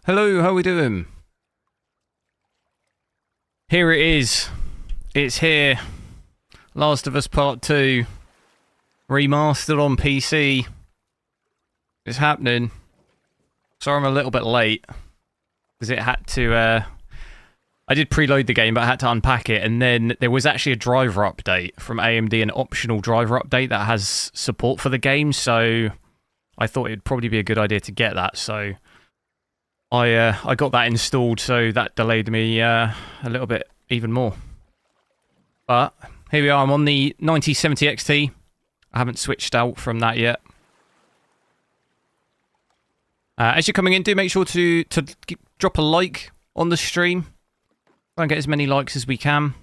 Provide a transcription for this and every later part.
Hello, how we doing? Here it is. It's here. Last of Us Part 2. Remastered on PC. It's happening. Sorry I'm a little bit late. Because it had to... I did preload the game, but I had to unpack it. And then there was actually a driver update from AMD, an optional driver update that has support for the game. So I thought it'd probably be a good idea to get that. So... I got that installed, so that delayed me a little bit even more. But here we are. I'm on the 9070 XT. I haven't switched out from that yet. As you're coming in, do make sure to drop a like on the stream. Try and get as many likes as we can.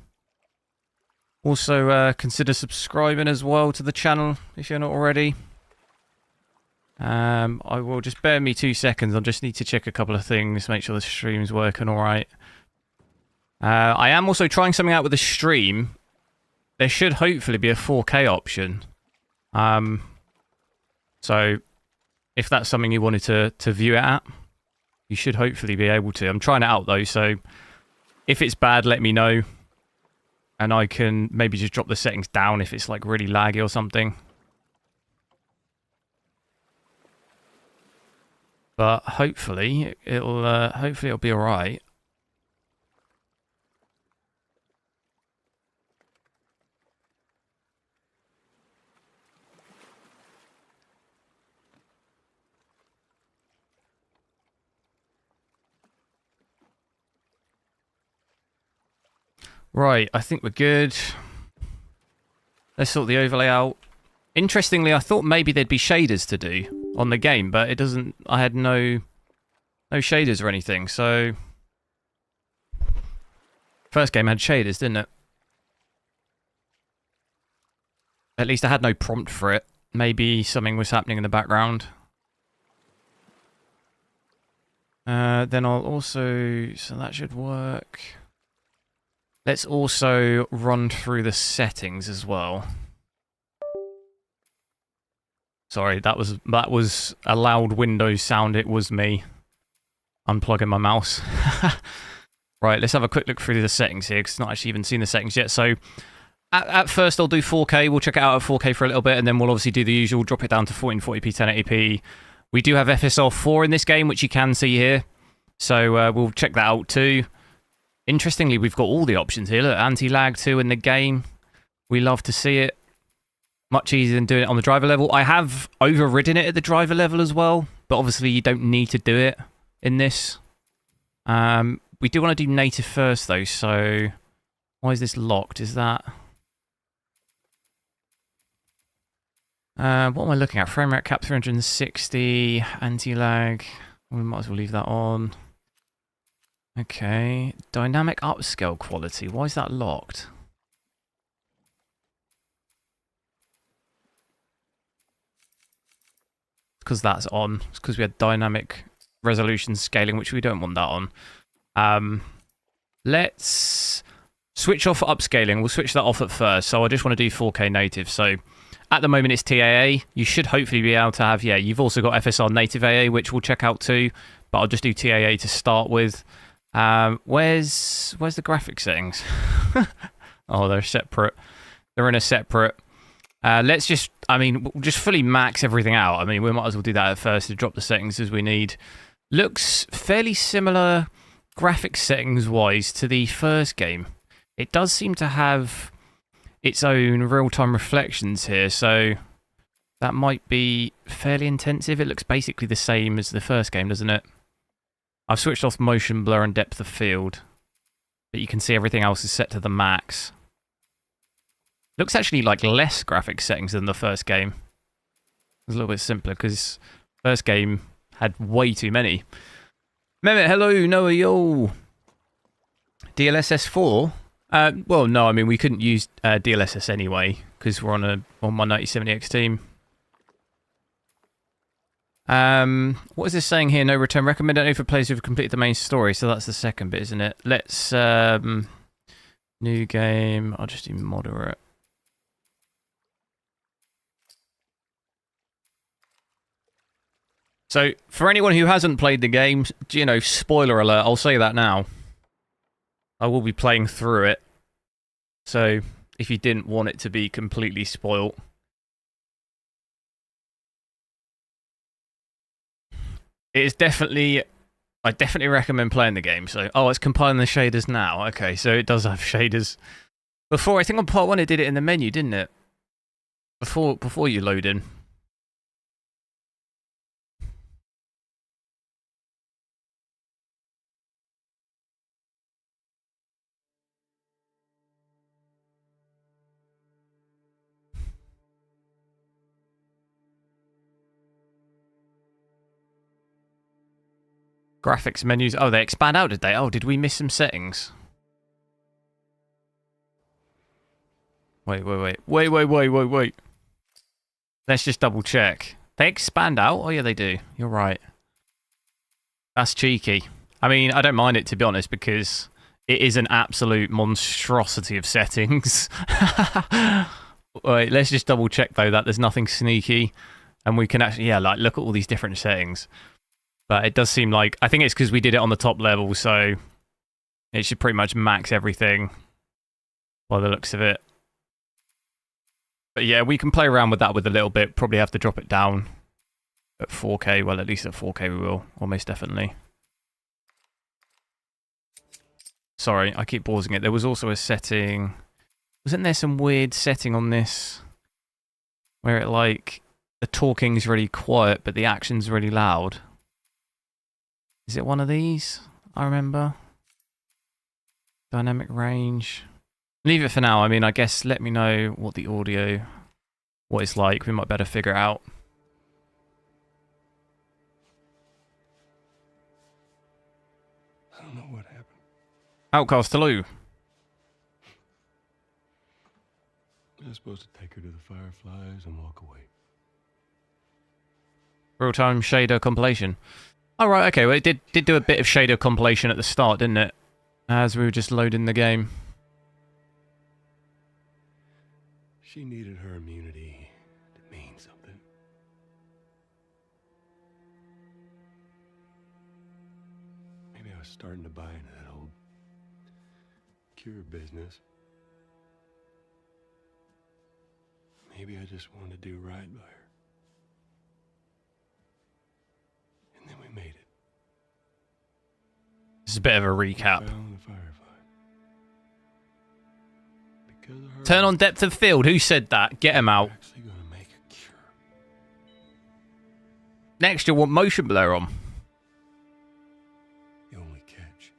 Also, consider subscribing as well to the channel if you're not already. I will just bear me 2 seconds. I'll just need to check a couple of things, make sure the stream's working all right. I am also trying something out with the stream. There should hopefully be a 4K option. So if that's something you wanted to view it at, you should hopefully be able to. I'm trying it out though, so if it's bad, let me know. And I can maybe just drop the settings down if it's like really laggy or something. But hopefully it'll be all right. Right, I think we're good. Let's sort the overlay out. Interestingly, I thought maybe there'd be shaders to do on the game, but it doesn't. I had no shaders or anything, so first game had shaders, didn't it? At least I had no prompt for it. Maybe something was happening in the background. Then I'll also, so that should work. Let's also run through the settings as well. Sorry, that was a loud Windows sound. It was me unplugging my mouse. Right, let's have a quick look through the settings here, because I've not actually even seen the settings yet. So, at first I'll do 4K. We'll check it out at 4K for a little bit, and then we'll obviously do the usual, drop it down to 1440p, 1080p. We do have FSR 4 in this game, which you can see here. So, we'll check that out too. Interestingly, we've got all the options here. Look, anti-lag too in the game. We love to see it. Much easier than doing it on the driver level. I have overridden it at the driver level as well, but obviously you don't need to do it in this. We do want to do native first though, so why is this locked? Is that... what am I looking at? Frame rate cap 360, anti-lag. We might as well leave that on. Okay, dynamic upscale quality. Why is that locked? Because that's on. It's because we had dynamic resolution scaling, which we don't want that on. Let's switch off upscaling. We'll switch that off at first. So I just want to do 4K native. So at the moment it's TAA. You should hopefully be able to have, yeah, you've also got FSR native AA, which we'll check out too. But I'll just do TAA to start with. Where's the graphics settings? Oh, they're separate. They're in a separate... let's just, I mean, we'll just fully max everything out. I mean, we might as well do that at first to drop the settings as we need. Looks fairly similar graphics settings-wise to the first game. It does seem to have its own real-time reflections here, so that might be fairly intensive. It looks basically the same as the first game, doesn't it? I've switched off motion blur and depth of field, but you can see everything else is set to the max. Looks actually like less graphics settings than the first game. It's a little bit simpler because first game had way too many. Mehmet, hello, Noah, yo. DLSS 4? Well, no, I mean, we couldn't use DLSS anyway because we're on my 9070X team. What is this saying here? No return. Recommend only for players who've completed the main story. So that's the second bit, isn't it? Let's, new game. I'll just do moderate. So, for anyone who hasn't played the game, you know, spoiler alert, I'll say that now. I will be playing through it. So, if you didn't want it to be completely spoilt. It is definitely... I definitely recommend playing the game. So, oh, it's compiling the shaders now. Okay, so it does have shaders. Before, I think on part 1 it did it in the menu, didn't it? Before you load in. Graphics menus. Oh, they expand out, did they? Oh, did we miss some settings? Wait. Let's just double check. They expand out? Oh, yeah, they do. You're right. That's cheeky. I mean, I don't mind it, to be honest, because it is an absolute monstrosity of settings. Wait, let's just double check, though, that there's nothing sneaky. And we can actually, yeah, like, look at all these different settings. But it does seem like... I think it's because we did it on the top level, so... It should pretty much max everything by the looks of it. But yeah, we can play around with that with a little bit. Probably have to drop it down at 4K. Well, at least at 4K we will. Almost definitely. Sorry, I keep pausing it. There was also a setting... Wasn't there some weird setting on this? Where it like... The talking's really quiet, but the action's really loud. Is it one of these? I remember. Dynamic range. Leave it for now. I mean, I guess let me know what the audio, what it's like. We might better figure it out. I don't know what happened. Outcast, hello. I was supposed to take her to the Fireflies and walk away. Real-time shader compilation. Oh, right, okay. Well, it did do a bit of shader compilation at the start, didn't it? As we were just loading the game. She needed her immunity to mean something. Maybe I was starting to buy into that old cure business. Maybe I just wanted to do right by her. And then we made it. This is a bit of a recap. Found the Firefly. Because of her, Turn on depth of field. Who said that? Get him out. we're actually gonna make a cure. Next, you'll want motion blur on. The only catch,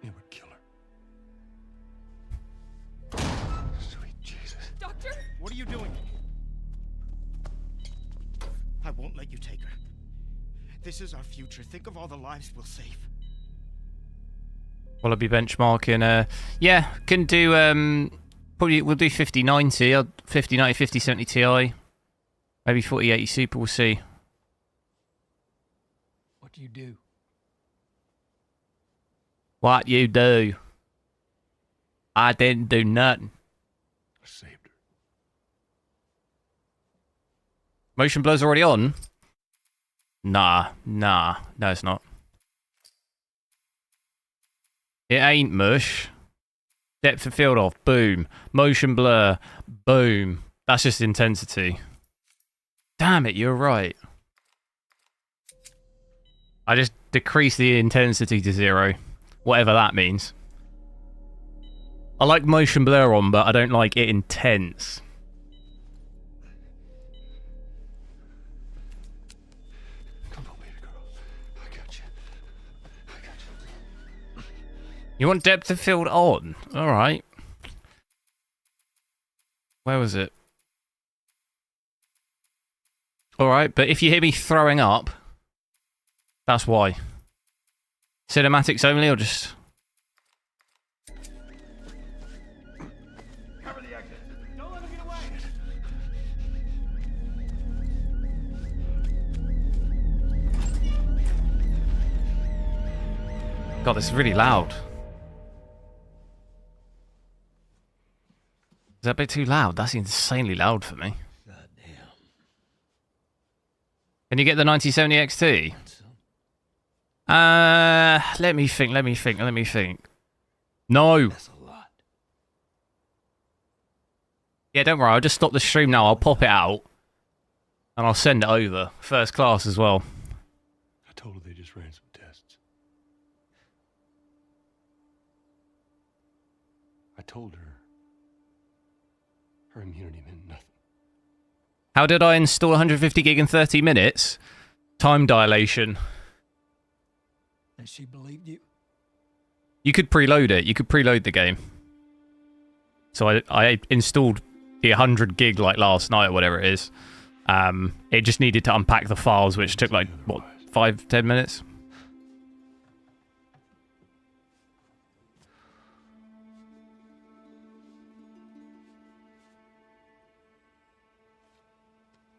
it would kill her. Sweet Jesus. Doctor? What are you doing? I won't let you take her. This is our future. Think of all the lives we'll save. Will I be benchmarking? Yeah, can do, probably we'll do 5090, 5090, 5070 Ti. Maybe 4080 Super, we'll see. What do you do? What you do? I didn't do nothing. I saved her. Motion blur's already on? Nah. No, it's not. It ain't mush. Depth of field off. Boom. Motion blur. Boom. That's just intensity. Damn it, you're right. I just decreased the intensity to 0. Whatever that means. I like motion blur on, but I don't like it intense. Come on, baby girl. I got you. I got you. You want depth of field on? Alright. Where was it? Alright, but if you hear me throwing up, that's why. Cinematics only, or just... Cover the exit. Don't let him get away. God, this is really loud. Is that a bit too loud? That's insanely loud for me. Goddamn. Can you get the 9070 XT? Let me think. No. That's a lot. Yeah, don't worry. I'll just stop the stream now. I'll pop it out. And I'll send it over. First class as well. I told her they just ran some tests. I told her her immunity meant nothing. How did I install 150 gig in 30 minutes? Time dilation. And she believed you? You could preload it. You could preload the game. So I installed the 100 gig like last night or whatever it is. It just needed to unpack the files, which took like, what, 5-10 minutes?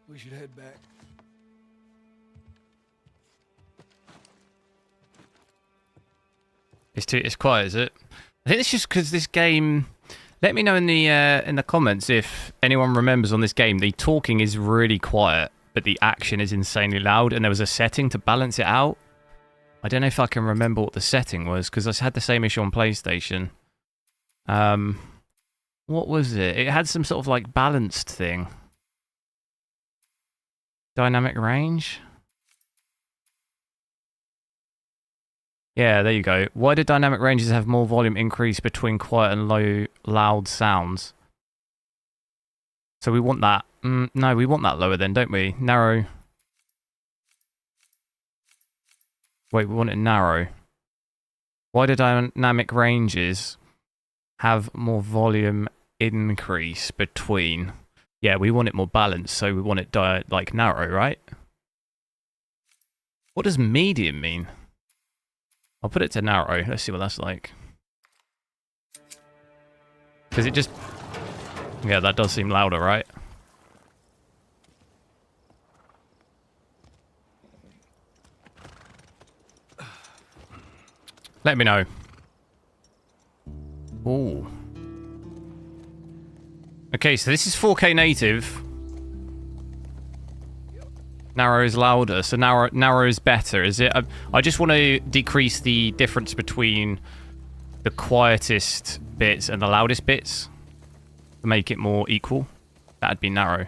We should head back. It's quiet, is it? I think it's just because this game. Let me know in the comments if anyone remembers on this game. The talking is really quiet, but the action is insanely loud, and there was a setting to balance it out. I don't know if I can remember what the setting was because I had the same issue on PlayStation. What was it? It had some sort of like balanced thing. Dynamic range. Yeah, there you go. Why do dynamic ranges have more volume increase between quiet and loud sounds? So we want that. No, we want that lower then, don't we? Narrow. Wait, we want it narrow. Why do dynamic ranges have more volume increase between? Yeah, we want it more balanced, so we want it like narrow, right? What does medium mean? I'll put it to narrow. Let's see what that's like. Because it just... Yeah, that does seem louder, right? Let me know. Ooh. Okay, so this is 4K native. Narrow is louder, so narrow is better, is it? I just want to decrease the difference between the quietest bits and the loudest bits to make it more equal. That'd be narrow.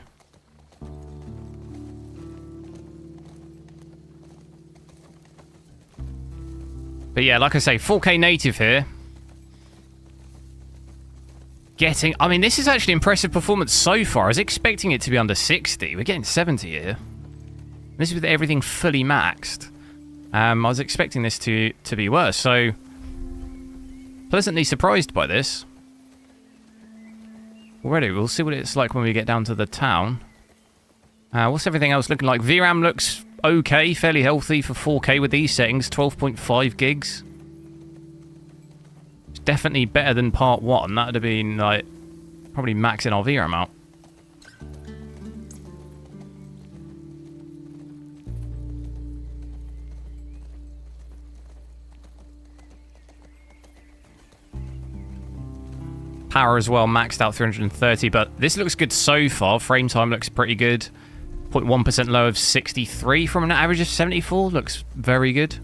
But yeah, like I say, 4K native here. I mean, this is actually impressive performance so far. I was expecting it to be under 60. We're getting 70 here. This is with everything fully maxed. I was expecting this to be worse, so pleasantly surprised by this. Already, we'll see what it's like when we get down to the town. What's everything else looking like? VRAM looks okay, fairly healthy for 4K with these settings, 12.5 gigs. It's definitely better than part 1. That would have been like probably maxing our VRAM out. Power as well, maxed out 330, but this looks good so far. Frame time looks pretty good. 0.1% low of 63 from an average of 74. Looks very good.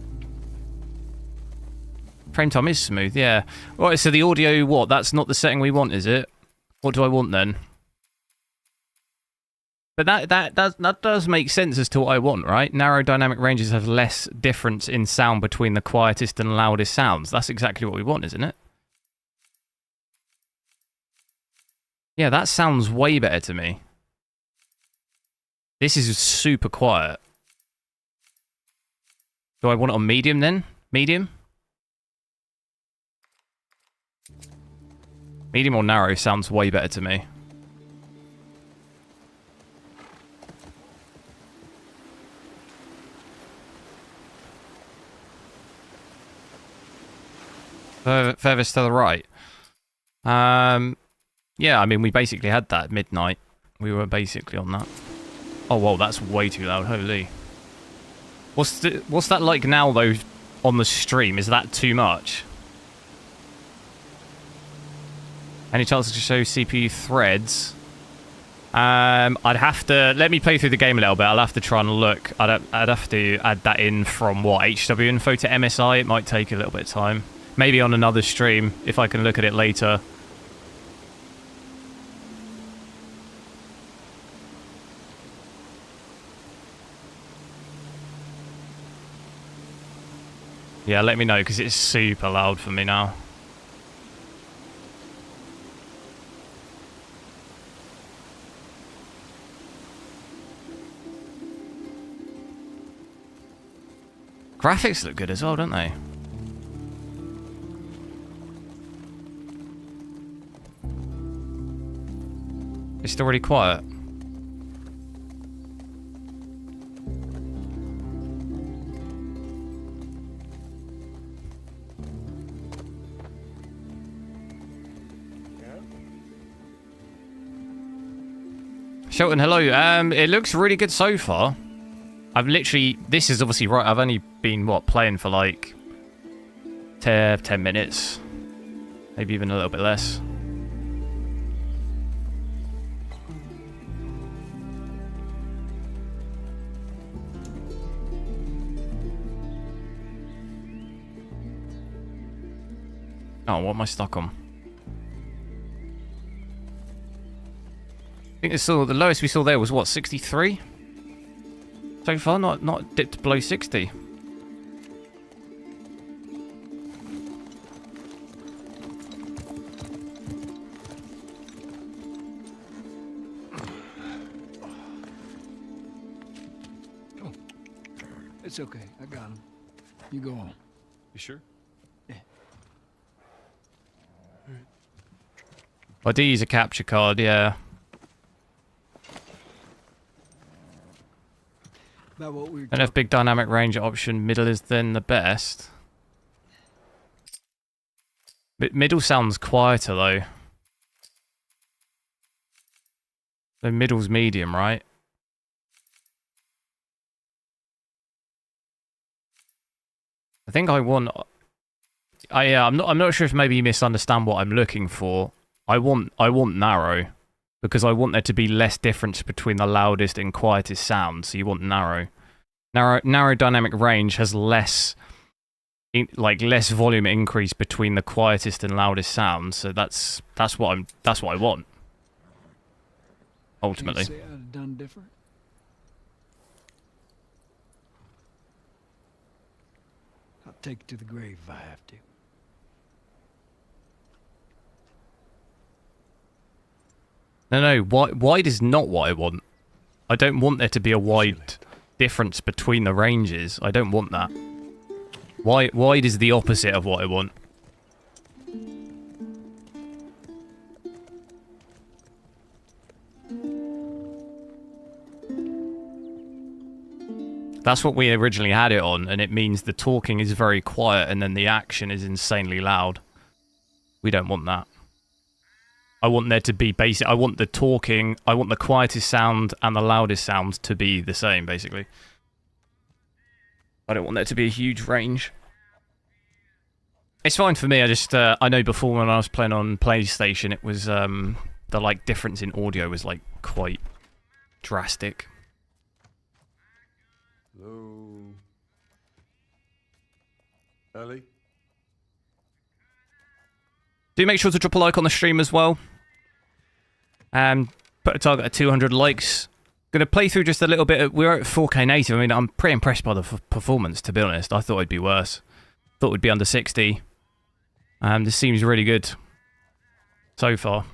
Frame time is smooth, yeah. Right, so the audio, what? That's not the setting we want, is it? What do I want then? But that does make sense as to what I want, right? Narrow dynamic ranges have less difference in sound between the quietest and loudest sounds. That's exactly what we want, isn't it? Yeah, that sounds way better to me. This is super quiet. Do I want it on medium then? Medium? Medium or narrow sounds way better to me. Furthest to the right. Yeah, I mean, we basically had that at midnight. We were basically on that. Oh, whoa, that's way too loud. Holy. What's that like now, though, on the stream? Is that too much? Any chance to show CPU threads? I'd have to let me play through the game a little bit. I'll have to try and look. I'd have to add that in from what HW info to MSI. It might take a little bit of time. Maybe on another stream if I can look at it later. Yeah, let me know because it's super loud for me now. Graphics look good as well, don't they? It's still really quiet. Shelton, hello. It looks really good so far. I've literally... This is obviously right. I've only been, what, playing for like 10 minutes. Maybe even a little bit less. Oh, what am I stuck on? I think it's still, the lowest we saw there was what, 63? So far, not dipped below 60. Oh, it's okay. I got him. You go on. You sure? I do use a capture card, yeah. About what we were And if big dynamic range option, middle is then the best. But middle sounds quieter though. So middle's medium, right? I think I want... I'm not sure if maybe you misunderstand what I'm looking for. I want narrow. Because I want there to be less difference between the loudest and quietest sound, so you want narrow. Narrow dynamic range has less volume increase between the quietest and loudest sounds, so that's what I want. Ultimately. Can't say I'd have done different. I'll take it to the grave if I have to. No, wide is not what I want. I don't want there to be a wide difference between the ranges. I don't want that. Wide is the opposite of what I want. That's what we originally had it on, and it means the talking is very quiet and then the action is insanely loud. We don't want that. I want there to be I want the talking, I want the quietest sound and the loudest sound to be the same, basically. I don't want there to be a huge range. It's fine for me, I just, I know before when I was playing on PlayStation, it was, the, like, difference in audio was, like, quite drastic. Hello? Ellie? Do make sure to drop a like on the stream as well. Put a target at 200 likes. Gonna play through just a little bit. We're at 4K native. I mean, I'm pretty impressed by the performance, to be honest. I thought it'd be worse. Thought it'd be under 60. This seems really good so far.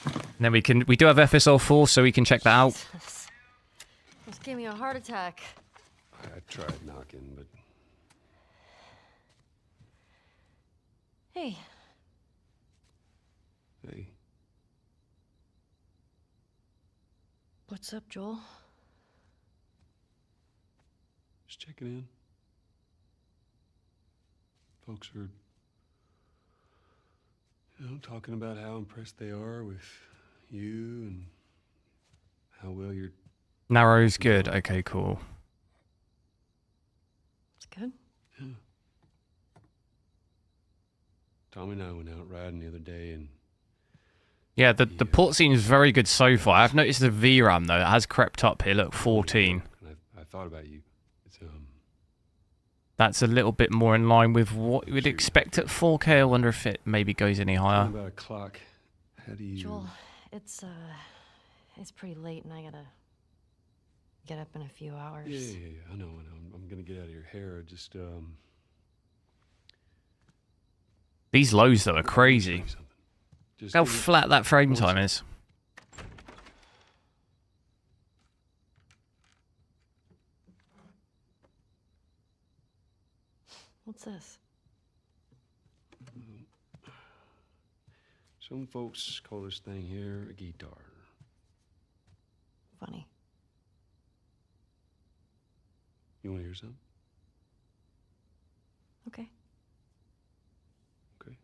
And then we do have FSR 4, so we can check that out. Jesus. Almost gave me a heart attack. I tried knocking, but Hey, hey, what's up, Joel? just checking in. Folks are, talking about how impressed they are with you and how well you're... Narrow's good. Okay, cool. It's good. Yeah. Tommy and I went out riding the other day, and Yeah, the port seems very good so far. I've noticed the VRAM though, it has crept up here. Look, 14. I thought about you. It's That's a little bit more in line with what we'd expect at 4K. I wonder if it maybe goes any higher. about a clock. How do you? Joel, it's pretty late and I gotta get up in a few hours. Yeah. I know. I'm gonna get out of your hair. Just These lows though are crazy. Just Look how give me- flat that frame time is. What's this? Some folks call this thing here a guitar. Funny. You want to hear something? Okay. Okay.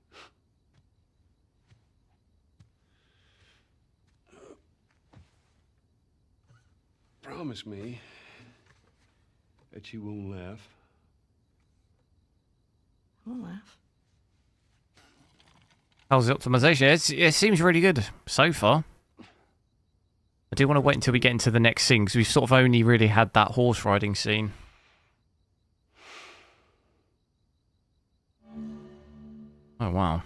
Promise me that you won't laugh. I won't laugh. How's the optimization? It seems really good so far. I do want to wait until we get into the next scene because we've sort of only really had that horse riding scene. Oh, wow.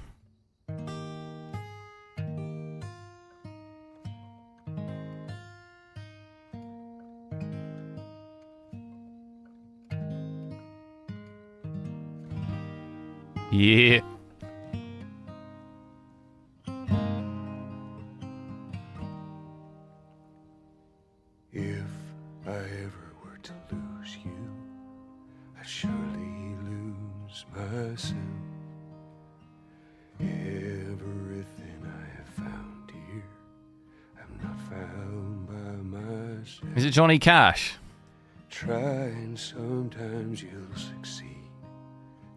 Yeah. If I ever were to lose you, I'd surely lose myself. Everything I have found here, I'm not found by myself. Is it Johnny Cash? Try and sometimes you'll succeed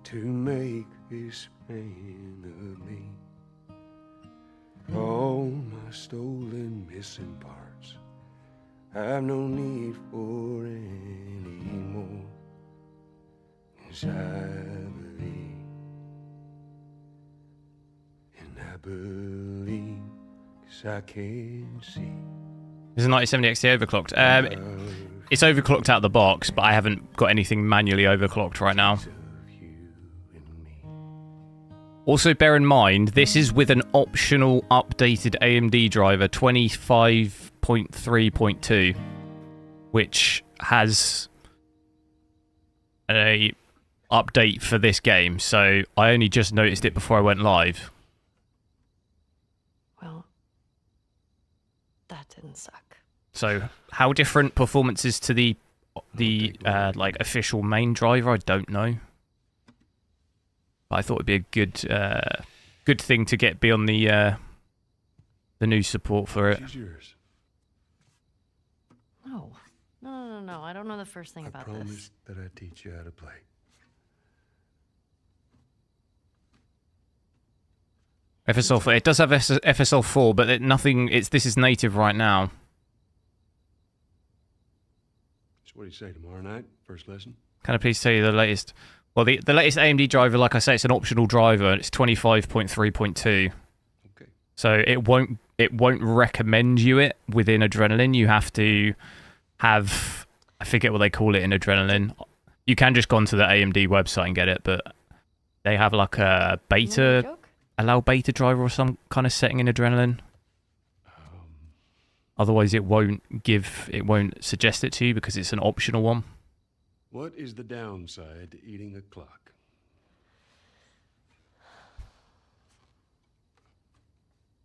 to make this man of me. All my stolen missing parts I've no need for anymore. 'Cause I believe, and I believe 'cause I can see. Is the 9070 XT overclocked? It's overclocked out of the box, but I haven't got anything manually overclocked right now. Also, bear in mind, this is with an optional updated AMD driver, 25.3.2, which has a update for this game. So I only just noticed it before I went live. Well, that didn't suck. So how different performance is to the like official main driver, I don't know. But I thought it'd be a good thing to get beyond the new support for it. She's yours. No. No. I don't know the first thing I about promise this. that I teach you how to play. FSL4. It does have FSL4, but nothing. This is native right now. So what do you say, tomorrow night? First lesson? Can I please tell you the latest? Well, the latest AMD driver, like I say, it's an optional driver, and it's 25.3.2. Okay. So it won't recommend you it within Adrenaline. You have to have, I forget what they call it in Adrenaline. You can just go onto the AMD website and get it, but they have like a beta, Joke? allow beta driver or some kind of setting in Adrenaline. Otherwise, it won't suggest it to you because it's an optional one. What is the downside to eating a clock?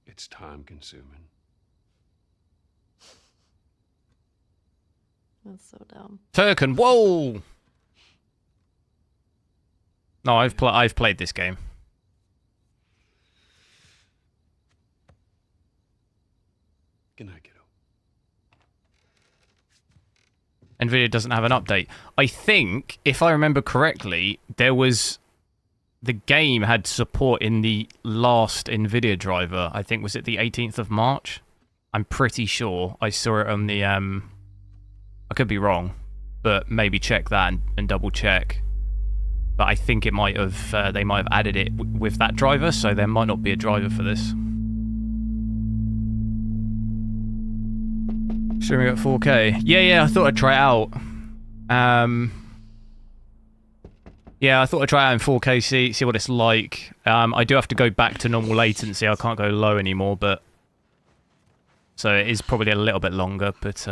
It's time consuming. That's so dumb. Turkin, whoa! No, I've played this game. Good night, kiddo. NVIDIA doesn't have an update. I think, if I remember correctly, the game had support in the last NVIDIA driver. I think, was it the 18th of March? I'm pretty sure I saw it on the, I could be wrong, but maybe check that and double check. But I think it might have, they might have added it with that driver, so there might not be a driver for this. Streaming at 4K. Yeah, I thought I'd try it out. Yeah, I thought I'd try it out in 4K, see what it's like. I do have to go back to normal latency. I can't go low anymore, but... So it is probably a little bit longer, but...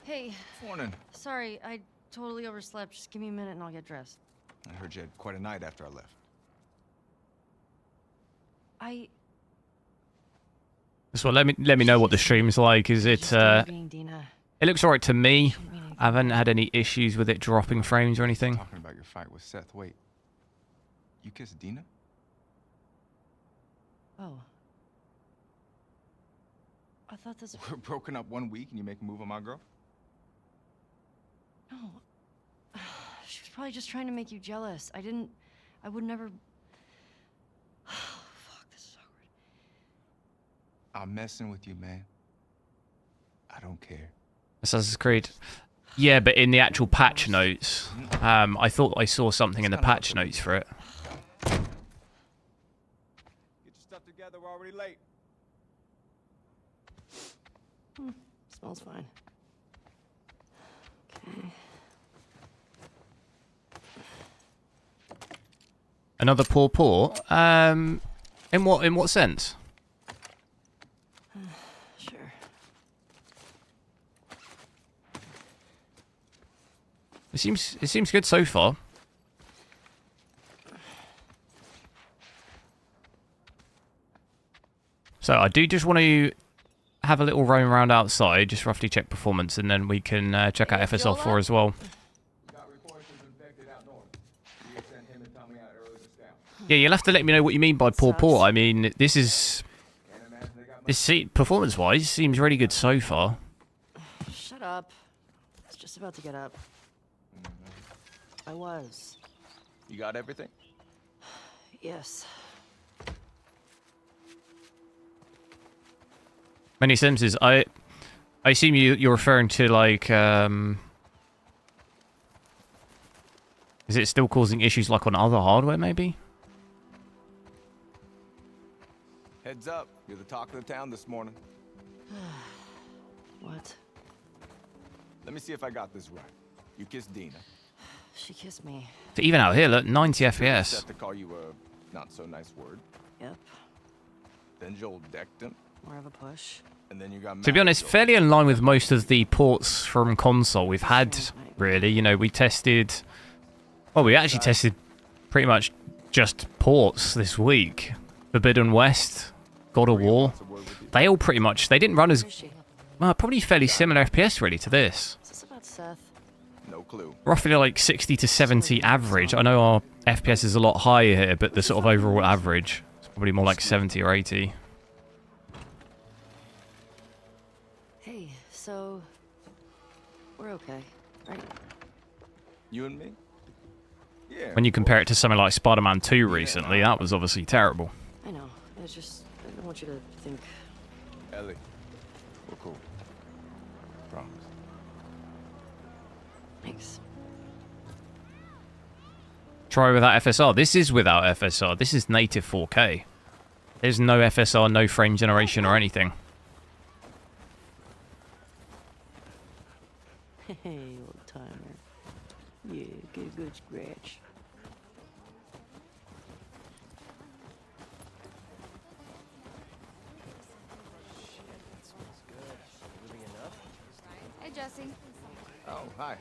Hey, Morning. sorry, I totally overslept. Just give me a minute and I'll get dressed. I heard you had quite a night after I left. So let me know what the stream's like. Is it... Being Dina. It looks alright to me. I haven't had any issues with it dropping frames or anything. Talking about your fight with Seth. Wait. You kissed Dina? Oh. I thought this... We're broken up 1 week and you make a move on my girl? No. She was probably just trying to make you jealous. I would never... Fuck, this is awkward. I'm messing with you, man. I don't care. Assassin's Creed. Yeah, but in the actual patch notes, I thought I saw something in the patch notes for it. Get your stuff together, we're already late. Smells fine. Okay. Another pour? In what sense? Sure. It seems good so far. So I do just want to have a little roam around outside, just roughly check performance, and then we can check out FSR4 as well. Yeah, you'll have to let me know what you mean by poor. I mean, this performance-wise seems really good so far. Shut up. I was just about to get up. I was. You got everything? Yes. Many senses. I assume you're referring to like is it still causing issues like on other hardware maybe? Heads up, you're the talk of the town this morning. What? Let me see if I got this right. You kissed Dina. She kissed me. So even out here, look, 90 Seth FPS. to call you a not so nice word. Yep. Then Joel decked him. More of a push. And then you got To be honest, fairly in line with most of the ports from console we've had, really. You know, we tested... Well, we actually tested pretty much just ports this week. Forbidden West, God of War. They all pretty much... They didn't run as... Where is she? Well, probably fairly similar FPS, really, to this. Is this about Seth? No clue. Roughly like 60 to 70 average. I know our FPS is a lot higher here, but the sort of overall average is probably more like 70 or 80. Hey, so... We're okay, right? You and me? Yeah. When you compare it to something like Spider-Man 2 recently, that was obviously terrible. I know. It's just... I don't want you to think... Ellie, we're cool. Promise. Thanks. Try without FSR. This is without FSR. This is native 4K. There's no FSR, no frame generation or anything. Hey, old timer. Yeah, get a good scratch. Hey, Jesse. Oh, hi.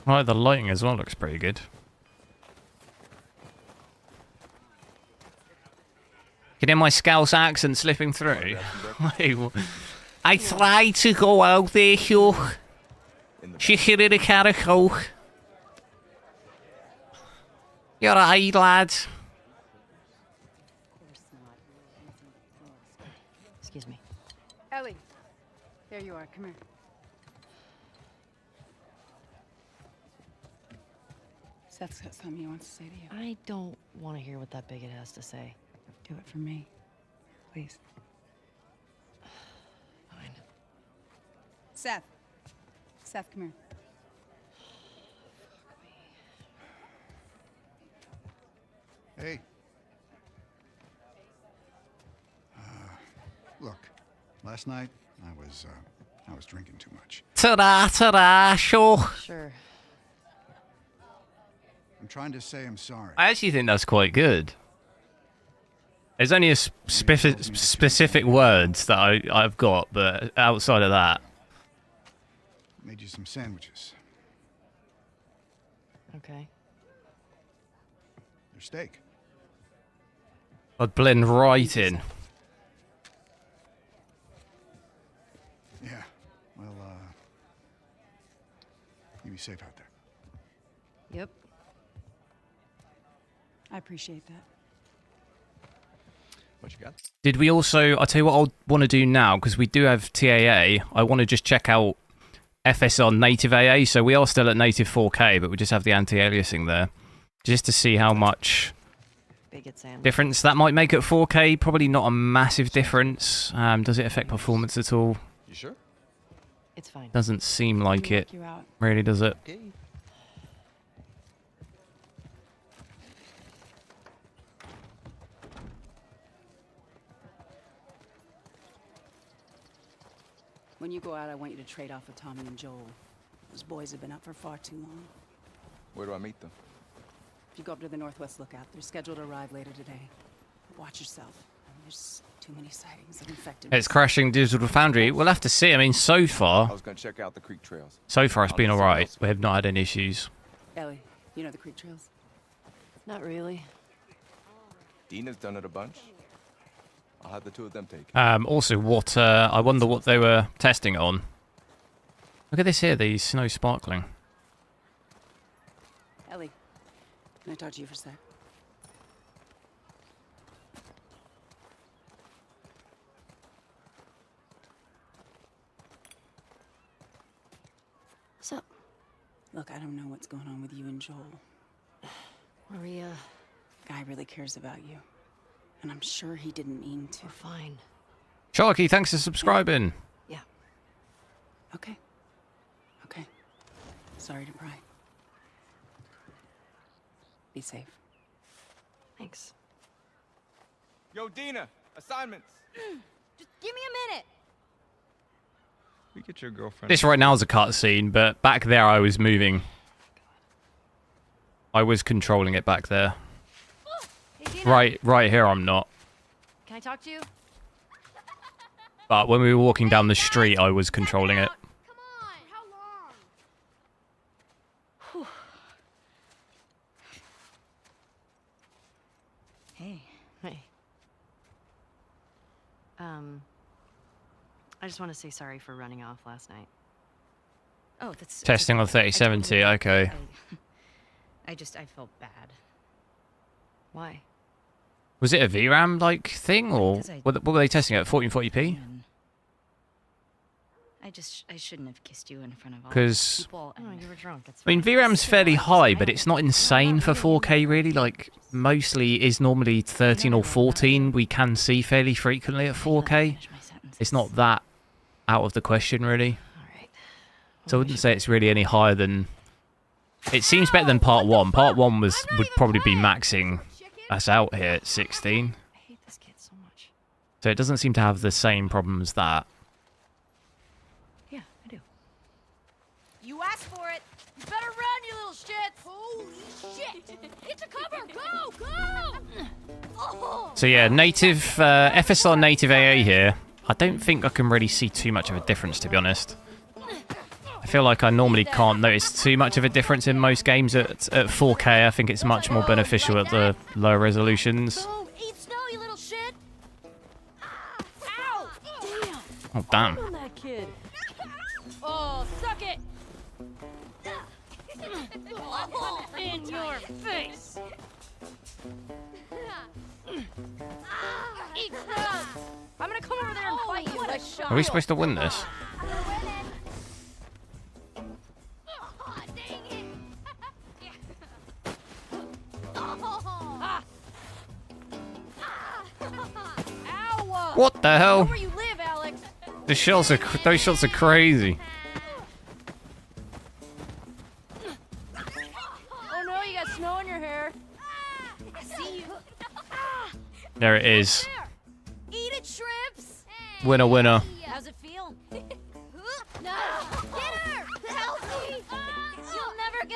Right, the lighting as well looks pretty good. Can you hear my Scouse accent slipping through? I try to go out there, Hugh. She hit it a caracal. You're right, lad. Excuse me. Ellie. There you are. Come here. Seth's got something he wants to say to you. I don't want to hear what that bigot has to say. Do it for me. Please. Fine. Seth. Seth, come here. Hey, Last night, I was drinking too much. Ta-da, ta-da, sure. Sure. I'm trying to say I'm sorry. I actually think that's quite good. There's only a specific words that I've got, but outside of that. Made you some sandwiches. Okay. They're steak. I'd blend right in. Yeah. Well, you be safe out there. Yep. I appreciate that. What you got? Did we also... I'll tell you what I'll want to do now, because we do have TAA. I want to just check out FSR native AA. So we are still at native 4K, but we just have the anti-aliasing there. Just to see how much Bigot sandwich. difference that might make at 4K. Probably not a massive difference. Does it affect performance at all? You sure? It's fine. Doesn't seem like it. Knock you out. Really, does it? Okay. When you go out, I want you to trade off with Tommy and Joel. Those boys have been up for far too long. Where do I meet them? If you go up to the Northwest Lookout, they're scheduled to arrive later today. Watch yourself. There's too many sightings of infected. It's crashing Digital Foundry. We'll have to see. I mean, so I far was gonna check out the creek trails. it's been alright. We have not had any issues. Ellie, you know the creek trails? Not really. Dina's done it a bunch. I'll have the two of them take it. Also, what I wonder what they were testing it on. Look at this here, the snow sparkling. Ellie, can I talk to you for a sec? What's up? Look, I don't know what's going on with you and Joel. Maria, Guy really cares about you. And I'm sure he didn't mean to. we're fine. Sharky, thanks for subscribing. Yeah. Okay. Okay. Sorry to pry. Be safe. Thanks. Yo, Dina, assignments. Just give me a minute. We get your girlfriend. This right now is a cutscene, but back there I was moving. I was controlling it back there. Hey, Dina, Right here I'm not. Can I talk to you? But when we were walking down the street, I was controlling it. Come on. How long? Hey. Hey. I just want to say sorry for running off last night. Oh, that's Testing on 3070, okay. I felt bad. Why? Was it a VRAM like thing, or Because I- what were they testing at 1440p? I shouldn't have kissed you in front of all Because people. Oh, you were drunk. It's I mean, fine. VRAM's fairly high, but it's not insane for 4K, really. Like, mostly is normally 13 or 14. We can see fairly frequently at 4K. It's not that out of the question, really. All right. So I wouldn't say it's really any higher than... It seems better than Part 1. Part 1 would probably be maxing us out here at 16. I hate this kid so much. So it doesn't seem to have the same problem as that. Yeah, I do. You asked for it. You better run, you little shit. Holy shit! Get to cover. Go, go! Oh. So yeah, native FSR native AA here. I don't think I can really see too much of a difference, to be honest. I feel like I normally can't notice too much of a difference in most games at 4K. I think it's much more beneficial at the lower resolutions. Go, eat snow, you little shit. Ow! Damn. Oh, damn. On that kid. Oh, suck it. Oh, in your face. Eat snow. I'm gonna come over there and fight you. What a shot. Are we supposed to win this? Oh, dang it. Ah. Ow! What the hell? Where you live, Alex? The shots are those shots are crazy. Oh no, you got snow in your hair. I see you. There it is. Eat it, shrimps. Winner, winner. Yeah.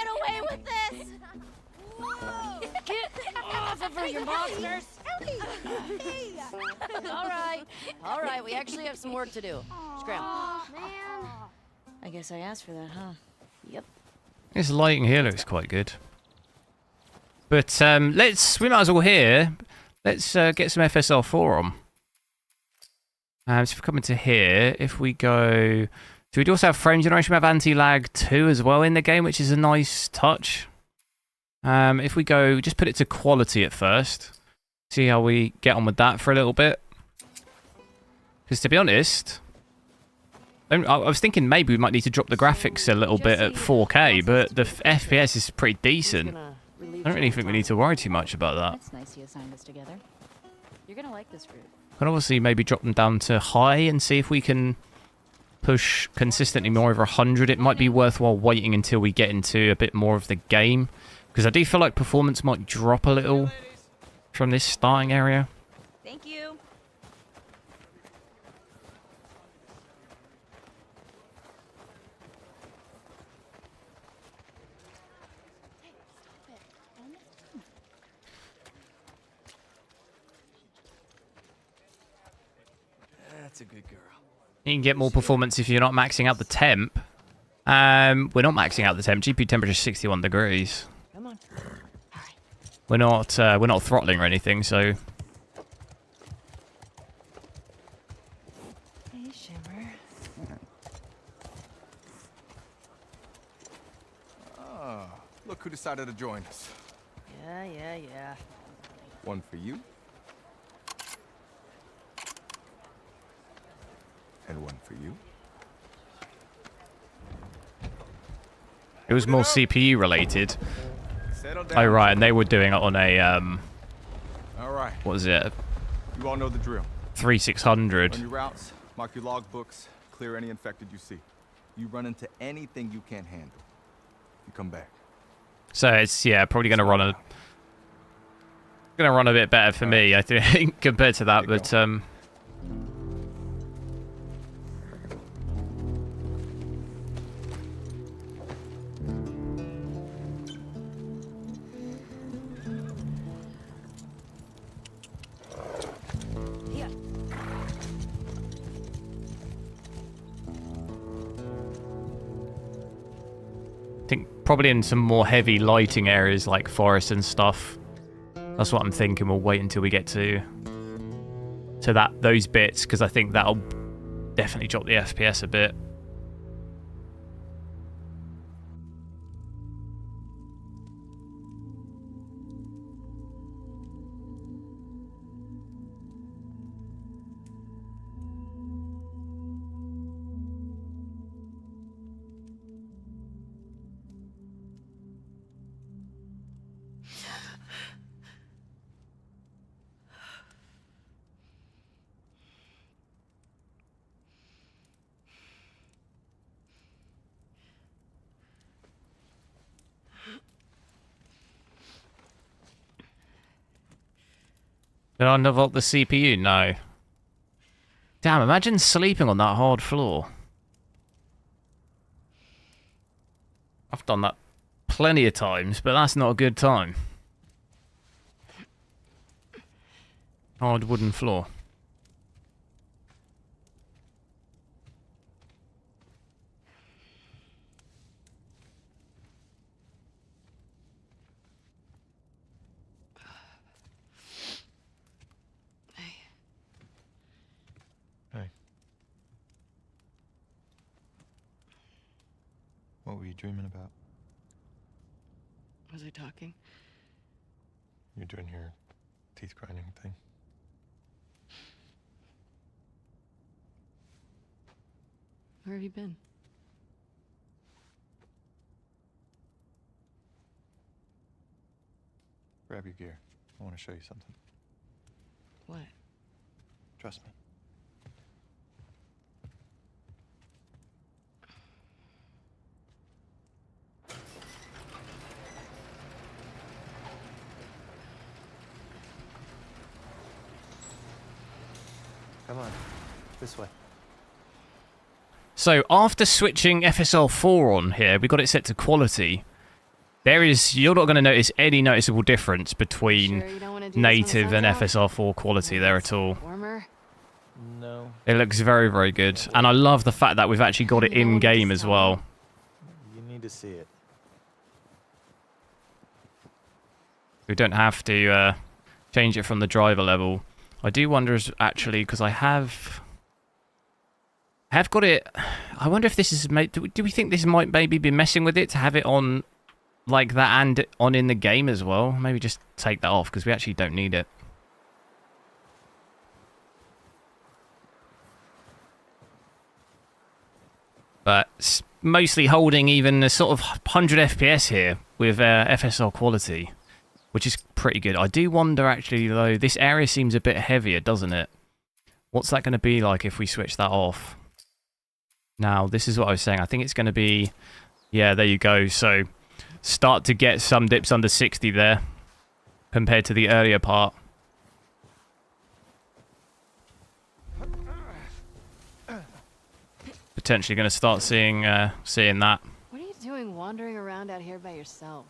get away with this! Whoa! Get off of her, you monsters! All right, we actually have some work to do. Scram. Man. I guess I asked for that, huh? Yep. This lighting here looks quite good. But we might as well here. Let's get some FSR4 on. So if we come into here, if we go... So we do also have frame generation, we have anti-lag 2 as well in the game, which is a nice touch. If we go, just put it to quality at first. See how we get on with that for a little bit. Because to be honest, I was thinking maybe we might need to drop the graphics a little bit at 4K, but the FPS is pretty decent. I don't really think we need to worry too much about that. That's nice you assigned us together. You're gonna like this route. Can obviously maybe drop them down to high and see if we can push consistently more over 100. It might be worthwhile waiting until we get into a bit more of the game, because I do feel like performance might drop a little from this starting area. Thank you. That's a good girl. You can get more performance if you're not maxing out the temp. We're not maxing out the temp. GPU temperature is 61 degrees. Come on. We're not throttling or anything, so Hey, Shimmer. Oh, look who decided to join us. Yeah. One for you. And one for you. it was more CPU related. Settle down. Oh right, and they were doing it on a All right. what was it? You all know the drill. 3600. Run your routes, mark your logbooks, clear any infected you see. You run into anything you can't handle, you come back. So it's probably gonna run a bit better for me, I think, compared to that. But I think probably in some more heavy lighting areas like forest and stuff. That's what I'm thinking. We'll wait until we get to those bits, because I think that'll definitely drop the FPS a bit. Did I undervolt the CPU? No. Damn, imagine sleeping on that hard floor. I've done that plenty of times, but that's not a good time. Hard wooden floor. What were you dreaming about? Was I talking? You're doing your teeth grinding thing. Where have you been? Grab your gear. I want to show you something. What? Trust me. Come on, this way. So after switching FSR4 on here, we got it set to quality. You're not going to notice any noticeable difference between Sure you don't wanna do this when the native and sun's out? FSR4 quality there at all. Warmer? No. It looks very, very good. And I love the fact that we've actually got it You don't want it to in-game as stop. well. You need to see it. We don't have to change it from the driver level. I do wonder actually, because I have got it. I wonder if this is do we think this might maybe be messing with it to have it on like that and on in the game as well? Maybe just take that off because we actually don't need it. But it's mostly holding even a sort of 100 FPS here with FSR quality, which is pretty good. I do wonder actually though, this area seems a bit heavier, doesn't it? What's that going to be like if we switch that off? Now, this is what I was saying. I think it's going to be, yeah, there you go. So start to get some dips under 60 there compared to the earlier part. Potentially going to start seeing that. What are you doing wandering around out here by yourself?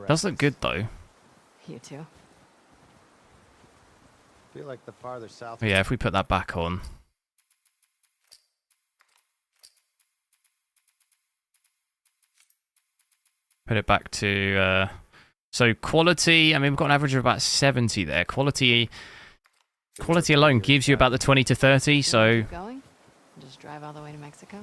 Does look good though. You too? Feel like the farther south. But yeah, if we put that back on. Put it back to so quality. I mean, we've got an average of about 70 there. Quality alone gives you about the 20 to 30. So Keep going? Just drive all the way to Mexico?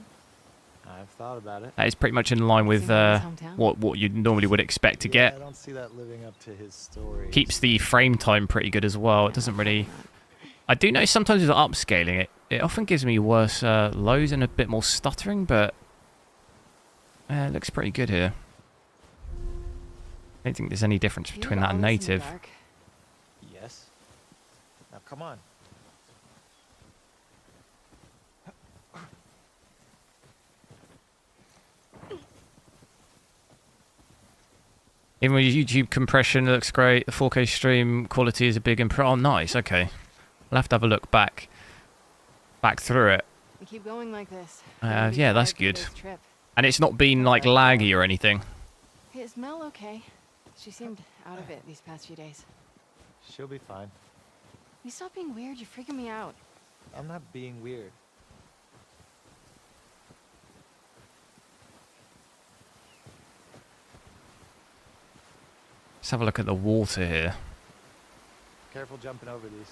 I've thought about it. that is pretty much in line with Seems like his hometown. what you normally would expect to get. I don't see that living up to his story. Keeps the frame time pretty good as well. It doesn't really. I do know sometimes with upscaling it often gives me worse lows and a bit more stuttering, but it looks pretty good here. I don't think there's any difference You between ever that and always in the native. dark? Yes. Now come on. Even with YouTube compression, it looks great. The 4K stream quality is a big improvement. Oh, nice. Okay, I'll have to have a look back through it. We keep going like this. We're gonna be Yeah, that's tired for good. this trip. And it's not been like laggy or anything. Hey, is Mel okay? She seemed out of it these past few days. She'll be fine. You stop being weird. You're freaking me out. I'm not being weird. Let's have a look at the water here. Careful jumping over these.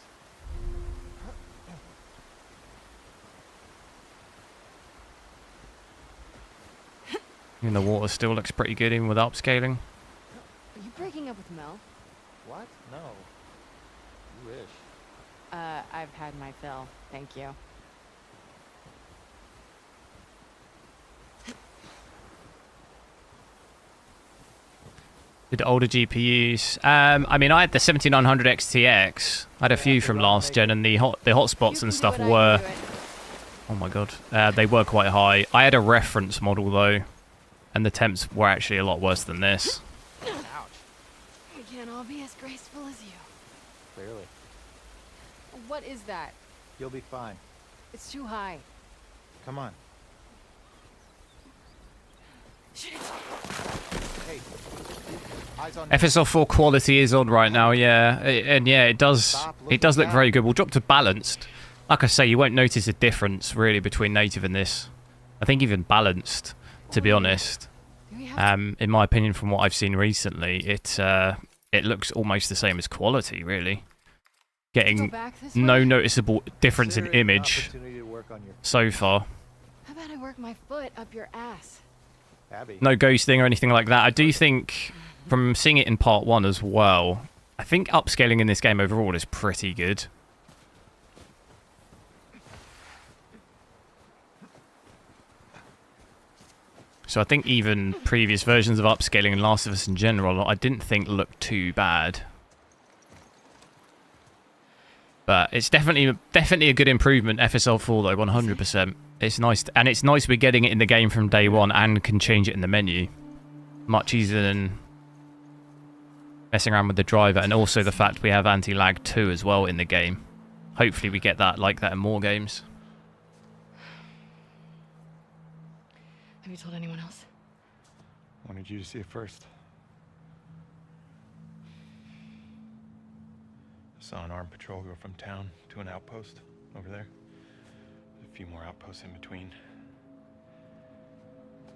Even the water still looks pretty good even with upscaling. Are you breaking up with Mel? What? No. You wish. I've had my fill. Thank you. Did older GPUs? I mean, I had the 7900 XTX. I had a few from last gen, and the hotspots and stuff were. Oh my god, they were quite high. I had a reference model though, and the temps were actually a lot worse than this. Ouch. We can't all be as graceful as you. Clearly. What is that? You'll be fine. It's too high. Come on. Hey. Eyes on FSR4 quality is on right now, yeah, and yeah, it does look very good. We'll drop to balanced. Like I say, you won't notice a difference really between native and this. I think even balanced, to be honest. In my opinion, from what I've seen recently, it looks almost the same as quality, really. Getting no noticeable difference in image so far. How about I work my foot up your ass? Abby. No ghosting or anything like that. I do think, from seeing it in part 1 as well, I think upscaling in this game overall is pretty good. So I think even previous versions of upscaling in Last of Us in general, I didn't think looked too bad. But it's definitely a good improvement, FSL4 though, 100%. It's nice, and it's nice we're getting it in the game from day one and can change it in the menu. Much easier than messing around with the driver, and also the fact we have anti-lag 2 as well in the game. Hopefully we get that like that in more games. Have you told anyone else? Wanted you to see it first. Saw an armed patrol go from town to an outpost over there. There's a few more outposts in between.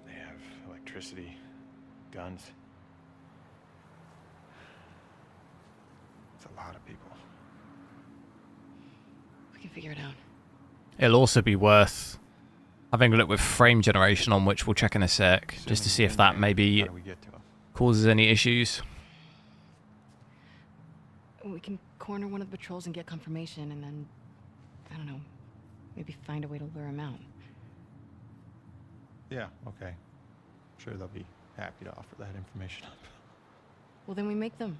They have electricity, guns. It's a lot of people. We can figure it out. It'll also be worth having a look with frame generation on, which we'll check in a sec, just to see if that maybe How do we get to 'em? causes any issues. We can corner one of the patrols and get confirmation, and then, I don't know, maybe find a way to lure him out. Yeah, okay. I'm sure they'll be happy to offer that information up. Well, then we make them.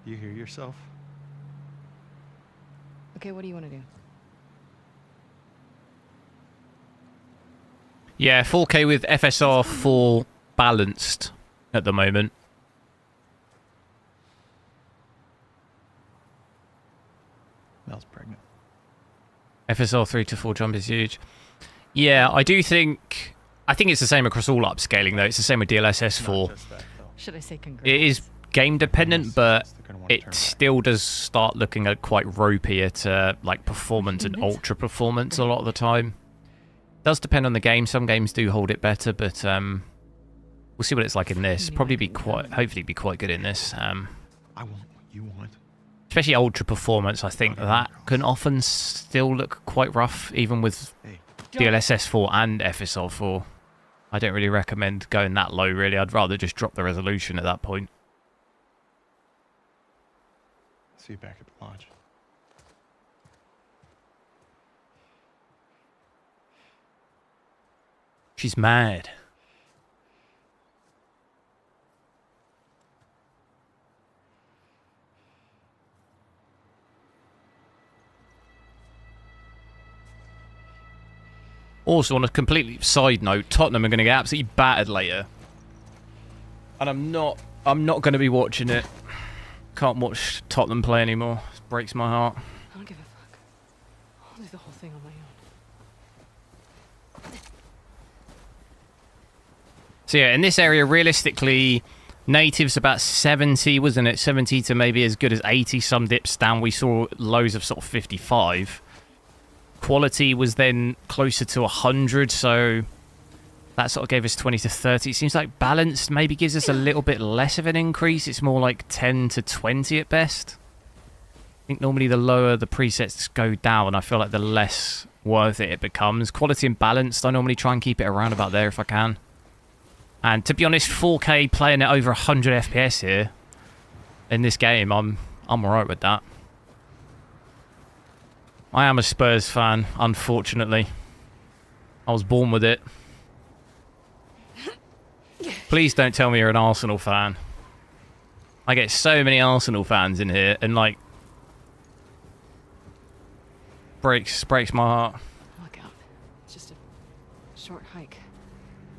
You hear yourself? Okay, what do you want to do? Yeah, 4K with FSR full balanced at the moment. Mel's pregnant. FSR 3 to 4 jump is huge. Yeah, I think it's the same across all upscaling though. It's the same with DLSS 4. Not just that, though. Should I say congrats? It is game dependent, but They're gonna wanna turn it back. still does start looking at quite ropey at like performance and ultra performance a lot of the time. Does depend on the game. Some games do hold it better, but we'll see what it's like in this. Hopefully be quite good in this. I want what you want. Especially ultra performance, I think that can often still look quite rough, even with Hey, DLSS 4 and FSR 4. I don't really recommend going that low, really. I'd rather just drop the resolution at that point. see you back at the lodge. She's mad. Also, on a completely side note, Tottenham are going to get absolutely battered later, and I'm not going to be watching it. Can't watch Tottenham play anymore. It breaks my heart. I don't give a fuck. I'll do the whole thing on my own. So yeah, in this area, realistically, natives about 70, wasn't it? 70 to maybe as good as 80. Some dips down. We saw lows of sort of 55. Quality was then closer to 100, so that sort of gave us 20 to 30. It seems like balanced maybe gives us a little bit less of an increase. It's more like 10 to 20 at best. I think normally the lower the presets go down, I feel like the less worth it becomes. Quality and balanced, I normally try and keep it around about there if I can. And to be honest, 4K playing at over 100 FPS here in this game, I'm alright with that. I am a Spurs fan, unfortunately. I was born with it. Please don't tell me you're an Arsenal fan. I get so many Arsenal fans in here, and like breaks my heart. Look out. It's just a short hike.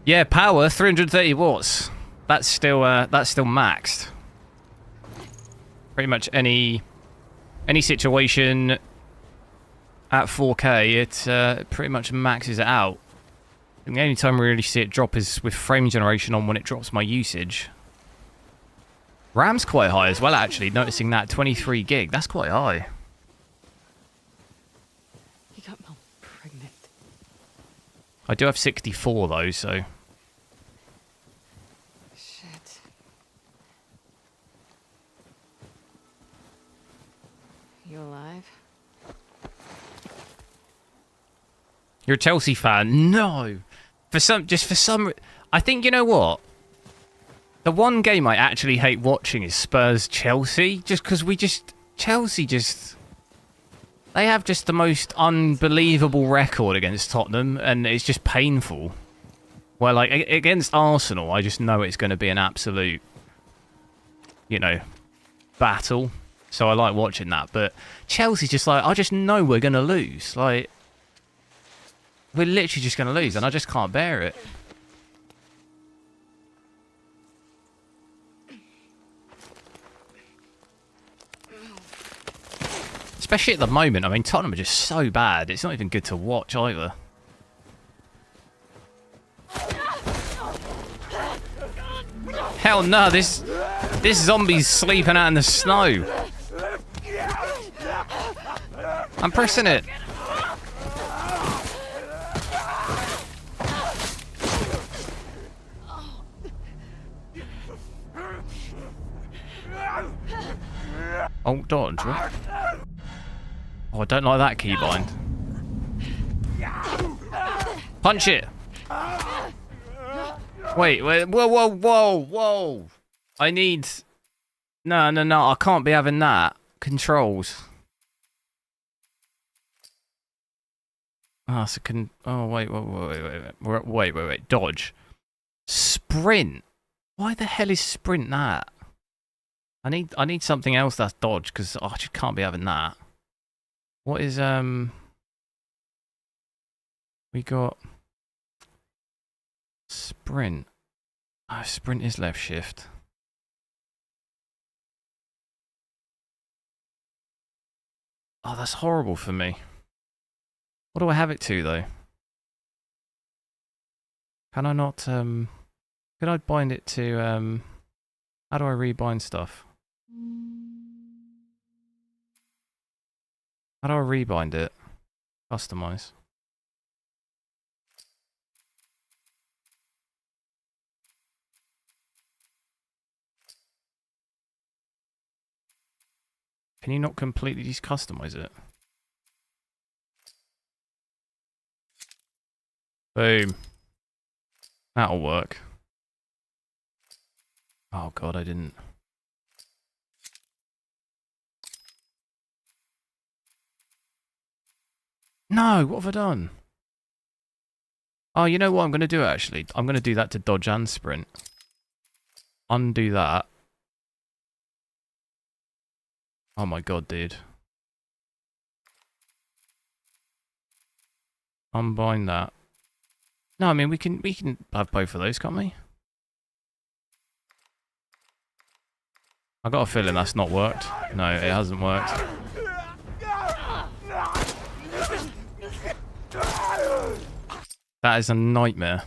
Yeah, power 330 watts. That's still maxed. Pretty much any situation at 4K, it pretty much maxes it out. And the only time we really see it drop is with frame generation on when it drops my usage. RAM's quite high as well, actually. Noticing that 23 gig, that's quite high. He got Mel pregnant. I do have 64 though, so Shit. You alive? you're a Chelsea fan? No. For some, I think, you know what? The one game I actually hate watching is Spurs-Chelsea, just because Chelsea they have just the most unbelievable record against Tottenham, and it's just painful. Well, like, against Arsenal, I just know it's going to be an absolute, battle. So I like watching that. But Chelsea's just like, I just know we're going to lose. Like, we're literally just going to lose, and I just can't bear it. Especially at the moment. I mean, Tottenham are just so bad. It's not even good to watch either. Hell no, this zombie's sleeping out in the snow. I'm pressing it. Oh, dodge. What? Oh, I don't like that keybind. Punch it. Wait, whoa. I need... No, I can't be having that. Controls. Ah, so can... Oh, wait. Dodge. Sprint. Why the hell is sprint that? I need something else that's dodge, because I just can't be having that. What is, we got... Sprint. Oh, sprint is left shift. Oh, that's horrible for me. What do I have it to, though? Can I not, Can I bind it to, How do I rebind stuff? How do I rebind it? Customize. Can you not completely just customize it? Boom. That'll work. Oh god, I didn't. No, what have I done? Oh, you know what I'm going to do actually? I'm going to do that to dodge and sprint. Undo that. Oh my god, dude. Unbind that. No, I mean we can have both of those, can't we? I got a feeling that's not worked. No, it hasn't worked. That is a nightmare.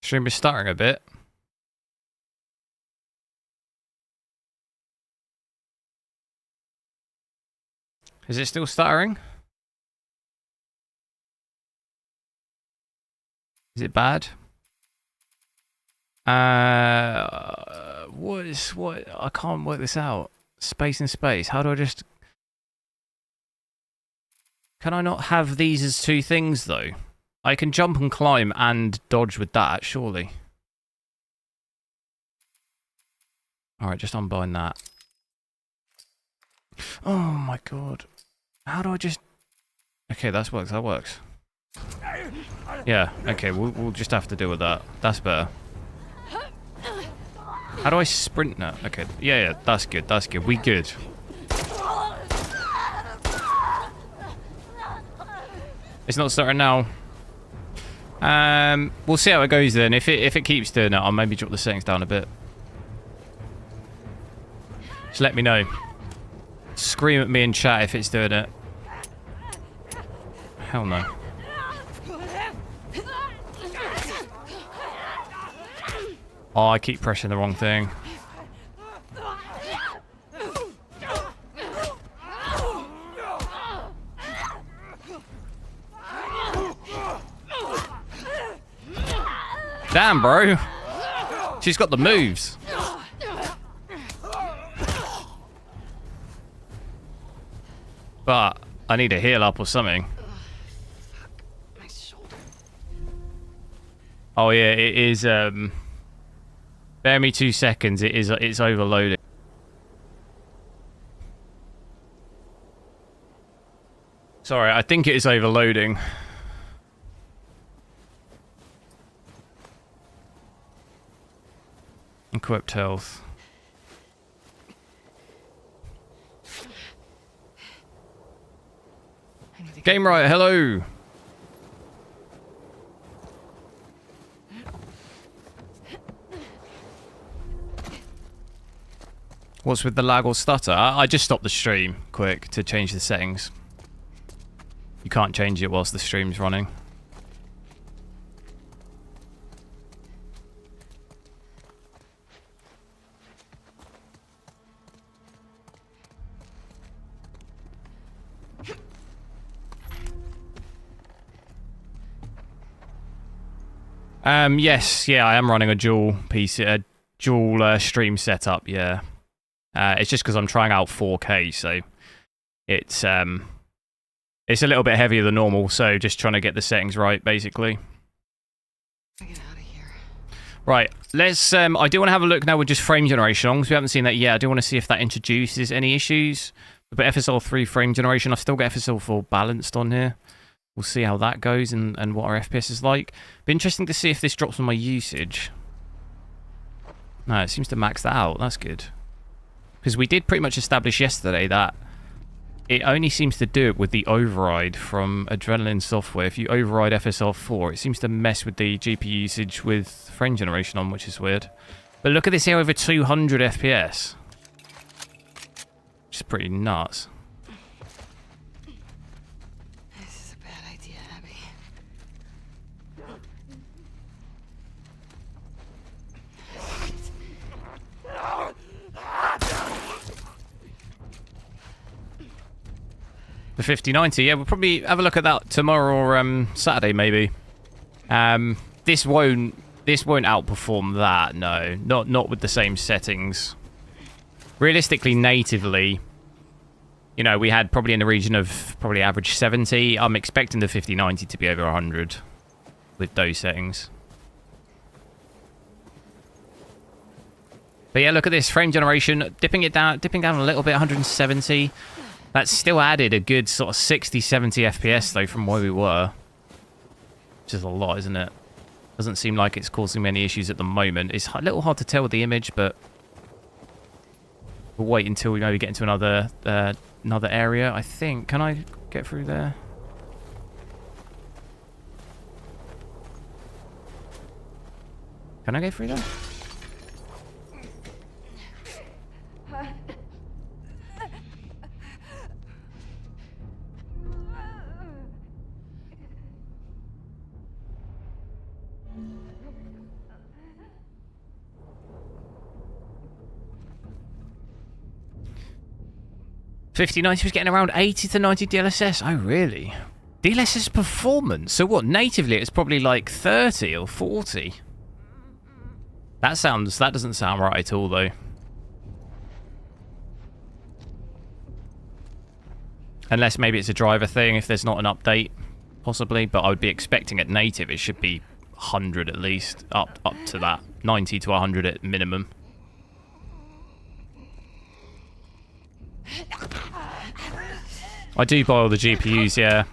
Stream is stuttering a bit. Is it still stuttering? Is it bad? What? I can't work this out. Space and space. How do I just... Can I not have these as two things, though? I can jump and climb and dodge with that, surely. Alright, just unbind that. Oh my god. How do I just... Okay, that works, that works. Yeah, okay, we'll just have to deal with that. That's better. How do I sprint now? Okay, yeah, that's good, that's good. We good. It's not starting now. We'll see how it goes then. If it keeps doing it, I'll maybe drop the settings down a bit. Just let me know. Scream at me in chat if it's doing it. Hell no. Oh, I keep pressing the wrong thing. Damn, bro. She's got the moves. But I need a heal up or something. Oh yeah, it is. Bear me 2 seconds. It's overloading. Sorry, I think it is overloading. Equipped health. Game right, hello. What's with the lag or stutter? I just stopped the stream quick to change the settings. You can't change it whilst the stream's running. Yes, yeah, I am running a dual PC, a dual stream setup. Yeah, it's just because I'm trying out 4K, so it's a little bit heavier than normal. So just trying to get the settings right, basically. Get out of here. Right, let's. I do want to have a look now with just frame generation on, because we haven't seen that yet. I do want to see if that introduces any issues. But FSR3 frame generation, I've still got FSR4 balanced on here. We'll see how that goes and what our FPS is like. Be interesting to see if this drops on my usage. No, it seems to max that out. That's good. Because we did pretty much establish yesterday that it only seems to do it with the override from Adrenaline software. If you override FSR4, it seems to mess with the GPU usage with frame generation on, which is weird. But look at this here, over 200 FPS. Which is pretty nuts. This is a bad idea, Abby. The 5090, yeah, we'll probably have a look at that tomorrow or Saturday maybe. This won't outperform that, no, not with the same settings. Realistically, natively, you know, we had probably in the region of probably average 70. I'm expecting the 5090 to be over 100 with those settings. But yeah, look at this frame generation, dipping down a little bit, 170. That's still added a good sort of 60, 70 FPS though from where we were. Which is a lot, isn't it? Doesn't seem like it's causing many issues at the moment. It's a little hard to tell with the image, but we'll wait until we maybe get into another area, I think. Can I get through there? Can I get through there? $50.90 was getting around 80 to 90 DLSS. Oh, really? DLSS performance? So what, natively it's probably like 30 or 40? That doesn't sound right at all, though. Unless maybe it's a driver thing, if there's not an update, possibly. But I would be expecting at native it should be 100 at least, up to that. 90 to 100 at minimum. I do buy all the GPUs, yeah.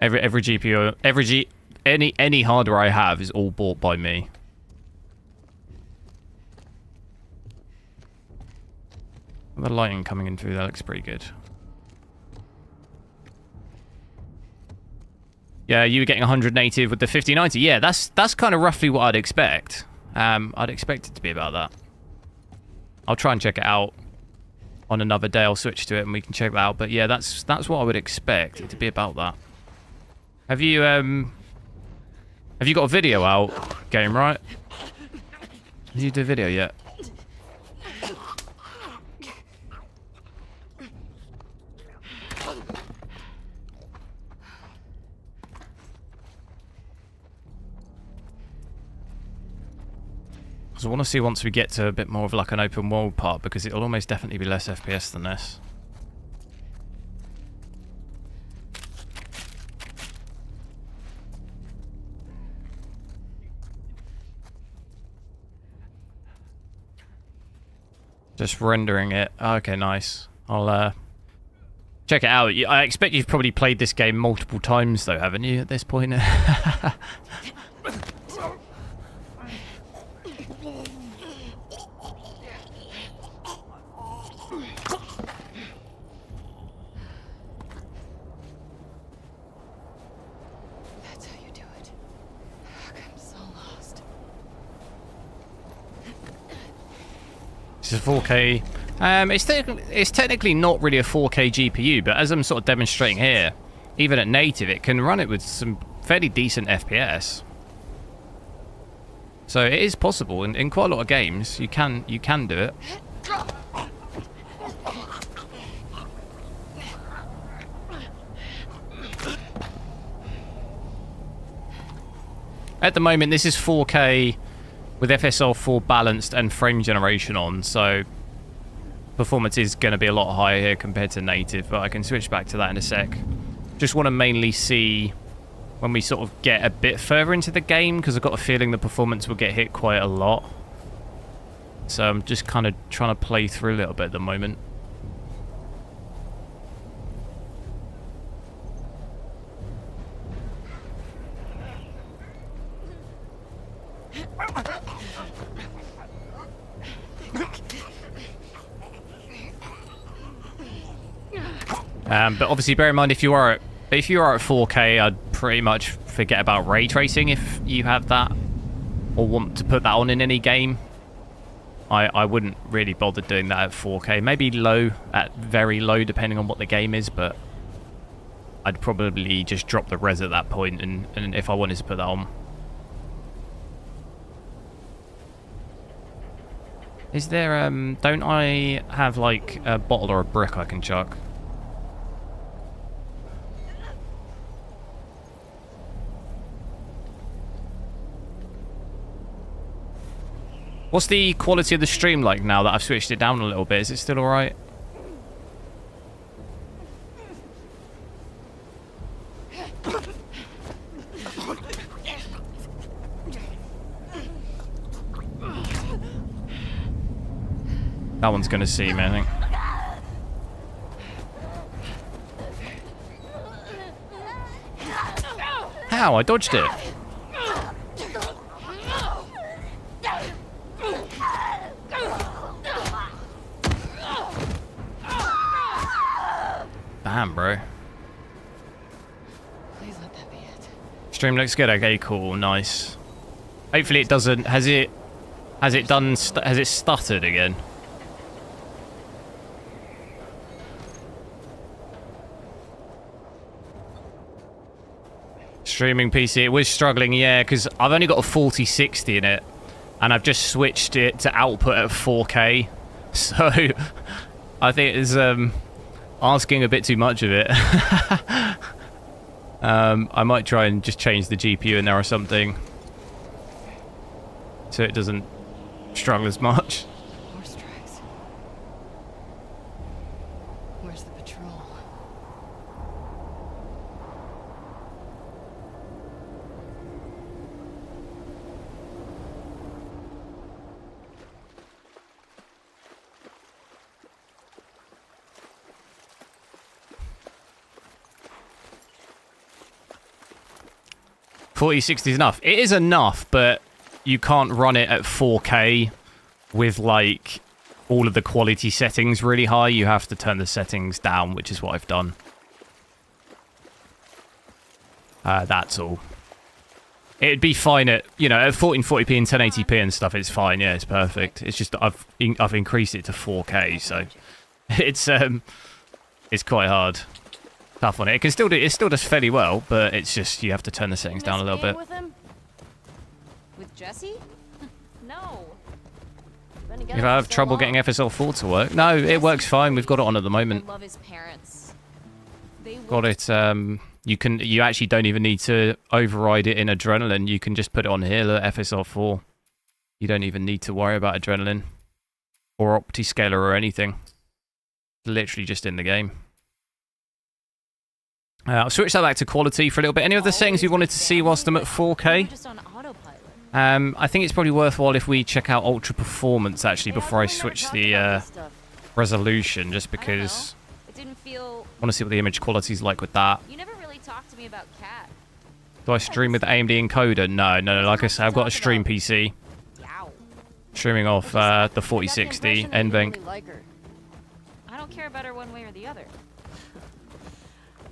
Every GPU, any hardware I have is all bought by me. The lighting coming in through there looks pretty good. Yeah, you were getting 100 native with the 5090. Yeah, that's kind of roughly what I'd expect. I'd expect it to be about that. I'll try and check it out on another day. I'll switch to it and we can check that out. But yeah, that's what I would expect it to be about that. Have you got a video out, Game Right? Did you do a video yet? So I want to see once we get to a bit more of like an open world part, because it'll almost definitely be less FPS than this. Just rendering it. Okay, nice. I'll check it out. I expect you've probably played this game multiple times though, haven't you, at this point? This is 4K. It's technically not really a 4K GPU, but as I'm sort of demonstrating here, even at native, it can run it with some fairly decent FPS. So it is possible in quite a lot of games. You can do it. At the moment, this is 4K with FSR 4 balanced and frame generation on, so performance is going to be a lot higher here compared to native, but I can switch back to that in a sec. Just want to mainly see when we sort of get a bit further into the game, because I've got a feeling the performance will get hit quite a lot. So I'm just kind of trying to play through a little bit at the moment. But obviously bear in mind, if you are at 4K, I'd pretty much forget about ray tracing if you have that or want to put that on in any game. I wouldn't really bother doing that at 4K. Maybe low, at very low, depending on what the game is, but I'd probably just drop the res at that point and if I wanted to put that on. Is there, don't I have like a bottle or a brick I can chuck? What's the quality of the stream like now that I've switched it down a little bit? Is it still alright? That one's gonna see me, I think. How? I dodged it. Damn, bro. Please let that be it. Stream looks good. Okay, cool, nice. Hopefully it doesn't. Has it stuttered again? Streaming PC, it was struggling, yeah, because I've only got a 4060 in it, and I've just switched it to output at 4K, so I think it's asking a bit too much of it. I might try and just change the GPU in there or something, so it doesn't struggle as much. Horse tracks. Where's the patrol? $4060 is enough. It is enough, but you can't run it at 4K with like all of the quality settings really high. You have to turn the settings down, which is what I've done. That's all. It'd be fine at, you know, at 1440p and 1080p and stuff. It's fine. Yeah, it's perfect. It's just that I've increased it to 4K, so it's quite hard. Tough on it. It still does fairly well, but it's just you have to turn the settings down a little bit. With him? With Jesse? No. If I have trouble getting FSL 4 to work, no, it works fine. We've got it on at the moment. I love his parents. Got it. You actually don't even need to override it in Adrenaline. You can just put it on here, the FSL 4. You don't even need to worry about Adrenaline or OptiScaler or anything. Literally just in the game. I'll switch that back to quality for a little bit. Any other settings you wanted to see whilst I'm at 4K? I think it's probably worthwhile if we check out Ultra Performance actually before I switch the resolution, just because I want to see what the image quality is like with that. You never really talked to me about Cat. Do I stream with AMD encoder? No. Like I said, I've got a stream PC. Streaming off the 4060 NVENC. I don't care about her one way or the other.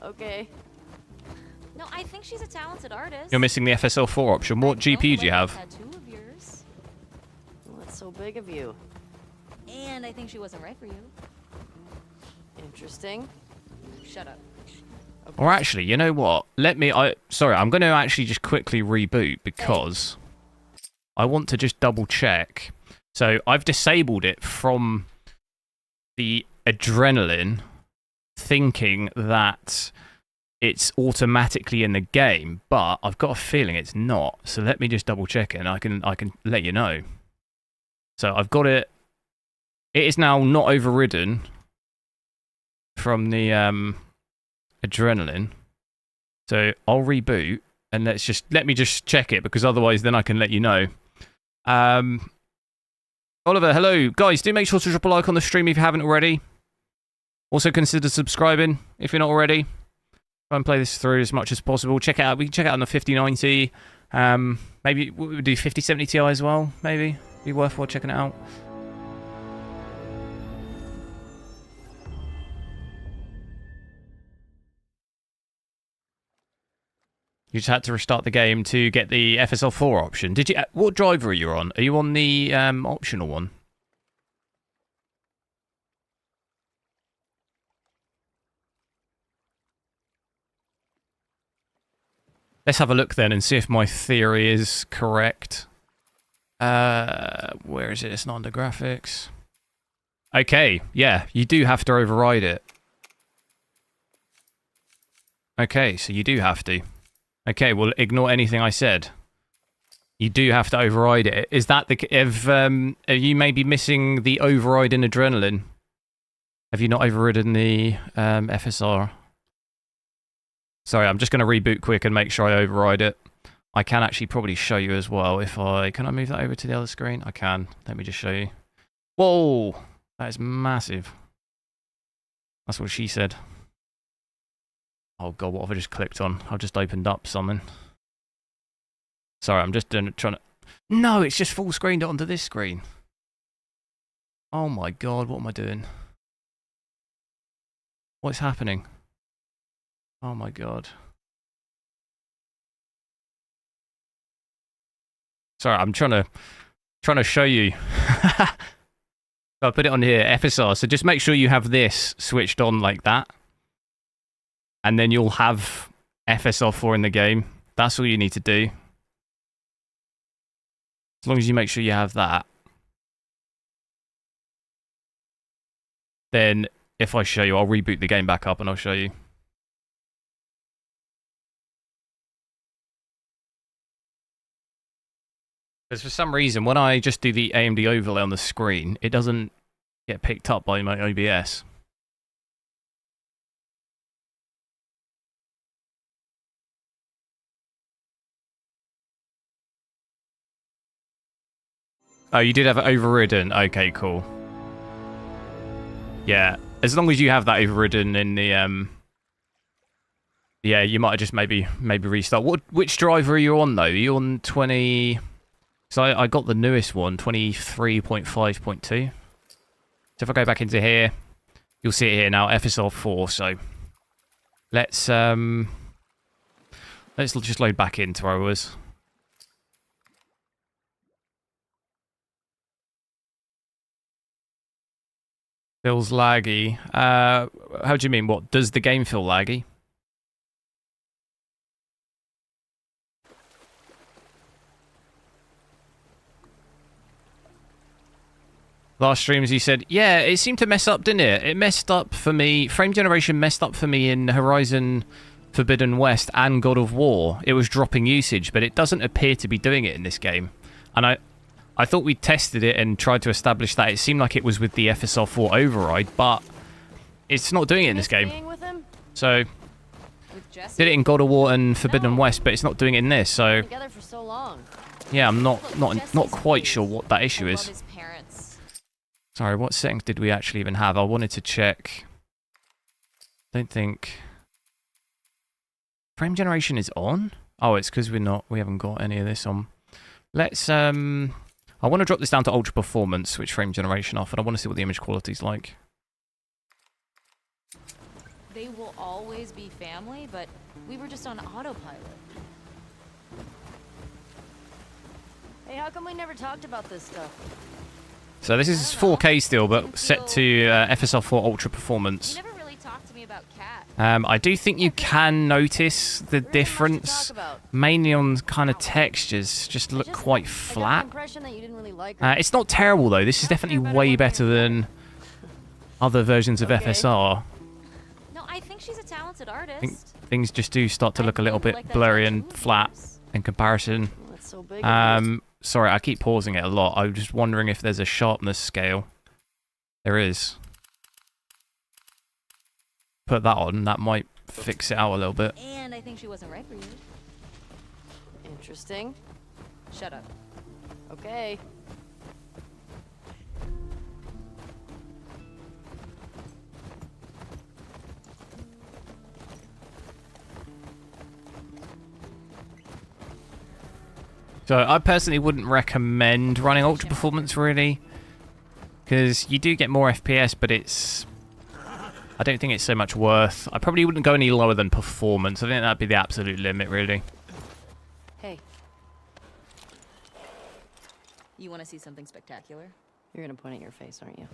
Okay. No, I think she's a talented artist. You're missing the FSL 4 option. What GPU do you have? Tattoo of yours. Well, that's so big of you. And I think she wasn't right for you. Interesting. Shut up. Or actually, you know what? Sorry, I'm going to actually just quickly reboot because I want to just double check. So I've disabled it from the Adrenaline, thinking that it's automatically in the game, but I've got a feeling it's not. So let me just double check it, and I can let you know. So I've got it. It is now not overridden from the adrenaline. So I'll reboot, and let me just check it, because otherwise then I can let you know. Oliver, hello. Guys, do make sure to drop a like on the stream if you haven't already. Also consider subscribing if you're not already. Try and play this through as much as possible. Check it out. We can check it out on the 5090. Maybe we'll do 5070 Ti as well, maybe. Be worthwhile checking it out. You just had to restart the game to get the FSR4 option. Did you? What driver are you on? Are you on the optional one? Let's have a look then and see if my theory is correct. Where is it? It's not under graphics. Okay, yeah, you do have to override it. Okay, so you do have to. Okay, well, ignore anything I said. You do have to override it. Is that the... are you maybe missing the override in adrenaline? Have you not overridden the FSR? Sorry, I'm just going to reboot quick and make sure I override it. I can actually probably show you as well if I... Can I move that over to the other screen? I can. Let me just show you. Whoa! That is massive. That's what she said. Oh god, what have I just clicked on? I've just opened up something. Sorry, I'm just trying to... No, it's just full screened it onto this screen. Oh my god, what am I doing? What's happening? Oh my god. Sorry, I'm trying to show you. I'll put it on here, FSR. So just make sure you have this switched on like that. And then you'll have FSR4 in the game. That's all you need to do. As long as you make sure you have that. Then, if I show you, I'll reboot the game back up and I'll show you. Because for some reason, when I just do the AMD overlay on the screen, it doesn't get picked up by my OBS. Oh, you did have it overridden. Okay, cool. Yeah, as long as you have that overridden in the yeah, you might just maybe restart. Which driver are you on though? Are you on 20? So I got the newest one, 23.5.2. So if I go back into here, you'll see it here now, FSR4. So let's just load back into where I was. Feels laggy. How do you mean? What? Does the game feel laggy? Last streams he said, yeah, it seemed to mess up, didn't it? It messed up for me. Frame generation messed up for me in Horizon Forbidden West and God of War. It was dropping usage, but it doesn't appear to be doing it in this game. And I thought we tested it and tried to establish that. It seemed like it was with the FSR4 override, but it's not doing it in this game. So, did it in God of War and Forbidden West, but it's not doing it in this. So, yeah, I'm not quite sure what that issue is. Sorry, what settings did we actually even have? I wanted to check. Don't think frame generation is on. Oh, it's because we haven't got any of this on. Let's I want to drop this down to ultra performance, switch frame generation off, and I want to see what the image quality is like. They will always be family, but we were just on autopilot. Hey, how come we never talked about this stuff? So this is 4K still, but set to FSR4 ultra performance. You never really talked to me about Cat. I do think you can notice the difference, mainly on kind of textures, just look quite flat. It's not terrible though. This is definitely way better than other versions of FSR. No, I think she's a talented artist. things just do start to look a little bit blurry and flat in comparison. Well, that's so big of you. Sorry, I keep pausing it a lot. I'm just wondering if there's a sharpness scale. There is. Put that on, that might fix it out a little bit. And I think she wasn't right for you. Interesting. Shut up. Okay. So I personally wouldn't recommend running ultra performance really, because you do get more FPS, but I don't think it's so much worth. I probably wouldn't go any lower than performance. I think that'd be the absolute limit really. Hey. You want to see something spectacular? You're gonna point at your face, aren't you?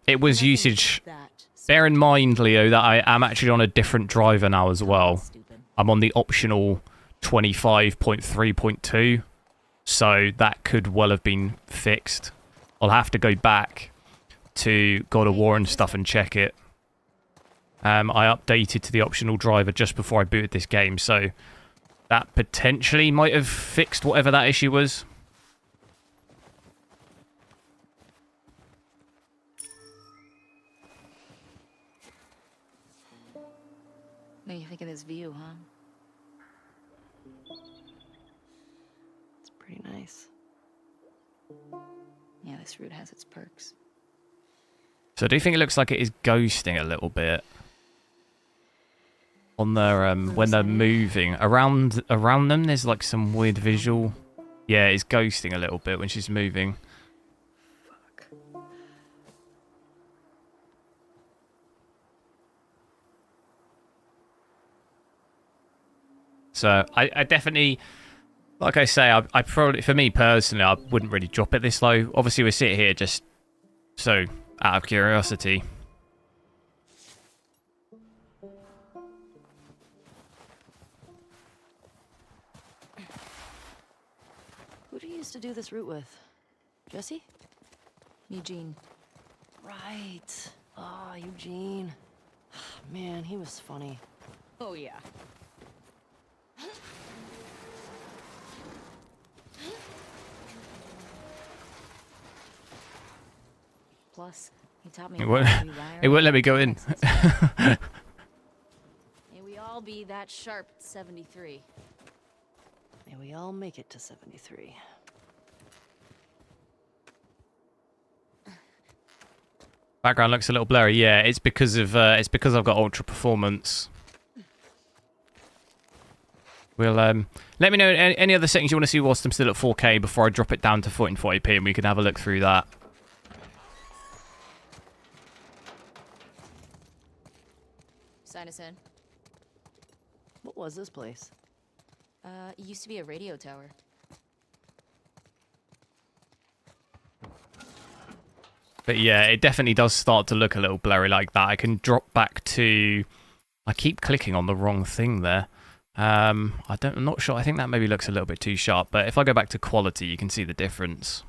It was usage. That Bear in mind, Leo, that I am actually on a different driver now as well. stupid. I'm on the optional 25.3.2, so that could well have been fixed. I'll have to go back to God of War and stuff and check it. I updated to the optional driver just before I booted this game, so that potentially might have fixed whatever that issue was. What do you think of this view, huh? It's pretty nice. Yeah, this route has its perks. So I do think it looks like it is ghosting a little bit on their when they're moving around them. There's like some weird visual. Yeah, it's ghosting a little bit when she's moving. Fuck. So I definitely, like I say, I probably, for me personally, I wouldn't really drop it this low. Obviously, we sit here just so out of curiosity. Who do you used to do this route with? Jesse? Eugene. Right. Ah, Eugene. Man, he was funny. Oh, yeah. Plus, he taught me It how won't, to rewire it won't let me go in. May we all be that sharp at 73. May we all make it to 73. Background looks a little blurry. Yeah, it's because of I've got ultra performance. We'll let me know any other settings you want to see whilst I'm still at 4K before I drop it down to 1440p, and we can have a look through that. Sign us in. What was this place? It used to be a radio tower. But yeah, it definitely does start to look a little blurry like that. I can drop back to... I keep clicking on the wrong thing there. I'm not sure. I think that maybe looks a little bit too sharp. But if I go back to quality, you can see the difference.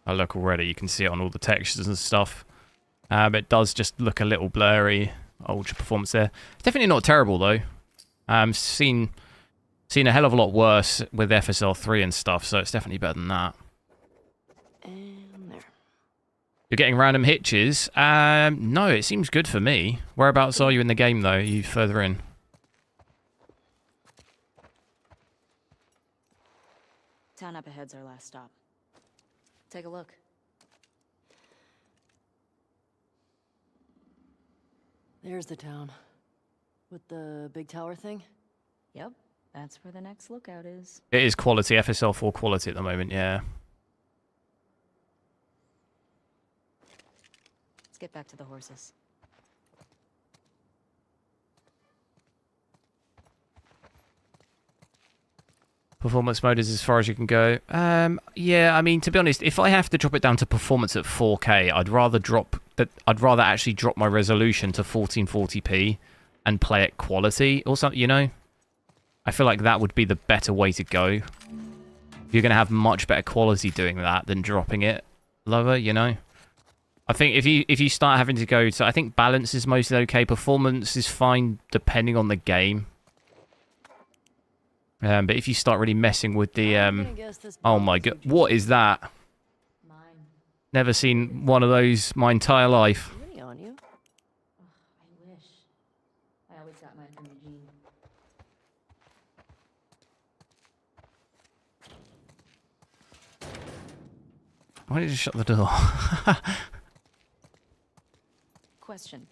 I look already. You can see it on all the textures and stuff. It does just look a little blurry. Ultra performance there. It's definitely not terrible though. Seen a hell of a lot worse with FSR 3 and stuff, so it's definitely better than that. And there. You're getting random hitches? No, it seems good for me. Whereabouts are you in the game though? Are you further in? Town up ahead's our last stop. Take a look. There's the town. With the big tower thing? Yep, that's where the next lookout is. It is quality, FSL 4 quality at the moment, yeah. Let's get back to the horses. Performance mode is as far as you can go. Yeah, I mean, to be honest, if I have to drop it down to performance at 4K, I'd rather actually drop my resolution to 1440p and play at quality or something, you know? I feel like that would be the better way to go. You're going to have much better quality doing that than dropping it lower, you know? I think if you start having to go to, I think balance is mostly okay. Performance is fine depending on the game. But if you start really messing with the oh my god, what is that? Mine. Never seen one of those my entire life. Really on you? I wish. I always got mine from Eugene. Why did you shut the door? Question.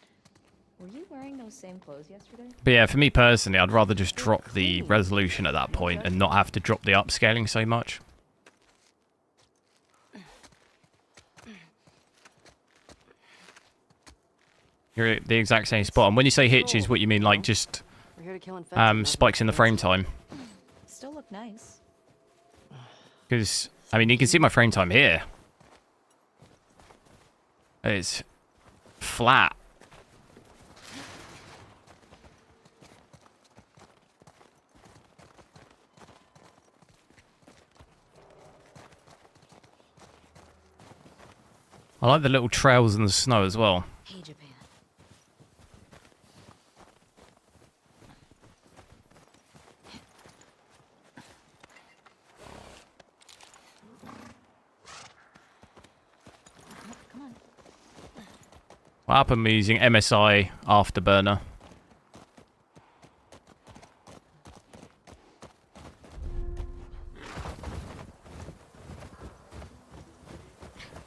Were you wearing those same clothes yesterday? But yeah, for me personally, I'd rather just drop the resolution at that point and not have to drop the upscaling so much. You're at the exact same spot. And when you say hitches, what you mean, like just We're here to kill infected spikes in the frame time? Still look nice. Because, I mean, you can see my frame time here. It's flat. I like the little trails in the snow as well. Hey, Japan. Come on. What happened? I'm using MSI Afterburner.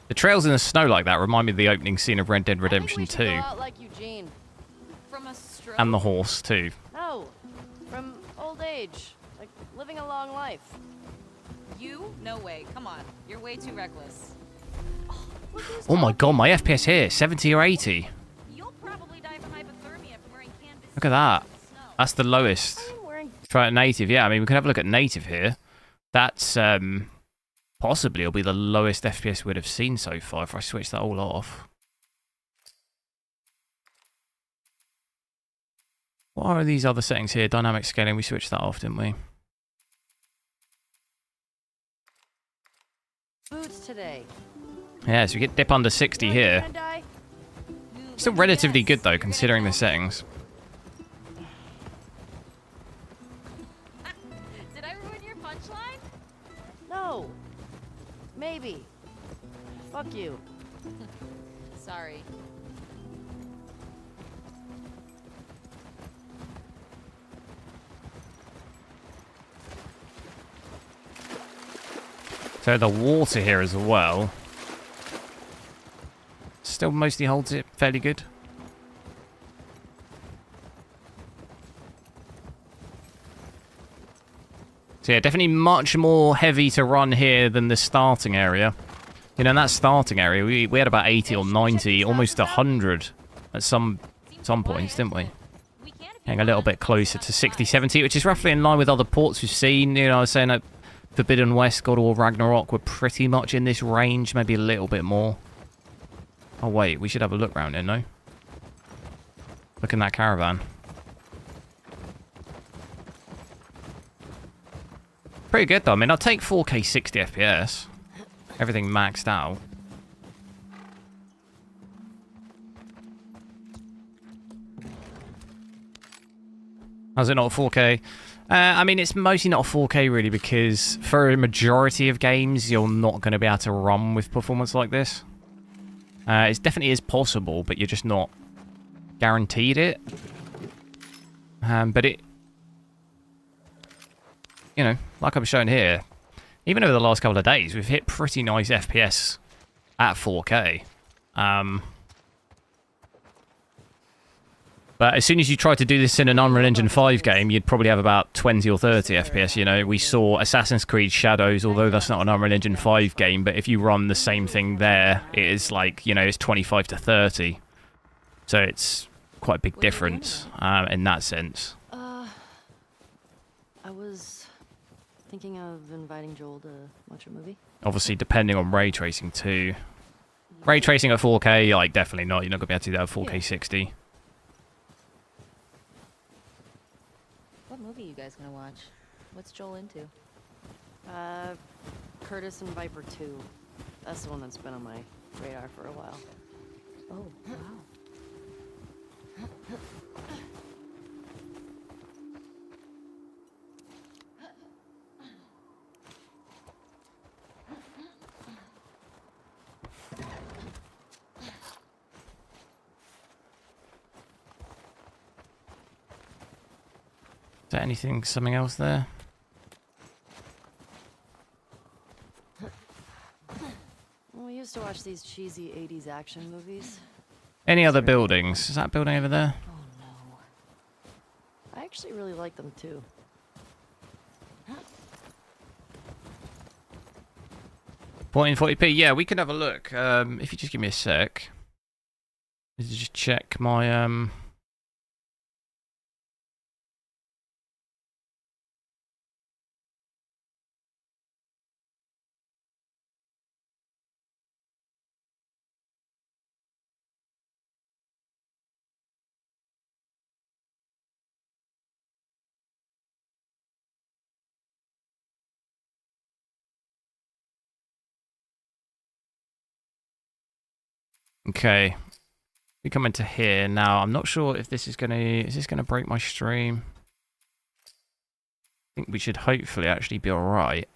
The trails in the snow like that remind me of the opening scene of Red Dead Redemption 2. Go out like Eugene. From a stroke. And the horse, too. No, from old age, like living a long life. You? No way. Come on. You're way too reckless. Oh my god, my FPS here, 70 or 80. You'll probably die from hypothermia from wearing canvas. Look at that. That's the lowest. I'm wearing Try it native. Yeah, I mean, we can have a look at native here. That's, possibly it'll be the lowest FPS we'd have seen so far if I switch that all off. What are these other settings here? Dynamic scaling, we switched that off, didn't we? boots today. Yeah, so we get dip under 60 here. Still relatively good though, considering the settings. Did I ruin your punchline? No. Maybe. Fuck you. Sorry. So the water here as well. Still mostly holds it fairly good. So yeah, definitely much more heavy to run here than the starting area. You know, in that starting area, we had about 80 or 90, almost 100 at some points, didn't we? Getting a little bit closer to 60, 70, which is roughly in line with other ports we've seen. You know, I was saying that Forbidden West, God of War Ragnarok were pretty much in this range, maybe a little bit more. Oh wait, we should have a look round here, no? Look in that caravan. Pretty good though. I mean, I'll take 4K 60 FPS. Everything maxed out. How's it not 4K? I mean, it's mostly not 4K really because for a majority of games, you're not going to be able to run with performance like this. It definitely is possible, but you're just not guaranteed it. But it, you know, like I'm showing here, even over the last couple of days, we've hit pretty nice FPS at 4K. But as soon as you try to do this in an Unreal Engine 5 game, you'd probably have about 20 or 30 FPS, you know. We saw Assassin's Creed Shadows, although that's not an Unreal Engine 5 game, but if you run the same thing there, it is like, you know, it's 25 to 30. So it's quite a big difference in that sense. I was thinking of inviting Joel to watch a movie. Obviously, depending on ray tracing too. Ray tracing at 4K, like, definitely not. You're not going to be able to do that at 4K 60. What movie are you guys gonna watch? What's Joel into? Curtis and Viper 2. That's the one that's been on my radar for a while. Oh, wow. Is there anything, something else there? We used to watch these cheesy 80s action movies. Any other buildings? Is that building over there? Oh no. I actually really like them too. 1440p. Yeah, we can have a look. If you just give me a sec. Let's just check my Okay, we come into here now. I'm not sure if this is gonna break my stream. I think we should hopefully actually be all right.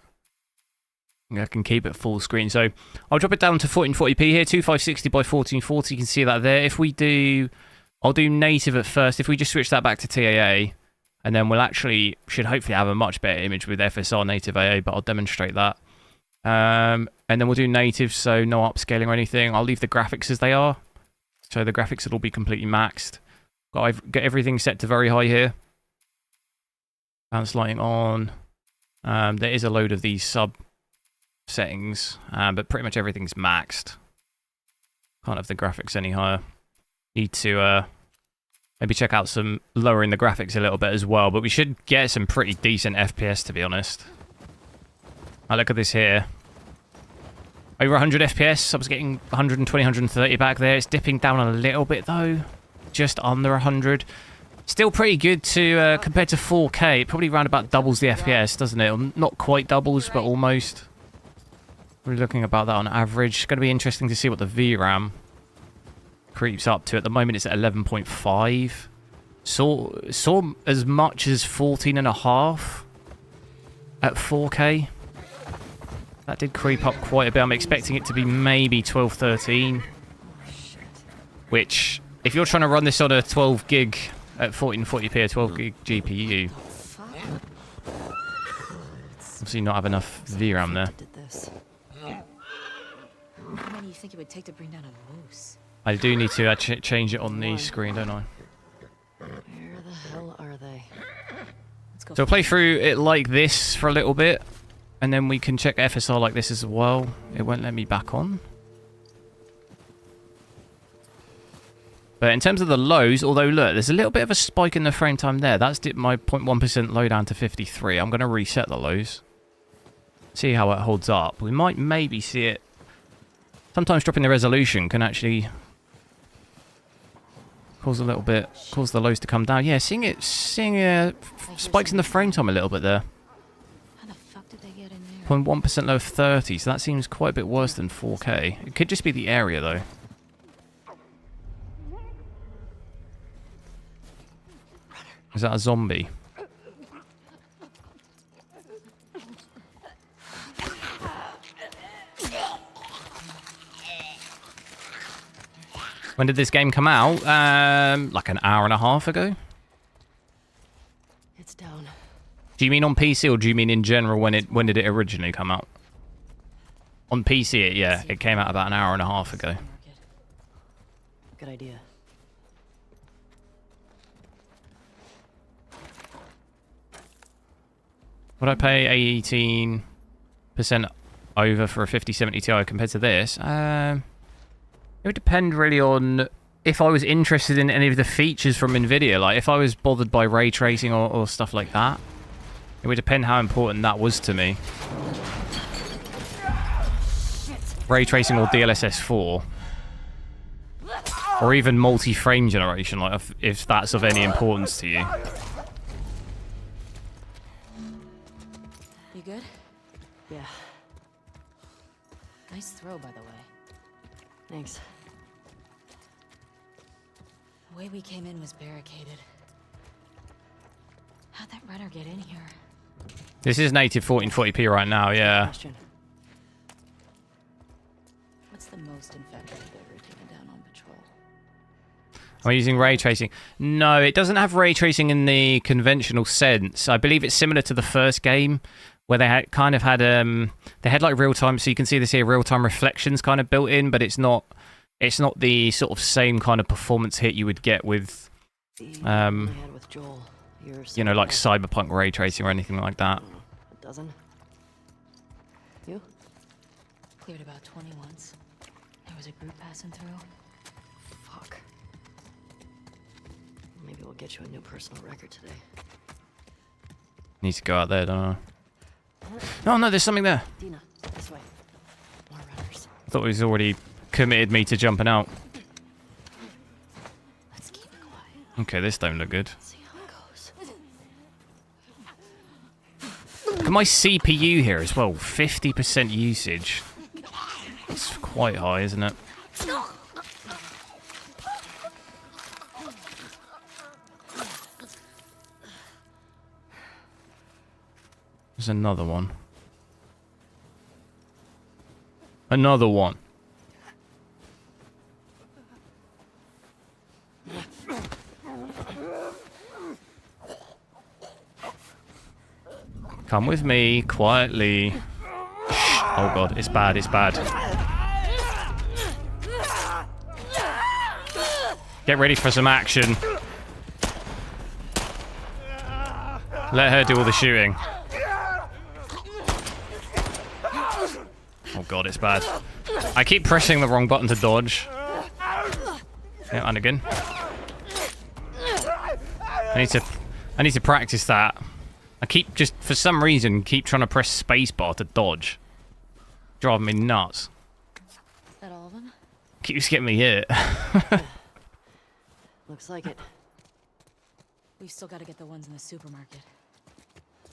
I can keep it full screen, so I'll drop it down to 1440p here, 2560 by 1440. You can see that there. If we do, I'll do native at first. If we just switch that back to TAA, and then we'll should hopefully have a much better image with FSR native AA. But I'll demonstrate that. And then we'll do native, so no upscaling or anything. I'll leave the graphics as they are. So the graphics will all be completely maxed. I've got everything set to very high here. Balance lighting on. There is a load of these sub settings, but pretty much everything's maxed. Can't have the graphics any higher. Need to maybe check out some lowering the graphics a little bit as well, but we should get some pretty decent FPS, to be honest. I look at this here. Over 100 FPS. I was getting 120, 130 back there. It's dipping down a little bit though. Just under 100. Still pretty good to compared to 4K. It probably around about doubles the FPS, doesn't it? Not quite doubles, but almost. We're looking about that on average. It's going to be interesting to see what the VRAM creeps up to. At the moment, it's at 11.5. Saw as much as 14.5 at 4K. That did creep up quite a bit. I'm expecting it to be maybe 12, 13. Which, if you're trying to run this on a 12 gig at 1440p, a 12 gig GPU, obviously not have enough VRAM there. How many do you think it would take to bring down a moose? I do need to change it on the screen, don't I? Where the hell are they? Let's go. So I'll play through it like this for a little bit, and then we can check FSR like this as well. It won't let me back on. But in terms of the lows, although look, there's a little bit of a spike in the frame time there. That's dipped my 0.1% low down to 53. I'm going to reset the lows. See how it holds up. We might maybe see it. Sometimes dropping the resolution can actually cause a little bit, cause the lows to come down. Yeah, seeing spikes in the frame time a little bit there. How the fuck did they get in there? 0.1% low of 30, so that seems quite a bit worse than 4K. It could just be the area though. Is that a zombie? When did this game come out? Like an hour and a half ago? It's down. Do you mean on PC or do you mean in general when did it originally come out? On PC, yeah, it came out about an hour and a half ago. Good idea. Would I pay 18% over for a 5070 Ti compared to this? It would depend really on if I was interested in any of the features from NVIDIA. Like, if I was bothered by ray tracing or stuff like that, it would depend how important that was to me. Ray tracing or DLSS 4. Or even multi-frame generation, like if that's of any importance to you. You good? Yeah. Nice throw, by the way. Thanks. The way we came in was barricaded. How'd that runner get in here? This is native 1440p right now, yeah. Question. What's the most infected you've ever taken down on patrol? Am I using ray tracing? No, it doesn't have ray tracing in the conventional sense. I believe it's similar to the first game, where they had they had like real time. So you can see this here, real time reflections kind of built in, but it's not the sort of same kind of performance hit you would get with, with Joel. you know, like cyberpunk ray tracing or anything like that. A dozen. You? Cleared about 20 once. There was a group passing through. Fuck. Maybe we'll get you a new personal record today. Need to go out there, don't I? Oh no, there's something there. Dina, this way. More runners. I thought he's already committed me to jumping out. Let's keep it quiet. Okay, this don't look good. See how it goes. Look at my CPU here as well. 50% usage. It's quite high, isn't it? There's another one. Another one. Come with me, quietly. Shh. Oh god, it's bad, it's bad. Get ready for some action. Let her do all the shooting. Oh god, it's bad. I keep pressing the wrong button to dodge. Yeah, and again. I need to practice that. I keep just, for some reason, keep trying to press spacebar to dodge. Driving me nuts. Is that all of them? Keeps getting me hit. Looks like it. We've still got to get the ones in the supermarket.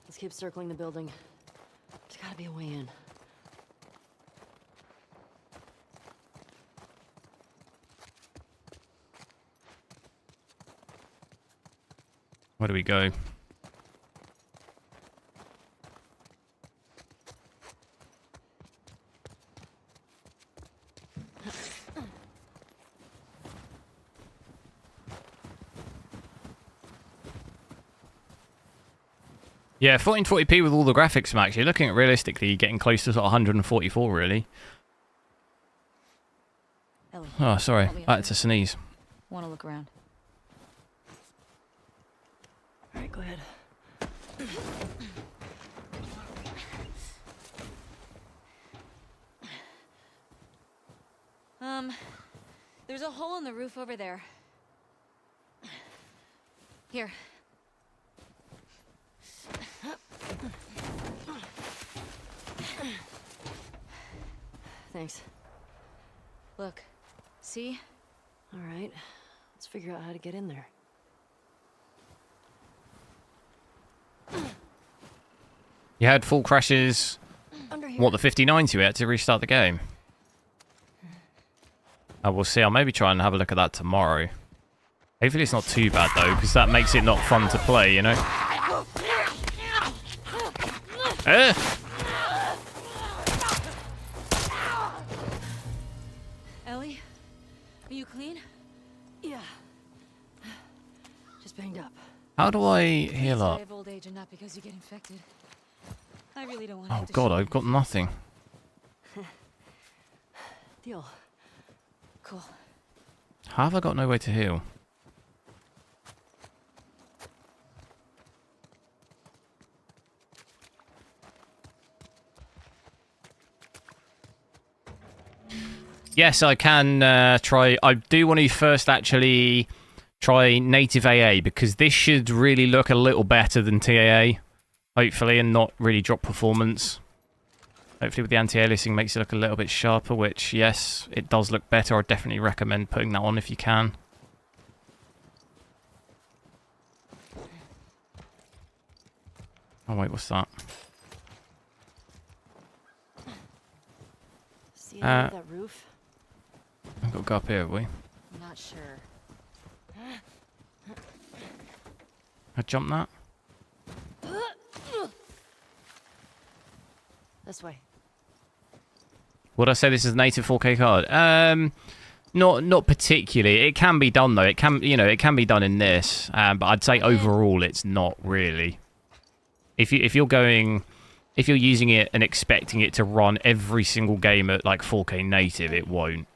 Let's keep circling the building. There's gotta be a way in. Where do we go? Yeah, 1440p with all the graphics max. You're looking at realistically getting close to sort of 144, really. Ellie, Oh, sorry. I had to sneeze. want to look around? All right, go ahead. There's a hole in the roof over there. Here. Thanks. Look. See? All right. Let's figure out how to get in there. You had full crashes. Under here. What, the 59s you had to restart the game? We'll see. I'll maybe try and have a look at that tomorrow. Hopefully it's not too bad, though, because that makes it not fun to play, you know? Ellie? Are you clean? Yeah. Just banged up. How do I heal Die up? of old age and not because you get infected. I really don't want Oh god, I've got nothing. Deal. Cool. How have I got no way to heal? Yes, I can try. I do want to first actually try native AA, because this should really look a little better than TAA, hopefully, and not really drop performance. Hopefully with the anti-aliasing makes it look a little bit sharper, which, yes, it does look better. I'd definitely recommend putting that on if you can. Oh wait, what's that? See that roof? I've got to go up here, have we? I'm not sure. I jump that. This way. Would I say this is a native 4K card? Not particularly. It can be done though. It can, you know, it can be done in this. But I'd say overall, it's not really. If you're using it and expecting it to run every single game at like 4K native, it won't.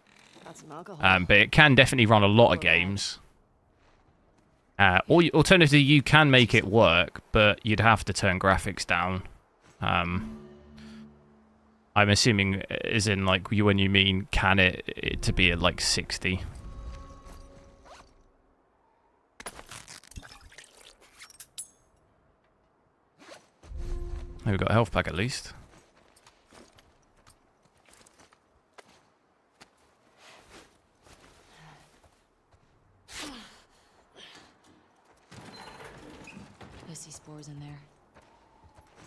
Got some alcohol. But it can definitely run a lot of games. Or alternatively, you can make it work, but you'd have to turn graphics down. I'm assuming, as in, like, when you mean can it to be at, like, 60. We've got a health pack, at least. I see spores in there.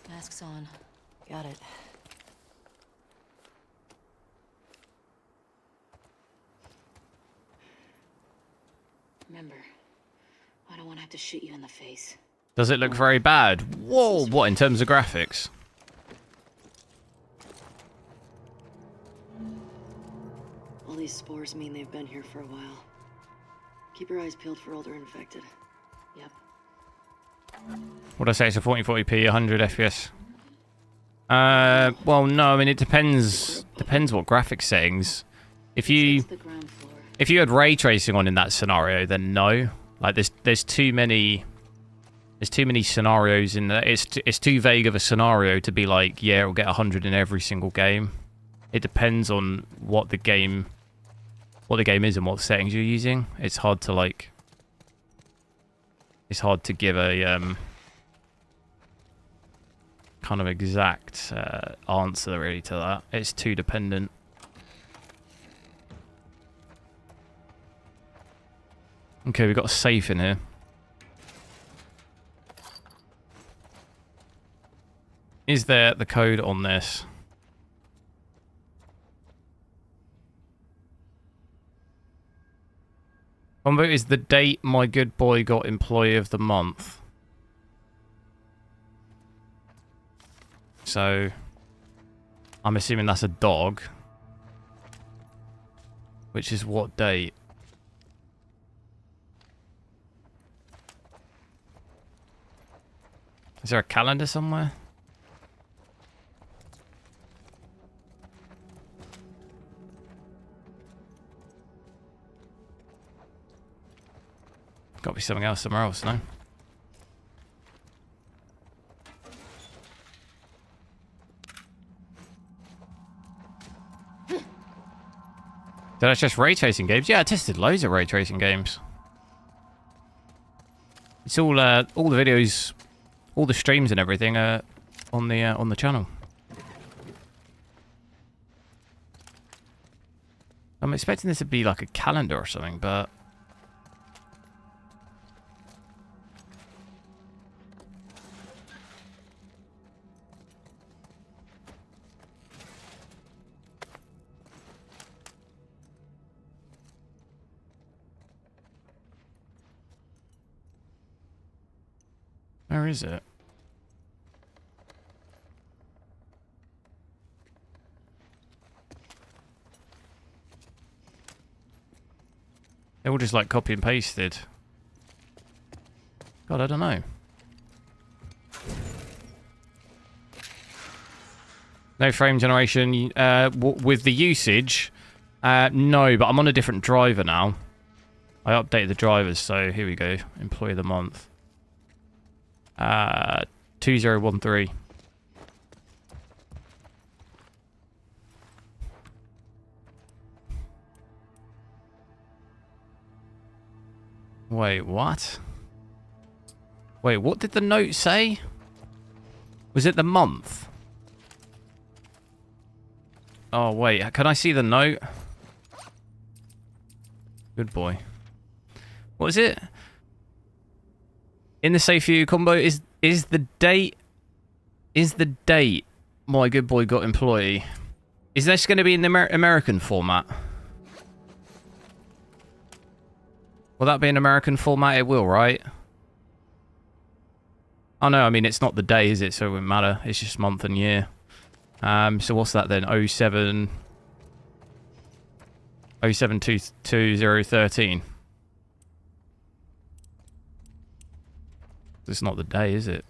Masks on. Got it. Remember, I don't want to have to shoot you in the face. Does it look very bad? Whoa, what, in terms of graphics? All these spores mean they've been here for a while. Keep your eyes peeled for older infected. Yep. What'd I say? It's a 1440p, 100 FPS. Well, no, I mean, it depends what graphics settings. If you had ray tracing on in that scenario, then no. Like, there's too many scenarios in there. It's too vague of a scenario to be like, yeah, it'll get 100 in every single game. It depends on what the game is and what settings you're using. It's hard to like. It's hard to give a kind of exact answer really to that. It's too dependent. Okay, we've got a safe in here. Is there the code on this? Combo is the date my good boy got Employee of the Month. So, I'm assuming that's a dog. Which is what date? Is there a calendar somewhere? Got to be something else somewhere else, no? Did I just ray tracing games? Yeah, I tested loads of ray tracing games. It's all the videos, all the streams and everything are on the channel. I'm expecting this to be like a calendar or something, but where is it? They're all just like copy and pasted. God, I don't know. No frame generation with the usage. No, but I'm on a different driver now. I updated the drivers, so here we go. Employee of the month. 2013. Wait, what? Wait, what did the note say? Was it the month? Oh, wait, can I see the note? Good boy. What is it? In the safe view combo, is the date my good boy got employee? Is this going to be in the American format? Will that be an American format? It will, right? Oh no, I mean it's not the day, is it? So it wouldn't matter. It's just month and year. So what's that then? 07 07/2013. It's not the day, is it?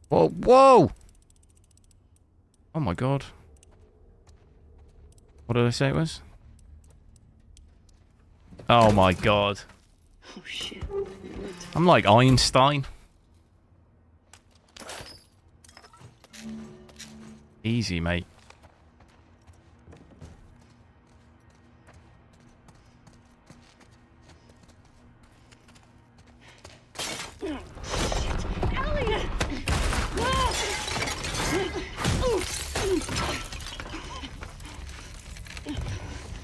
Whoa, whoa! Oh my god. What did I say it was? Oh my god. Oh shit. I'm like Einstein. Easy, mate.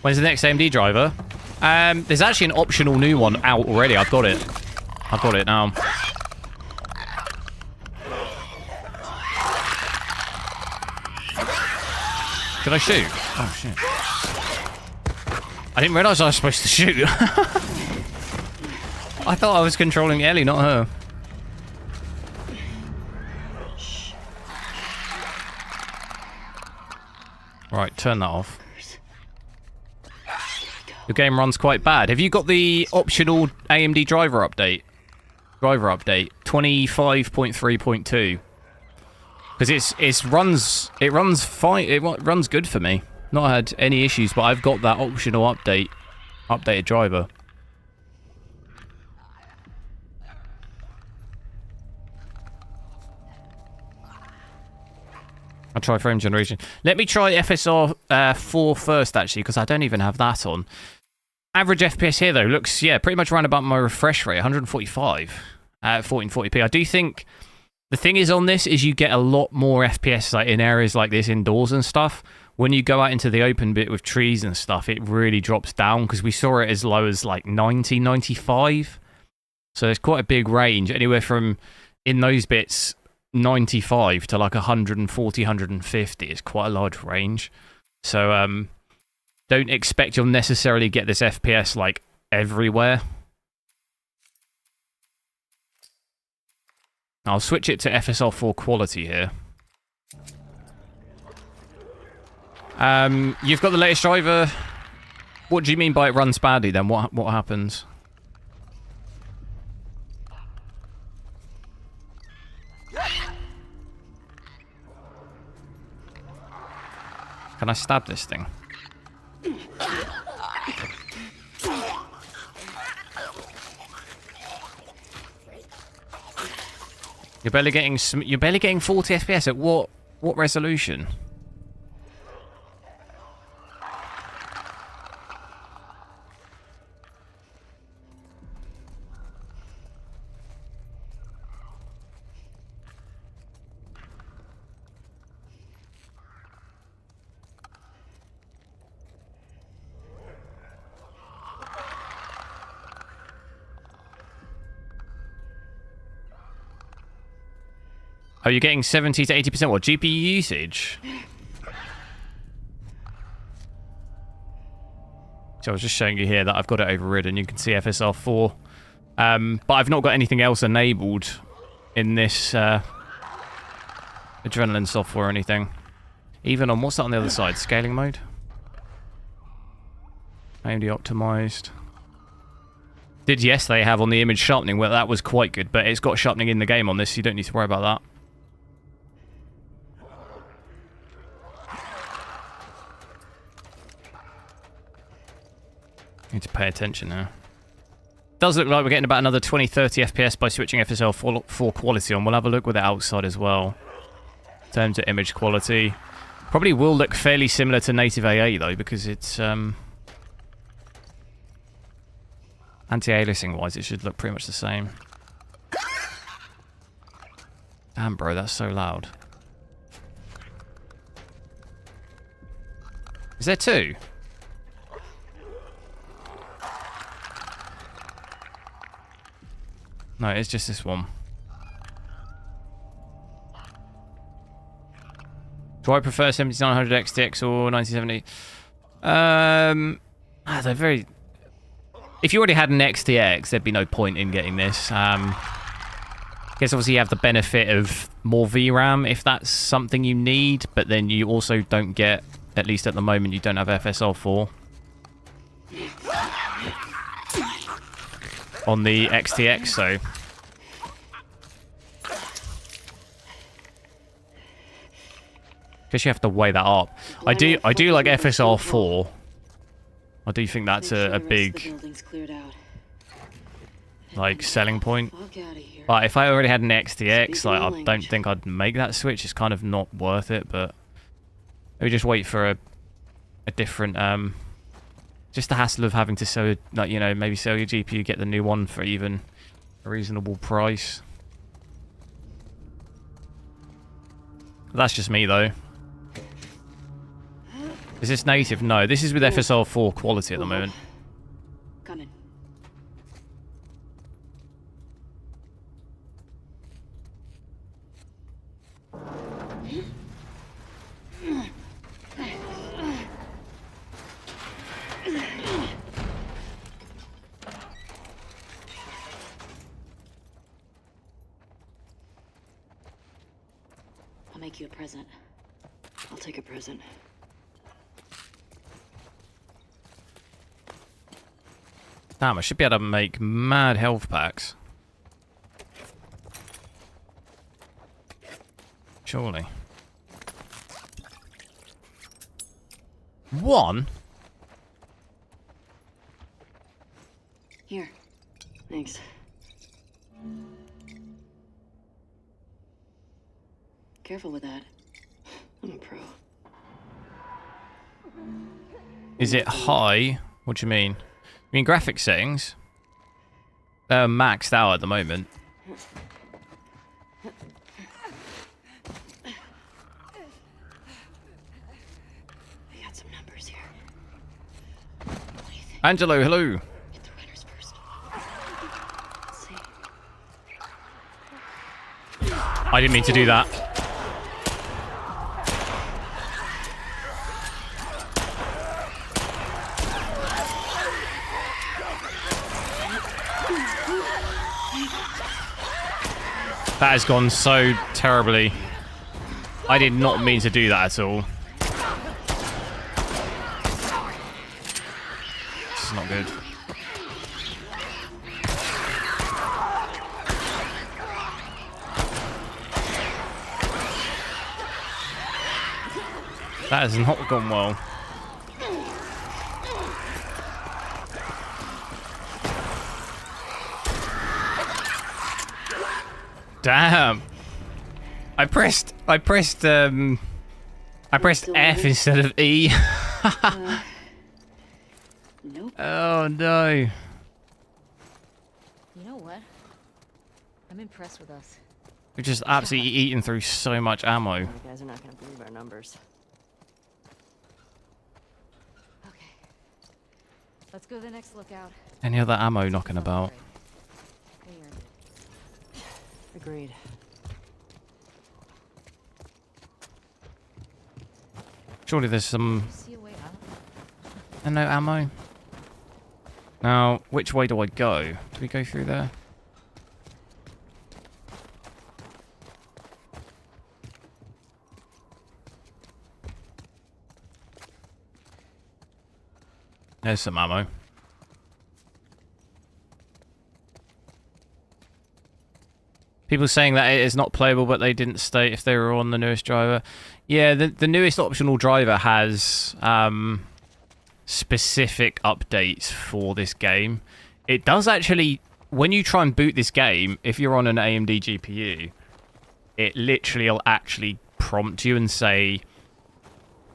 When's the next AMD driver? There's actually an optional new one out already. I've got it. I've got it now. Should I shoot? Oh, shit. I didn't realise I was supposed to shoot. I thought I was controlling Ellie, not her. Right, turn that off. Your game runs quite bad. Have you got the optional AMD driver update? 25.3.2. Because it runs fine. It runs good for me. Not had any issues, but I've got that optional updated driver. I'll try frame generation. Let me try FSR 4 first, actually, because I don't even have that on. Average FPS here, though, looks, yeah, pretty much around about my refresh rate, 145 at 1440p. I do think the thing is on this is you get a lot more FPS like in areas like this, indoors and stuff. When you go out into the open bit with trees and stuff, it really drops down because we saw it as low as like 90, 95. So there's quite a big range, anywhere from, in those bits, 95 to like 140, 150 is quite a large range. So don't expect you'll necessarily get this FPS like everywhere. I'll switch it to FSR 4 quality here. You've got the latest driver. What do you mean by it runs badly then? What happens? Can I stab this thing? You're barely getting 40 FPS at what resolution? Oh, you're getting 70 to 80% what? GPU usage? So I was just showing you here that I've got it overridden. You can see FSR 4. But I've not got anything else enabled in this Adrenaline software or anything. Even on, what's that on the other side? Scaling mode? AMD optimized. Did yesterday have on the image sharpening? Well, that was quite good, but it's got sharpening in the game on this, so you don't need to worry about that. Need to pay attention now. Does look like we're getting about another 20-30 FPS by switching FSR 4 quality on. We'll have a look with it outside as well. In terms of image quality. Probably will look fairly similar to native AA though, because it's anti-aliasing wise it should look pretty much the same. Damn bro, that's so loud. Is there two? No, it's just this one. Do I prefer 7900 XTX or 1970? They're very... If you already had an XTX, there'd be no point in getting this. guess obviously you have the benefit of more VRAM if that's something you need, but then you also don't get, at least at the moment, you don't have FSR 4 on the XTX, so guess you have to weigh that up. I do like FSR 4. I do think that's a big like selling point. But if I already had an XTX, like I don't think I'd make that switch. It's kind of not worth it, but maybe just wait for a different just the hassle of having to sell, like, you know, maybe sell your GPU, get the new one for even a reasonable price. That's just me though. Is this native? No, this is with FSR 4 quality at the moment. Coming. I'll make you a present. I'll take a present. Damn, I should be able to make mad health packs. Surely. One? Here. Thanks. Careful with that. I'm a pro. Is it high? What do you mean? I mean, graphic settings. They're maxed out at the moment. I got some numbers here. Angelo, hello. Get the winners first. Let's see. I didn't mean to do that. That has gone so terribly. I did not mean to do that at all. This is not good. That has not gone well. Damn. I pressed F instead of E. Nope. Oh no. You know what? I'm impressed with us. We've just absolutely eaten through so much ammo. You guys are not gonna believe our numbers. Okay. Let's go to the next lookout. Any other ammo knocking about? Agreed. Surely there's some... See a way out? And no ammo? Now, which way do I go? Do we go through there? There's some ammo. People saying that it is not playable, but they didn't state if they were on the newest driver. Yeah, the newest optional driver has specific updates for this game. It does actually, when you try and boot this game, if you're on an AMD GPU, it literally will actually prompt you and say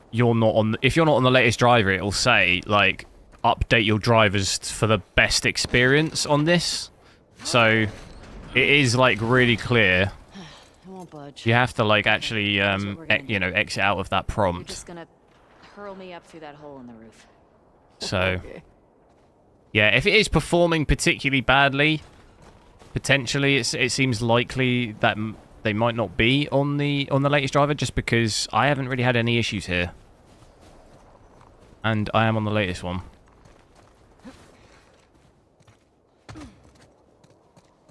you're not on. If you're not on the latest driver, it will say like update your drivers for the best experience on this. So it is like really clear. I won't budge. You have to like actually you know, exit out of that You're prompt. just gonna hurl me up through that hole in the roof. So Okay. yeah, if it is performing particularly badly, potentially it seems likely that they might not be on the latest driver, just because I haven't really had any issues here, and I am on the latest one.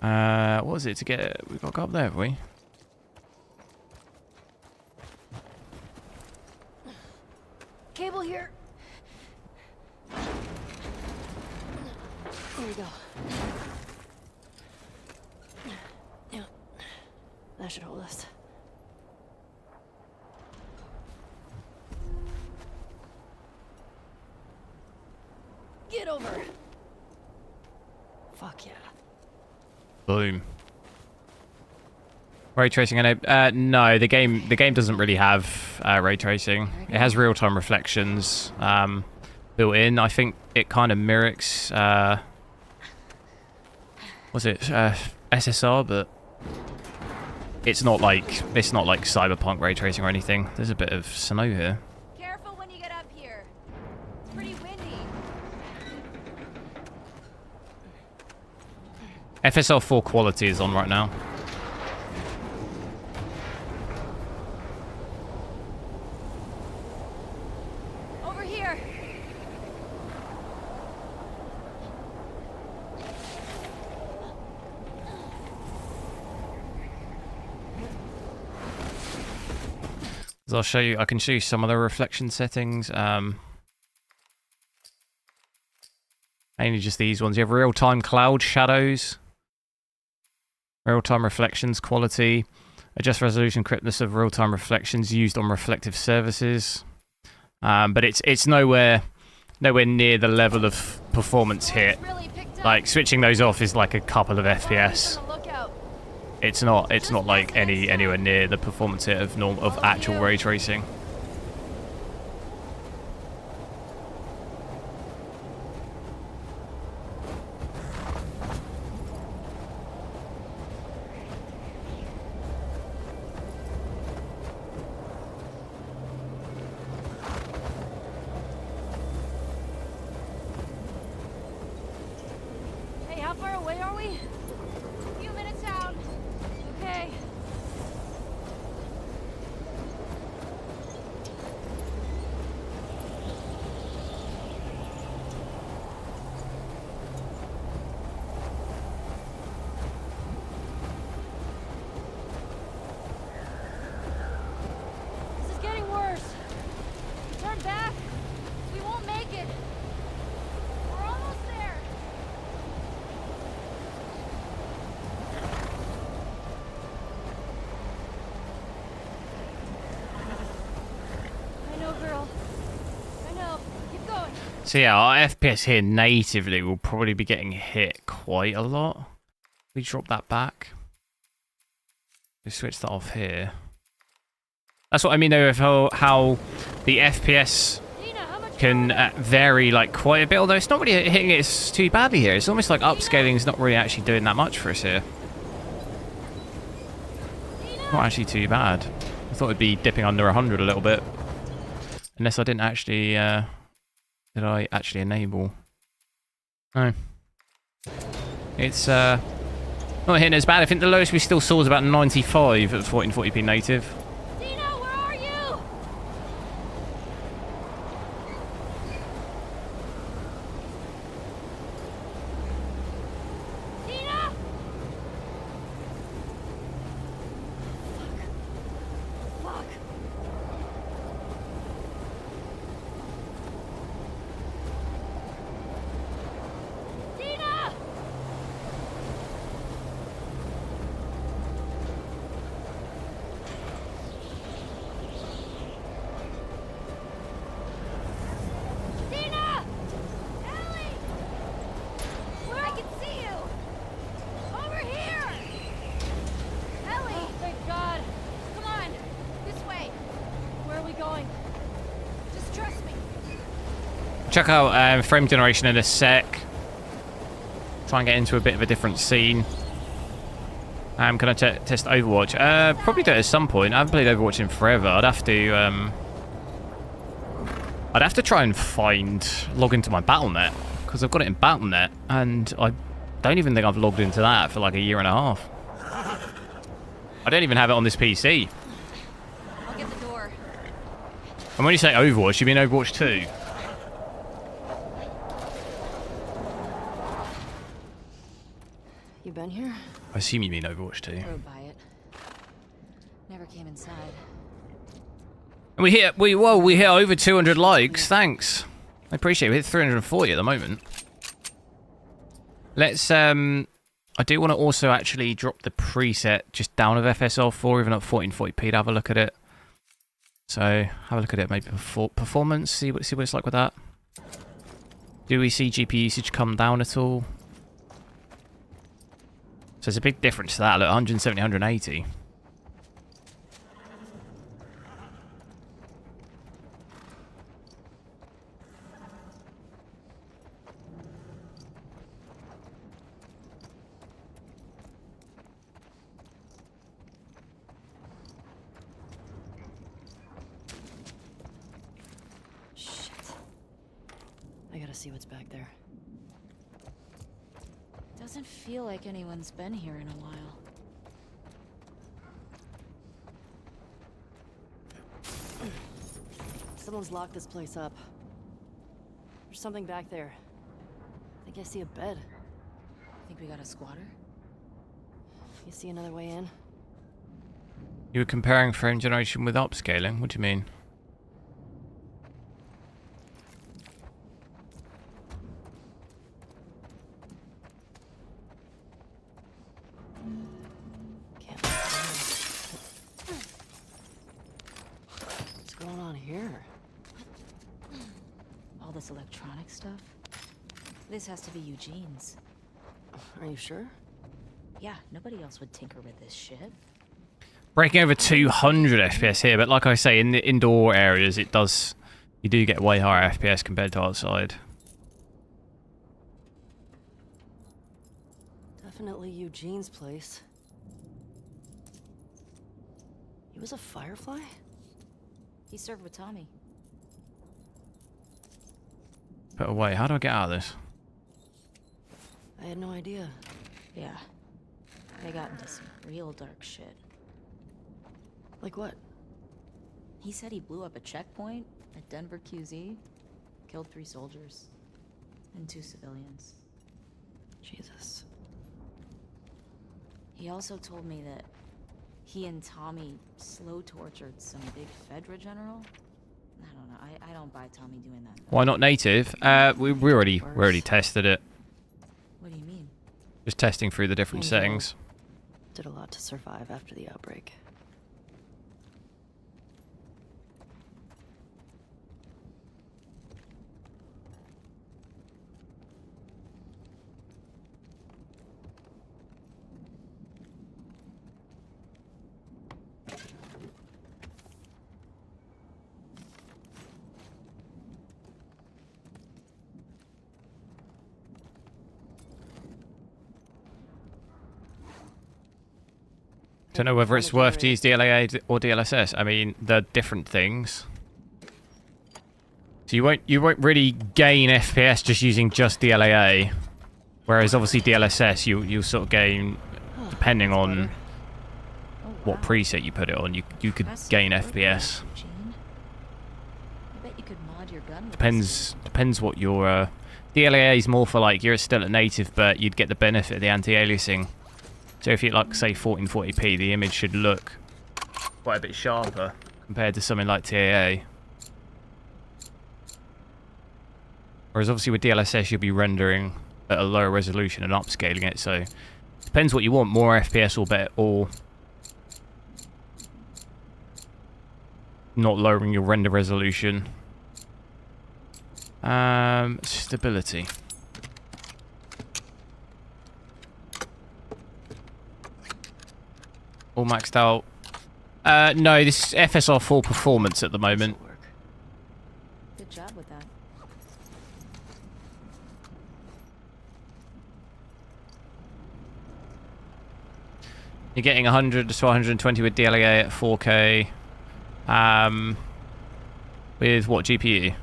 What was it to get? We got to go up there, have we? Cable here. Here we go. Yeah. That should hold us. Get over. Fuck yeah. Boom. Ray tracing, I know. No, the game doesn't really have ray tracing. It has real-time reflections built in. I think it kind of mimics was it SSR, but it's not like cyberpunk ray tracing or anything. There's a bit of snow here. Careful when you get up here. It's pretty windy. FSR 4 quality is on right now. Over here. So I'll show you. I can show you some of the reflection settings. Mainly just these ones. You have real-time cloud shadows, real-time reflections quality, adjust resolution correctness of real-time reflections used on reflective surfaces. But it's nowhere near the level of performance hit. Like switching those off is like a couple of FPS. It's not like anywhere near the performance hit of actual ray tracing. Hey, how far away are we? A few minutes out. Okay. This is getting worse. Turn back. We won't make it. We're almost there. I know, girl. I know. Keep going. So yeah, our FPS here natively will probably be getting hit quite a lot. We drop that back. We switch that off here. That's what I mean though, with how the FPS can vary like quite a bit, although it's not really hitting it too badly here. It's almost like upscaling is not really actually doing that much for us here. Not actually too bad. I thought it'd be dipping under 100 a little bit. Unless I didn't actually, did I actually enable? No. It's not hitting as bad. I think the lowest we still saw was about 95 at 1440p native. Dina, where are you? Dina! Fuck. Dina! Dina! Ellie! Where I can see you! Over here! Ellie! Oh, thank God. Come on. This way. Where are we going? Just trust me. Check out frame generation in a sec. Try and get into a bit of a different scene. Can I test Overwatch? Probably do it at some point. I haven't played Overwatch in forever. I'd have to try and log into my Battle.net, because I've got it in Battle.net, and I don't even think I've logged into that for like a year and a half. I don't even have it on this PC. I'll get the door. And when you say Overwatch, you mean Overwatch 2? You been here? I assume you mean Overwatch 2. Rode by it. Never came inside. And we hit over 200 likes. Thanks. I appreciate it. We hit 340 at the moment. Let's I do want to also actually drop the preset just down of FSR4, even at 1440p, to have a look at it. So have a look at it, maybe performance, see what it's like with that. Do we see GPU usage come down at all? So there's a big difference to that. Look, 170, 180. I gotta see what's back there. Doesn't feel like anyone's been here in a while. Someone's locked this place up. There's something back there. I think I see a bed. Think we got a squatter? You see another way in? You were comparing frame generation with upscaling? What do you mean? What's going on here? All this electronic stuff? This has to be Eugene's. Are you sure? Yeah, nobody else would tinker with this shit. Breaking over 200 FPS here, but like I say, in the indoor areas, you do get way higher FPS compared to outside. Definitely Eugene's place. He was a Firefly? He served with Tommy. Put away. How do I get out of this? I had no idea. Yeah. They got into some real dark shit. Like what? He said he blew up a checkpoint at Denver QZ, killed 3 soldiers, and 2 civilians. Jesus. He also told me that he and Tommy slow tortured some big Fedra general. I don't know. I don't buy Tommy doing that. Why not native? We already tested it. What do you mean? Just testing through the different settings. Did a lot to survive after the outbreak. Don't know whether it's worth to use DLA or DLSS. I mean, they're different things. So you won't really gain FPS just using just DLAA, whereas obviously DLSS you'll sort of gain depending on what preset you put it on. You could gain FPS. I bet you could mod your gun. Depends what your DLAA is more for, like you're still at native, but you'd get the benefit of the anti-aliasing. So if you like say 1440p, the image should look quite a bit sharper compared to something like TAA. Whereas obviously with DLSS you'll be rendering at a lower resolution and upscaling it, so depends what you want, more FPS or better, or not lowering your render resolution. Stability. All maxed out. No, this is FSR4 performance at the moment. Good job with that. You're getting 100 to 120 with DLAA at 4K. With what GPU?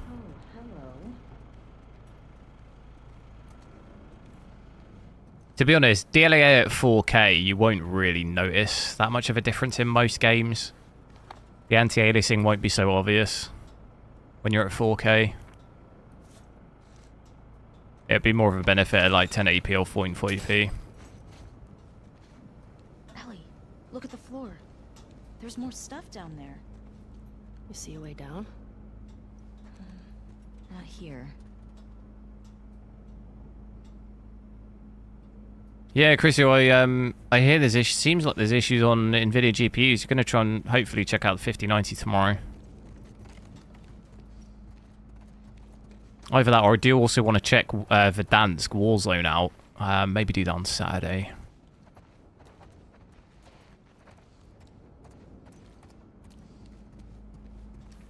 To be honest, DLAA at 4K, you won't really notice that much of a difference in most games. The anti-aliasing won't be so obvious when you're at 4K. It'd be more of a benefit at like 1080p or 1440p. There's more stuff down there. You see a way down? Not here. Yeah, Chrissy, I hear there's issues. Seems like there's issues on NVIDIA GPUs. You're going to try and hopefully check out the 5090 tomorrow. Either that, or I do also want to check Verdansk Warzone out. Maybe do that on Saturday.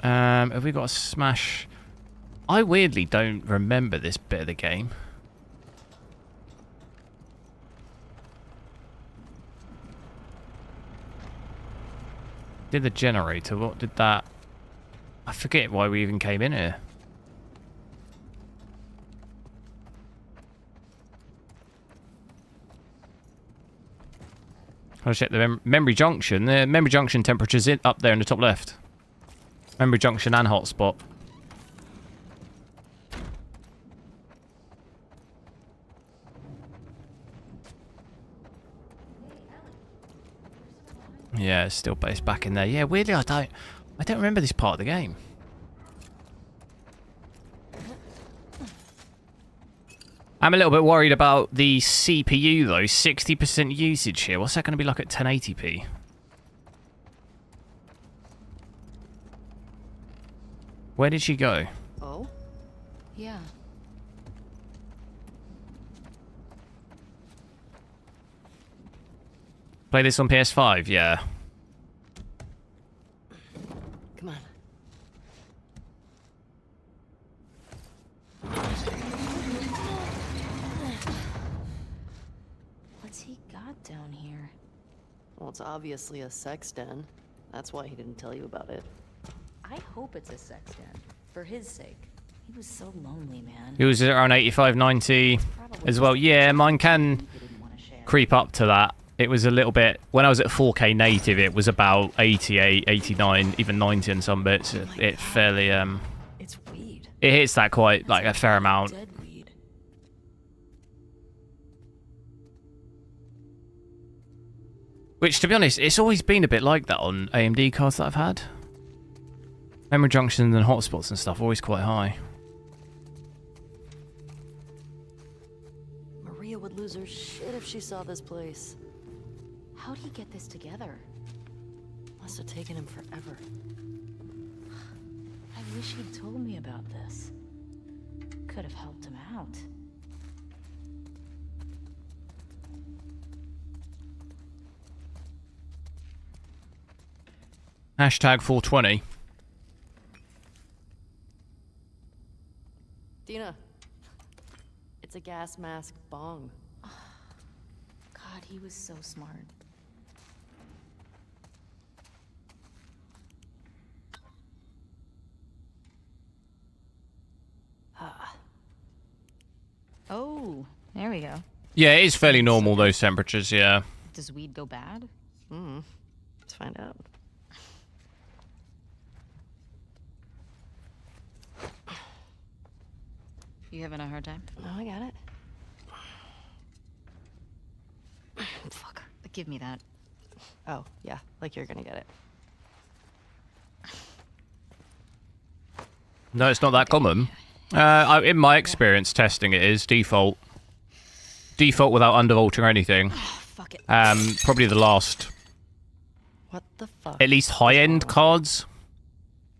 Have we got a smash? I weirdly don't remember this bit of the game. Did the generator? What did that? I forget why we even came in here. I'll check the memory junction. The memory junction temperature's up there in the top left. Memory junction and hotspot. Yeah, it's still based back in there. Yeah, weirdly I don't remember this part of the game. I'm a little bit worried about the CPU though. 60% usage here. What's that going to be like at 1080p? Where did she go? Oh? Yeah. Play this on PS5, yeah. Come on. What's he got down here? Well, it's obviously a sex den. That's why he didn't tell you about it. I hope it's a sex den. For his sake. He was so lonely, man. It was around 85, 90 as well. Yeah, mine can creep up to that. It was a little bit... When I was at 4K native, it was about 88, 89, even 90 in some bits. It fairly... It's weed. It hits that quite, like, a fair amount. Dead weed. Which, to be honest, it's always been a bit like that on AMD cards that I've had. Memory junctions and hotspots and stuff are always quite high. Maria would lose her shit if she saw this place. How'd he get this together? Must have taken him forever. I wish he'd told me about this. Could have helped him out. Hashtag 420. Dina. It's a gas mask bong. God, he was so smart. Oh, there we go. Yeah, it is fairly normal, those temperatures, yeah. Does weed go bad? Let's find out. You having a hard time? No, I got it. Fuck. Give me that. Oh, yeah, like you're gonna get it. No, it's not that common. In my experience, testing it is default. Default without undervolting or anything. Fuck it. Probably the last... What the fuck? At least high-end cards.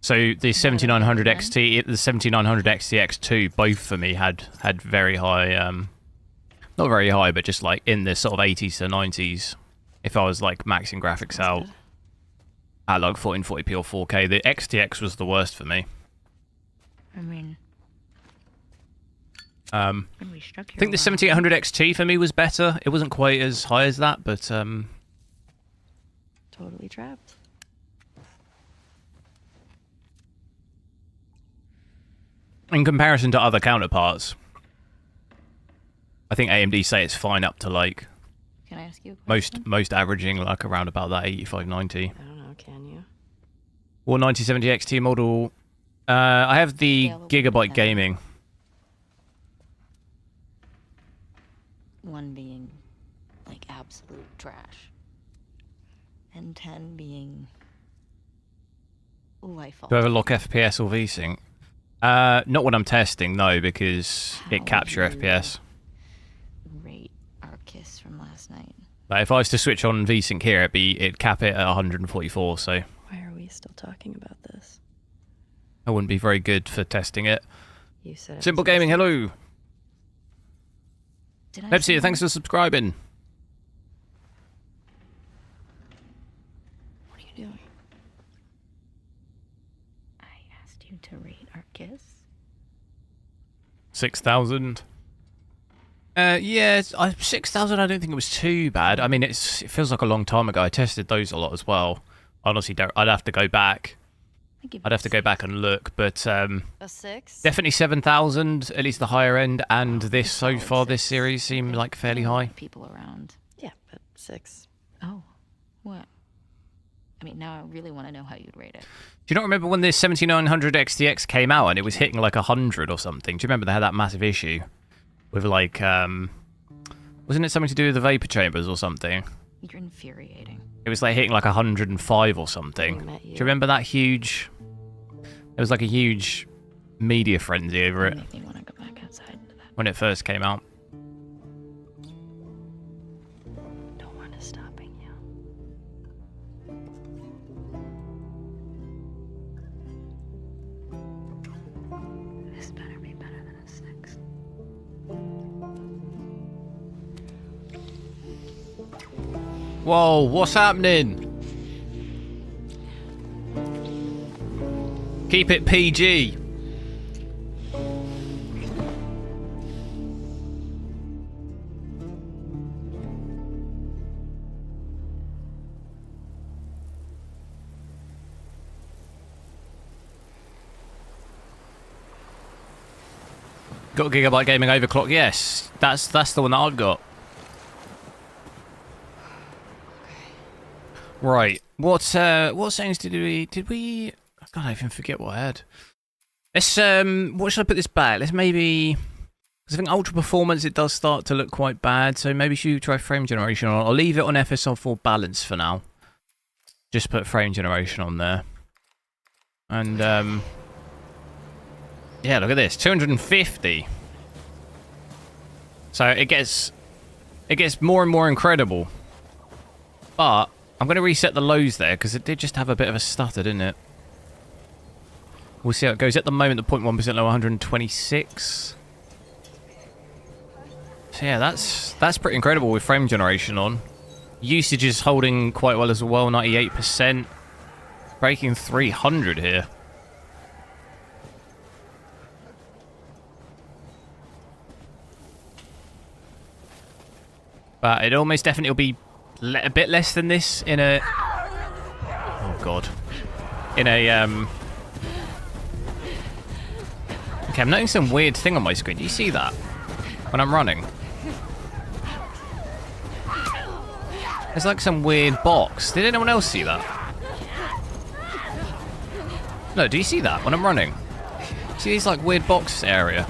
So the 7900 XT, the 7900 XTX2, both for me had very high, not very high, but just like in the sort of 80s to 90s. If I was like maxing graphics out at like 1440p or 4K, the XTX was the worst for me. I mean, I think the 7800 XT for me was better. It wasn't quite as high as that, but Totally trapped. in comparison to other counterparts, I think AMD say it's fine up to like can I ask you a question? most averaging like around about that 85, 90. I don't know, can you? Or 9070 XT model. I have the Scale of Gigabyte 1 Gaming. 1 being like absolute trash, and 10 being life Do I ever altering. lock FPS or VSync? Not when I'm testing, no, because it caps your FPS. Rate our kiss from last night. But if I was to switch on VSync here, it'd cap it at 144, so Why are we still talking about this? I wouldn't be very good for testing it. You said it Simple was Gaming, easy. hello. Did I Pepsi, say thanks for subscribing. What are you doing? I asked you to rate our kiss. 6,000. Yeah, 6,000. I don't think it was too bad. I mean, it feels like a long time ago. I tested those a lot as well. Honestly, I'd have to go back. I'd have to go back and look, but A 6? definitely 7,000, at least the higher end. And this so far, this series seemed like fairly high. People around. Yeah, but 6. Oh, what? I mean, now I really want to know how you'd rate it. Do you not remember when this 7900 XTX came out and it was hitting like 100 or something? Do you remember they had that massive issue with like, wasn't it something to do with the vapor chambers or something? You're infuriating. It was like hitting like 105 or something. Do you remember that huge? It was like a huge media frenzy over it Make me want to go back outside into that. when it first came out. Don't want to stopping you. This better be better than a 6. Whoa, what's happening? Keep it PG. Got Gigabyte Gaming Overclock? Yes, that's the one that I've got. Right. What settings did we? I can't even forget what I had. Let's what should I put this back? Let's maybe, because I think ultra performance it does start to look quite bad. So maybe should try frame generation on. I'll leave it on FSR4 balance for now. Just put frame generation on there. And yeah, look at this, 250. So it gets more and more incredible. But I'm going to reset the lows there because it did just have a bit of a stutter, didn't it? We'll see how it goes. At the moment, the 0.1% low, 126. So yeah, that's pretty incredible with frame generation on. Usage is holding quite well as well, 98%. Breaking 300 here. But it almost definitely will be a bit less than this in a... Oh, God. In a, Okay, I'm noticing some weird thing on my screen. Do you see that? When I'm running. There's like some weird box. Did anyone else see that? No, do you see that when I'm running? See these like weird box area?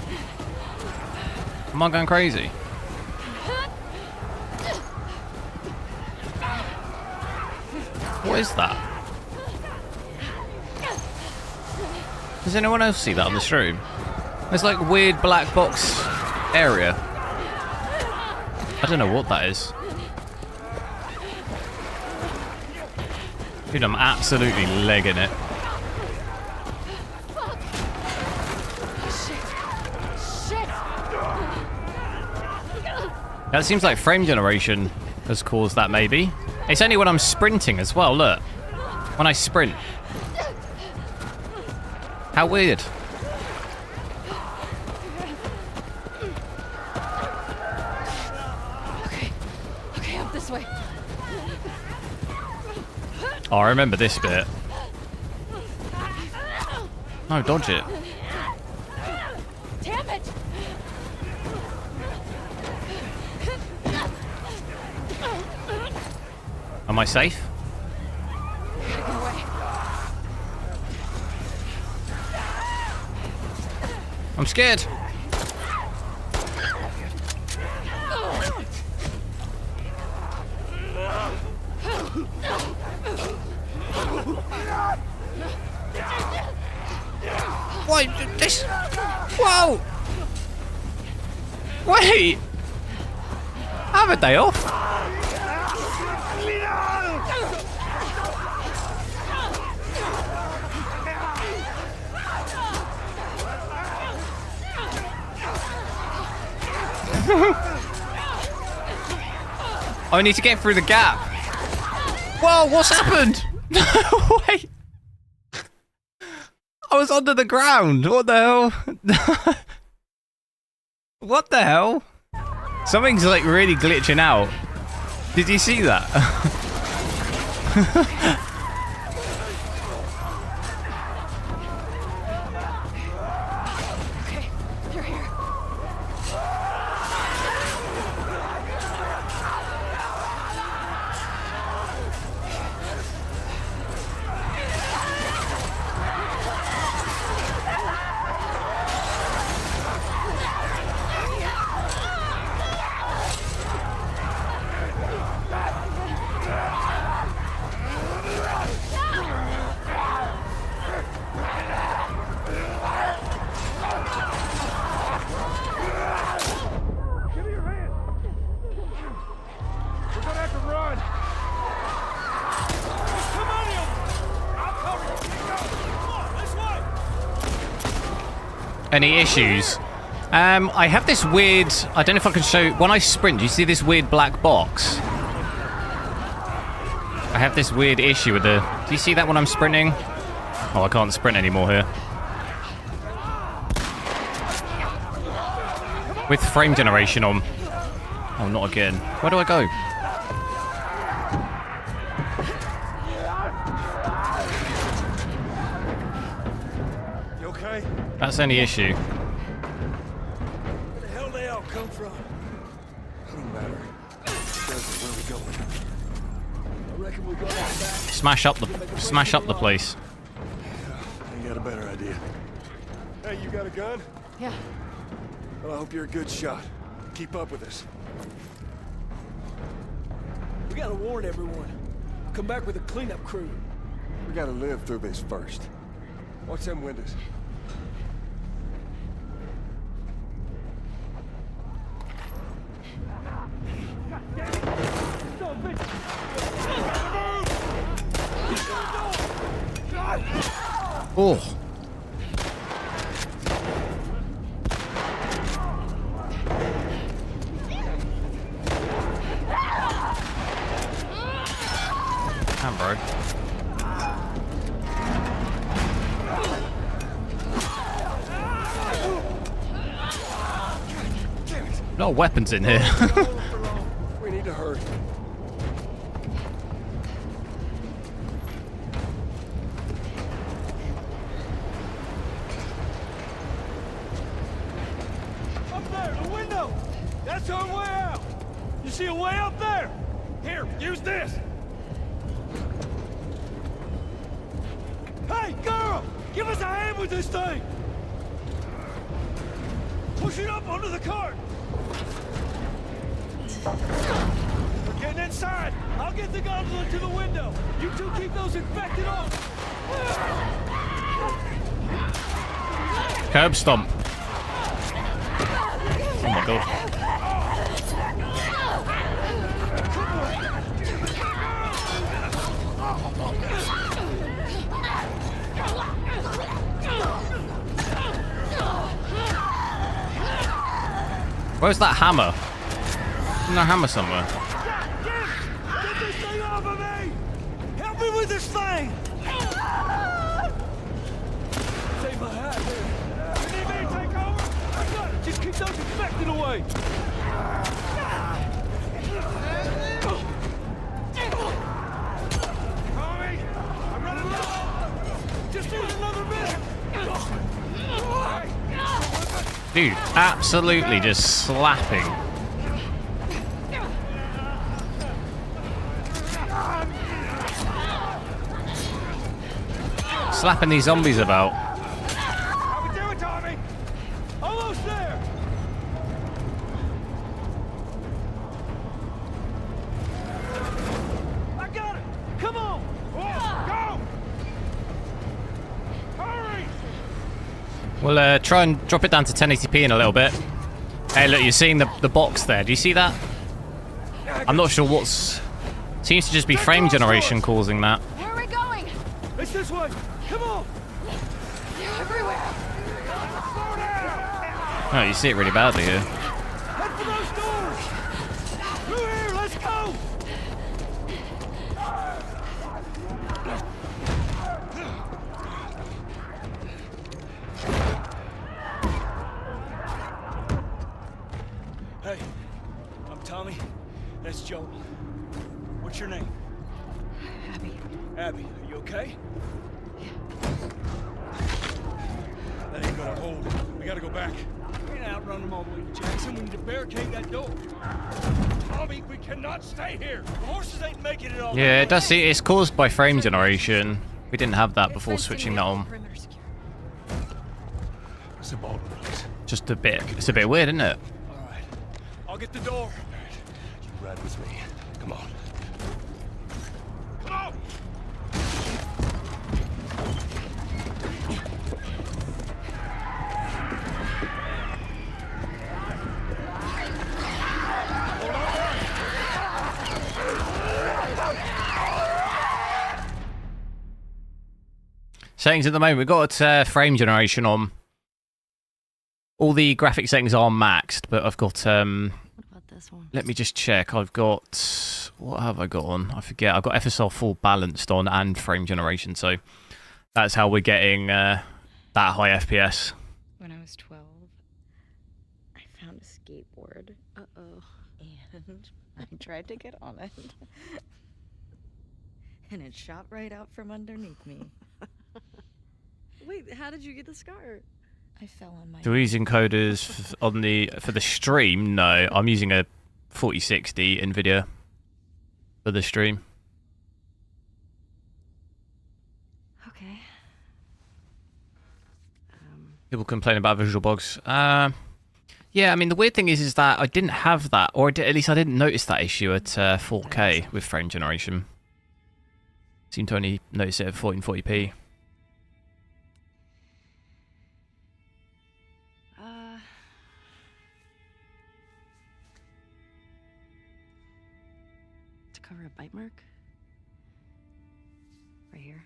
Am I going crazy? What is that? Does anyone else see that on the stream? There's like weird black box area. I don't know what that is. Dude, I'm absolutely legging it. That seems like frame generation has caused that, maybe. It's only when I'm sprinting as well, look. When I sprint. How weird. Okay, up this way. Oh, I remember this bit. No, dodge it. Damn it! Am I safe? Get away. I'm scared. Wait, this... Whoa! Wait! Have a day off? I need to get through the gap. Whoa, what's happened? Wait. I was under the ground. What the hell? What the hell? Something's like really glitching out. Did you see that? Okay, you're here. Any issues? I have this weird... I don't know if I can show... When I sprint, do you see this weird black box? I have this weird issue with the... Do you see that when I'm sprinting? Oh, I can't sprint anymore here. With frame generation on. Oh, not again. Where do I go? You okay? That's the only issue. Where the hell they all come from? Don't matter. Where we going? I reckon we go out back. Smash up the place. I got a better idea. Hey, you got a gun? Yeah. Well, I hope you're a good shot. Keep up with us. We gotta warn everyone. Come back with a cleanup crew. We gotta live through this first. Watch them windows. Oh. Damn, bro. No weapons in here. We need to hurry. Up there, the window! That's our way out! You see a way up there? Here, use this! Hey, girl! Give us a hand with this thing! Push it up onto the cart! We're getting inside! I'll get the gondola to the window! You two keep those infected off! Curb stomp. Oh my god. Where's that hammer? Isn't there a hammer somewhere? Get this thing off of me! Help me with this thing! Save my hat. You need me to take over? I got it. Just keep those infected away. Tommy, I'm running low. Just need another minute. Dude, absolutely just slapping. Slapping these zombies about. How we doing, Tommy? Almost there. I got it. Come on. Go. Hurry. We'll try and drop it down to 1080p in a little bit. Hey, look, you're seeing the box there. Do you see that? I'm not sure what's... Seems to just be frame generation causing that. Where are we going? It's this way. Come on. They're everywhere. Oh, you see it really badly here. Head for those doors. Through here. Let's go. Hey, I'm Tommy. That's Joel. What's your name? Abby. Abby, are you okay? That ain't gonna hold. We gotta go back. We can't outrun them all the way to Jackson. We need to barricade that door. Tommy, we cannot stay here. The horses ain't making it all. Yeah, it does see it's caused by frame generation. We didn't have that before switching that on. It's a ball place. Just a bit. It's a bit weird, isn't it? All right. I'll get the door. All right. You ride with me. Come on. Come on! Settings at the moment, we've got frame generation on. All the graphic settings are maxed, but I've got... What about this one? let me just check. I've got... What have I got on? I forget. I've got FSR full balanced on and frame generation, so that's how we're getting that high FPS. When I was 12, I found a skateboard. Uh-oh. And I tried to get on it. And it shot right out from underneath me. Wait, how did you get the scar? I fell on my... Do we use encoders on the for the stream? No, I'm using a 4060 NVIDIA for the stream. Okay. People complain about visual bugs. Yeah, I mean, the weird thing is that I didn't have that, or at least I didn't notice that issue at 4K with frame generation. Seemed to only notice it at 1440p. To cover a bite mark. Right here.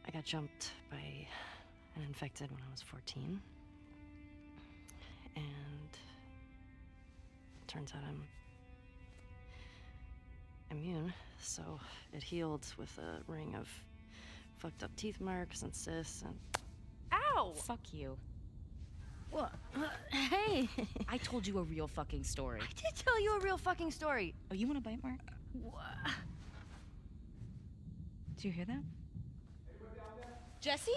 I got jumped by an infected when I was 14. And turns out I'm immune, so it healed with a ring of fucked up teeth marks and cysts and... Ow! Fuck you. What? Hey! I told you a real fucking story. I did tell you a real fucking story. Oh, you want a bite mark? What? Did you hear that? Jesse?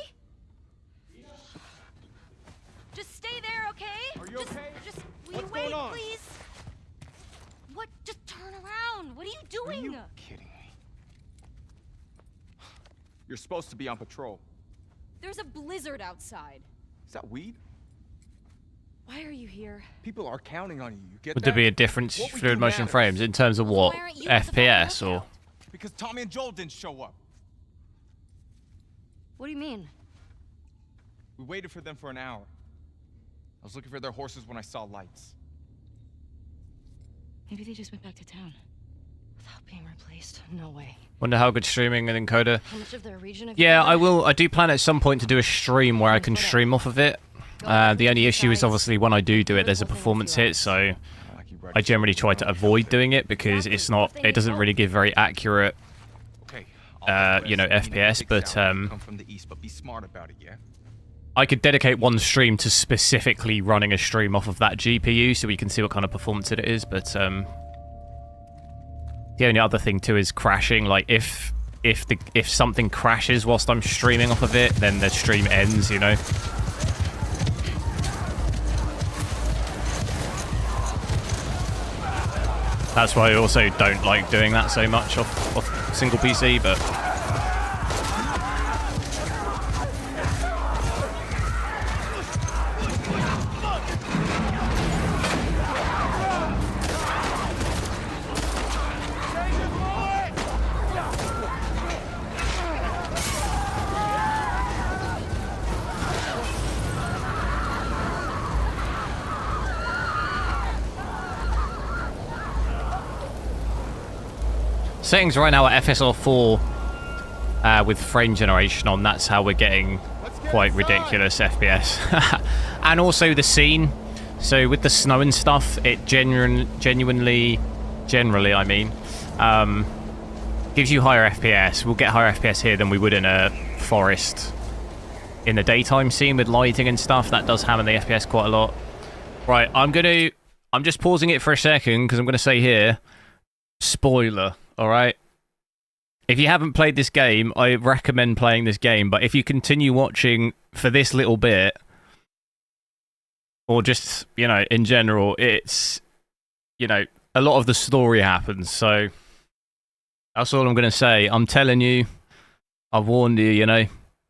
Just stay there, okay? Are you okay? Just will What's you wait, going on? please? What? Just turn around. What are you doing? Are you kidding me? You're supposed to be on patrol. There's a blizzard outside. Is that weed? Why are you here? People are counting on you. You get Would that? there be a difference What we fluid do motion matters. frames in terms of what? Why aren't you at the fucking FPS or? lookout? Because Tommy and Joel didn't show up. What do you mean? We waited for them for an hour. I was looking for their horses when I saw lights. Maybe they just went back to town. Without being replaced? No way. Wonder how good streaming and encoder. How much of their region have you Yeah, covered? I will. I do plan at some point to do a stream where I can stream off of it. The only issue is obviously when I do it, there's a performance hit, so I generally try to avoid doing it because it's not. It doesn't really give very accurate, Okay. you know, FPS. But Come from the east, but be smart about it, yeah? I could dedicate one stream to specifically running a stream off of that GPU, so we can see what kind of performance it is. But the only other thing too is crashing. Like if something crashes whilst I'm streaming off of it, then the stream ends. You know. That's why I also don't like doing that so much off single PC, but... Settings right now are FSR 4 with frame generation on. That's how we're getting quite ridiculous FPS. And also the scene. So with the snow and stuff, it generally, I mean, gives you higher FPS. We'll get higher FPS here than we would in a forest. In the daytime scene with lighting and stuff, that does hammer the FPS quite a lot. Right, I'm just pausing it for a second because I'm going to say here, spoiler, alright? If you haven't played this game, I recommend playing this game, but if you continue watching for this little bit, or just, you know, in general, it's, you know, a lot of the story happens, so that's all I'm going to say. I'm telling you, I've warned you, you know,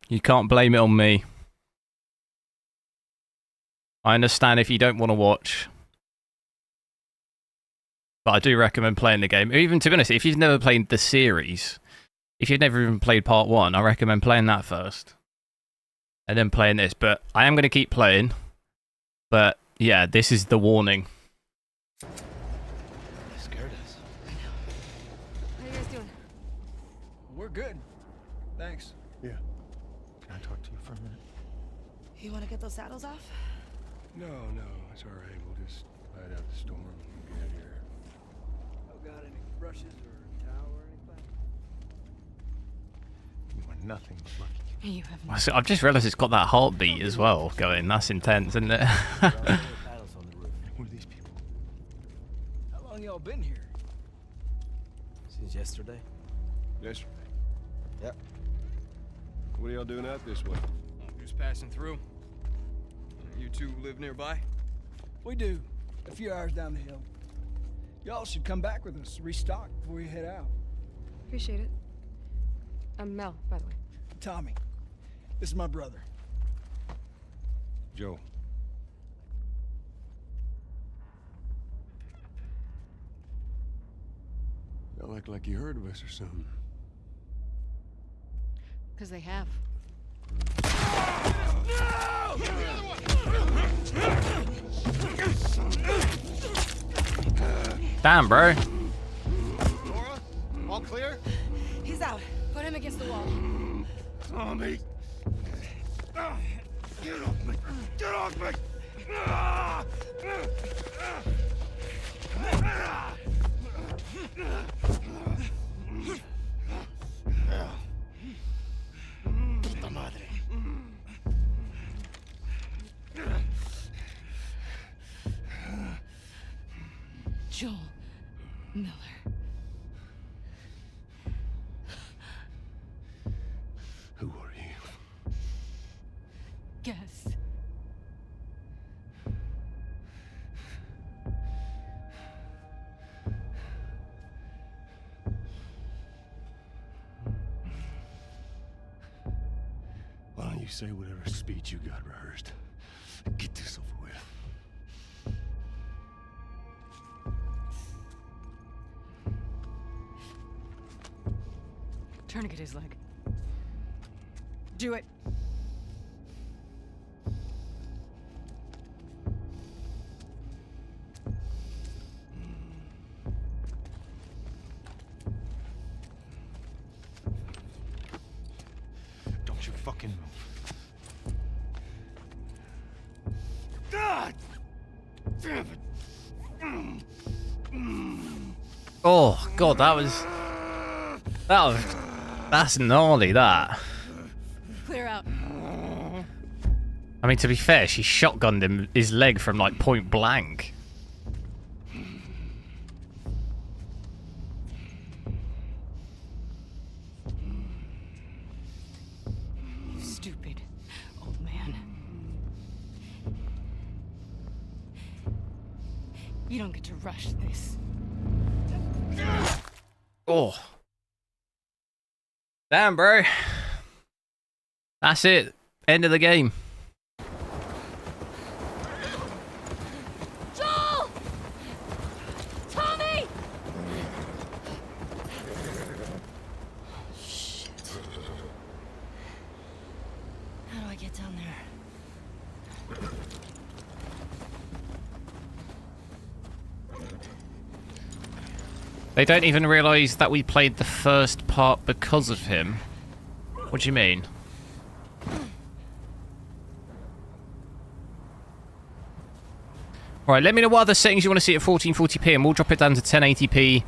you can't blame it on me. I understand if you don't want to watch, but I do recommend playing the game. Even, to be honest, if you've never played the series, if you've never even played part 1, I recommend playing that first. And then playing this. But I am going to keep playing. But, yeah, this is the warning. They scared us. How you guys doing? We're good. Thanks. Yeah. Can I talk to you for a minute? You want to get those saddles off? No, it's all right. We'll just ride out the storm and get here. Oh, got any brushes or towel or anything? You are nothing but lucky. You have So I've just realised it's got that heartbeat as well going. That's intense, isn't it? Who are these people? How long y'all been here? Since yesterday. Yesterday. Yep. What are y'all doing out this way? Just passing through. You two live nearby? We do. A few hours down the hill. Y'all should come back with us, restock before you head out. Appreciate it. I'm Mel, by the way. Tommy. This is my brother. Joe. Y'all act like you heard of us or something. Because they have. Damn, bro. Laura, all clear? He's out. Put him against the wall. Tommy! Get off me! Get off me! Puta madre. Joel Miller. Who are you? Guess. Why don't you say whatever speech you got rehearsed? Get this over with. Tourniquet his leg. Do it. Don't you fucking move. God! Damn it! Oh, God, that's gnarly, that. Clear out. I mean, to be fair, she shotgunned him his leg from, like, point blank. You stupid old man. You don't get to rush this. Oh. Damn, bro. That's it. End of the game. Joel! Tommy! Shit. How do I get down there? They don't even realise that we played the first part because of him. What do you mean? Alright, let me know what other settings you want to see at 1440p and we'll drop it down to 1080p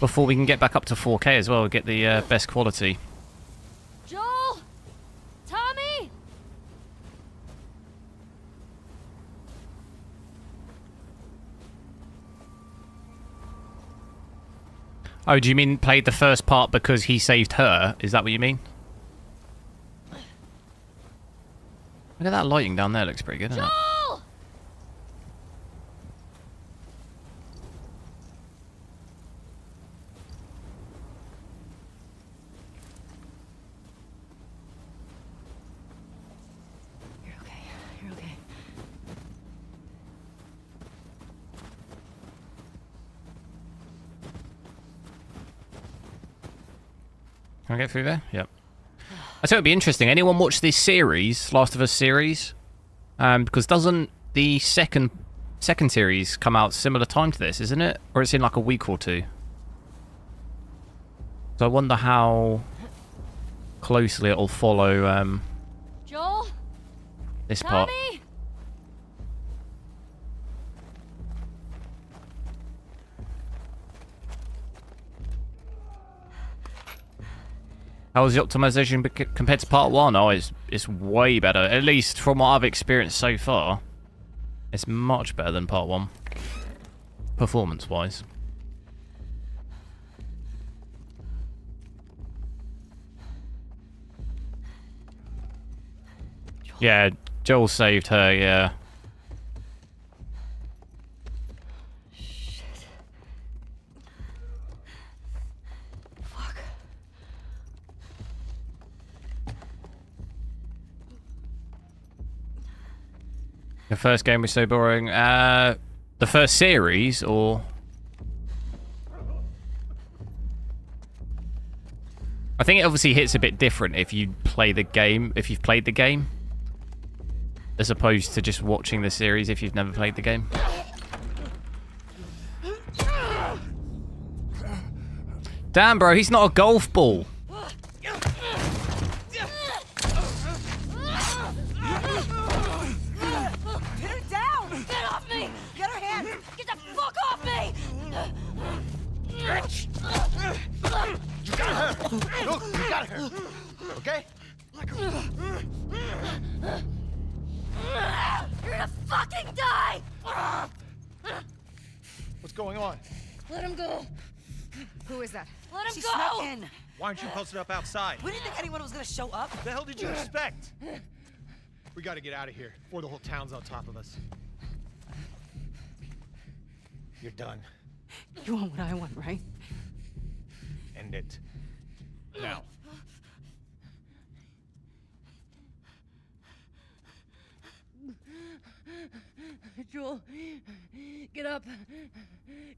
before we can get back up to 4K as well, get the best quality. Joel! Tommy! Oh, do you mean played the first part because he saved her? Is that what you mean? Look at that lighting down there, looks pretty good, doesn't it? Joel! You're okay. You're okay. Can I get through there? Yep. I thought it'd be interesting. Anyone watch this series, Last of Us series? Because doesn't the second series come out similar time to this, isn't it? Or it's in like a week or two. So I wonder how closely it'll follow Joel? this part. Tommy? How was the optimization compared to part 1? Oh, it's way better. At least from what I've experienced so far. It's much better than part 1. Performance-wise. Yeah, Joel saved her, yeah. The first game was so boring. The first series, or... I think it obviously hits a bit different if you play the game, if you've played the game. As opposed to just watching the series if you've never played the game. Damn, bro, he's not a golf ball. You got her! Look, you got her! Okay? You're gonna fucking die! What's going on? Let him go! Who is that? Let him She go! snuck in. Why aren't you posted up outside? We didn't think anyone was gonna show up. What the hell did you expect? We gotta get out of here before the whole town's on top of us. You're done. You want what I want, right? End it. Now. Joel, get up.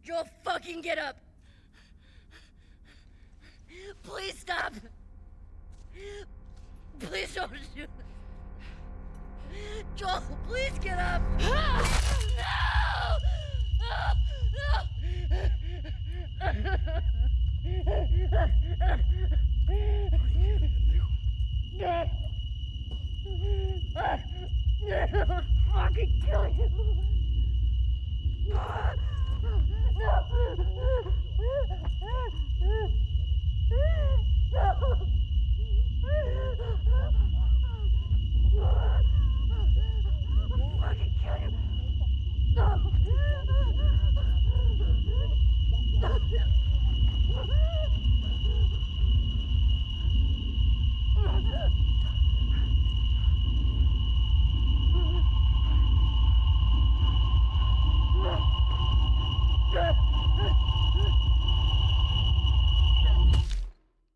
Joel, fucking get up. Please stop. Please don't shoot. Joel, please get up. No! I'll fucking kill you.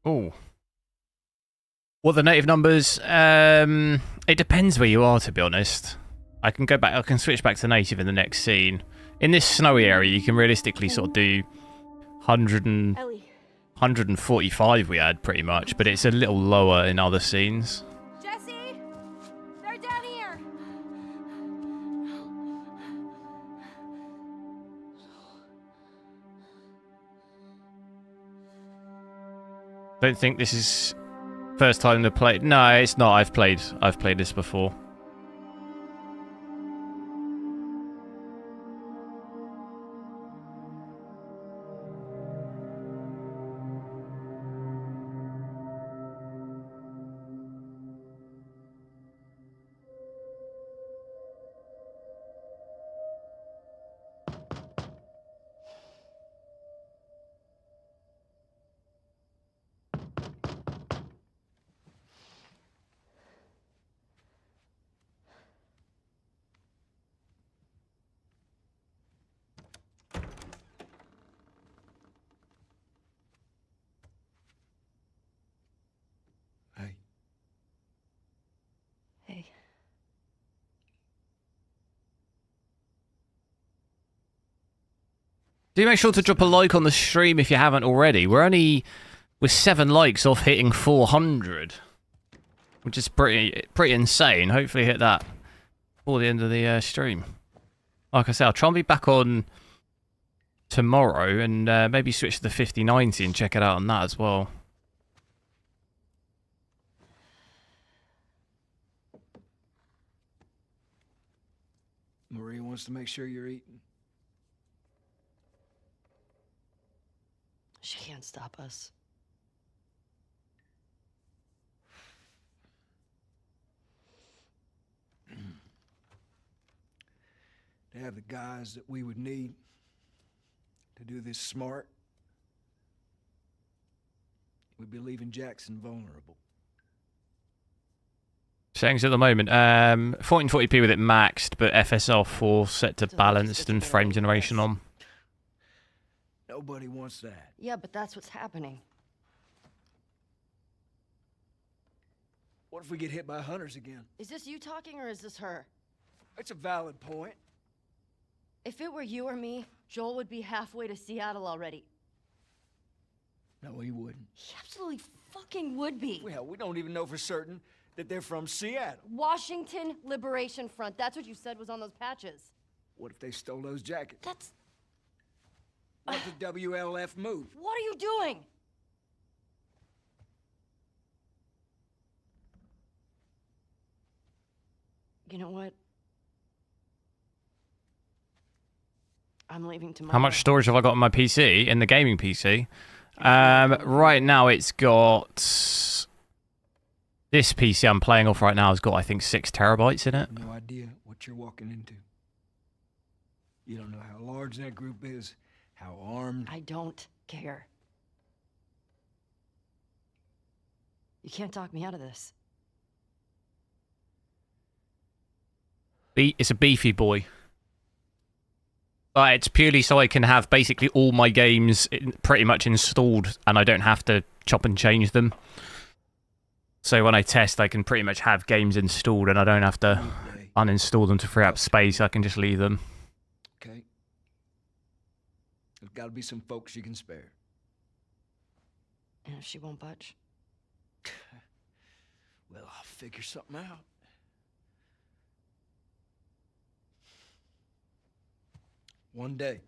Oh. What are the native numbers? It depends where you are, to be honest. I can go back, I can switch back to native in the next scene. In this snowy area, you can realistically sort of do 145 we had, pretty much, but it's a little lower in other scenes. Jesse! They're down here! Don't think this is first time to play. No, it's not. I've played this before. Hey. Hey. Do make sure to drop a like on the stream if you haven't already. We're 7 likes off hitting 400, which is pretty insane. Hopefully hit that before the end of the stream. Like I said, I'll try and be back on tomorrow and maybe switch to the 5090 and check it out on that as well. Maria wants to make sure you're eating. She can't stop us. To have the guys that we would need to do this smart, we'd be leaving Jackson vulnerable. Settings at the moment, 1440p with it maxed, but FSR 4 set to balanced and frame generation on. Nobody wants that. Yeah, but that's what's happening. What if we get hit by hunters again? Is this you talking or is this her? It's a valid point. If it were you or me, Joel would be halfway to Seattle already. No, he wouldn't. He absolutely fucking would be. Well, we don't even know for certain that they're from Seattle. Washington Liberation Front. That's what you said was on those patches. What if they stole those jackets? That's... What if the WLF moved? What are you doing? You know what? I'm leaving tomorrow. How much storage have I got on my PC, in the gaming PC? Right now it's got... This PC I'm playing off right now has got, I think, 6 terabytes in it. No idea what you're walking into. You don't know how large that group is, how armed. I don't care. You can't talk me out of this. It's a beefy boy. It's purely so I can have basically all my games pretty much installed and I don't have to chop and change them. So when I test, I can pretty much have games installed and I don't have to uninstall them to free up space. I can just leave them. Okay. There's got to be some folks you can spare. And if she won't budge? Well, I'll figure something out. One day.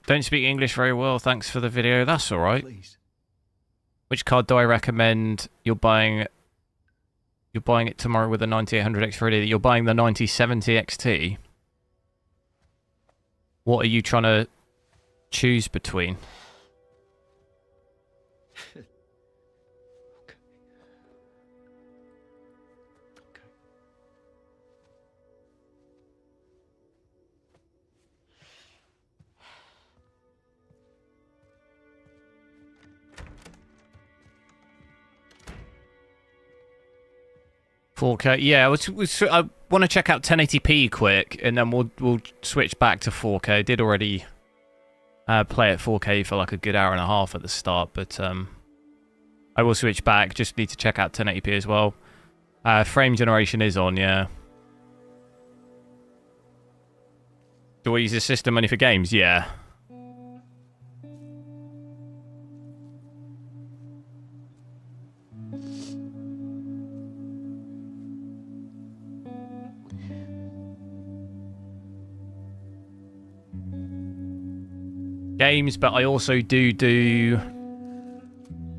Don't speak English very well. Thanks for the video. That's all right. Please. Which card do I recommend? You're buying it tomorrow with the 9800X ready. You're buying the 9070 XT. What are you trying to choose between? Okay. Okay. 4K. Yeah, I want to check out 1080p quick, and then we'll switch back to 4K. I did already play at 4K for like a good hour and a half at the start, but I will switch back. Just need to check out 1080p as well. Frame generation is on, yeah. Do I use this system only for games? Yeah. Games, but I also do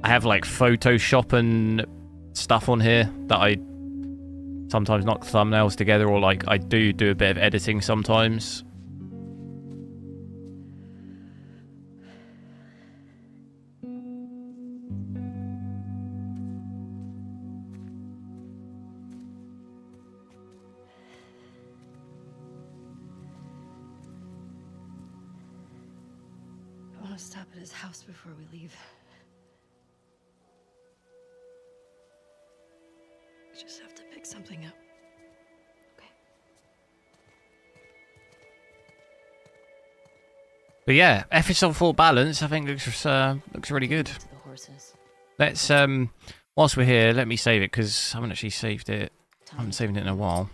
I have like Photoshop and stuff on here that I sometimes knock thumbnails together, or like I do a bit of editing sometimes. I want to stop at his house before we leave. We just have to pick something up. But yeah, FSR full balance, I think looks really good. Let's whilst we're here, let me save it because I haven't actually saved it. I haven't saved it in a while.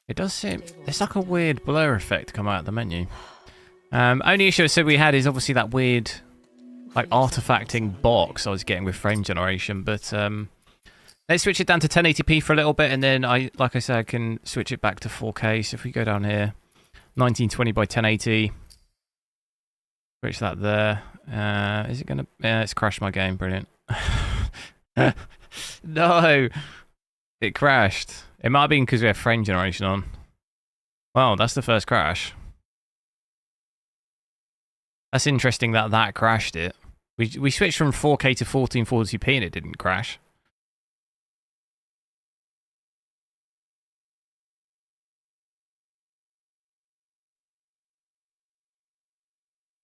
It does seem it's like a weird blur effect come out of the menu. Only issue I said we had is obviously that weird like artifacting box I was getting with frame generation, but let's switch it down to 1080p for a little bit, and then like I said, I can switch it back to 4K. So if we go down here, 1920 by 1080, switch that there. Is it gonna? Yeah, it's crashed my game. Brilliant. No, it crashed. It might have been because we have frame generation on. Well, that's the first crash. That's interesting that crashed it. We switched from 4K to 1440p and it didn't crash.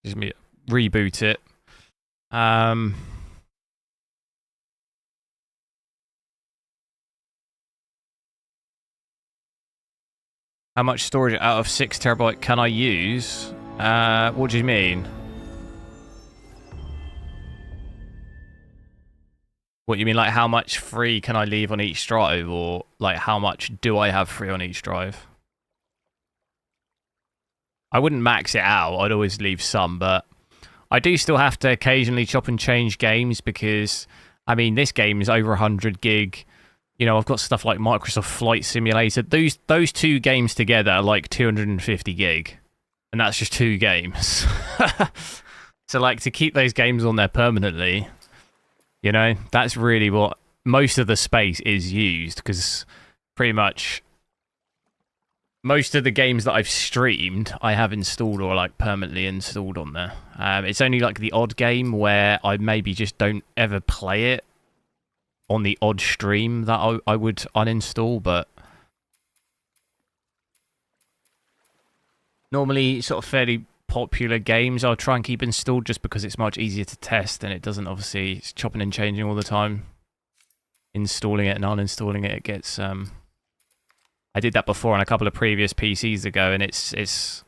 Just me reboot it. How much storage out of 6 terabyte can I use? What do you mean? What you mean, like how much free can I leave on each drive, or like how much do I have free on each drive? I wouldn't max it out, I'd always leave some, but I do still have to occasionally chop and change games because, I mean, this game is over 100 gig. You know, I've got stuff like Microsoft Flight Simulator. Those two games together are like 250 gig. And that's just 2 games. So, like, to keep those games on there permanently, you know, that's really what most of the space is used, because pretty much most of the games that I've streamed, I have installed or, like, permanently installed on there. It's only, like, the odd game where I maybe just don't ever play it on the odd stream that I would uninstall, but normally sort of fairly popular games I'll try and keep installed just because it's much easier to test and it doesn't obviously, it's chopping and changing all the time. Installing it and uninstalling it, it gets I did that before on a couple of previous PCs ago, and it's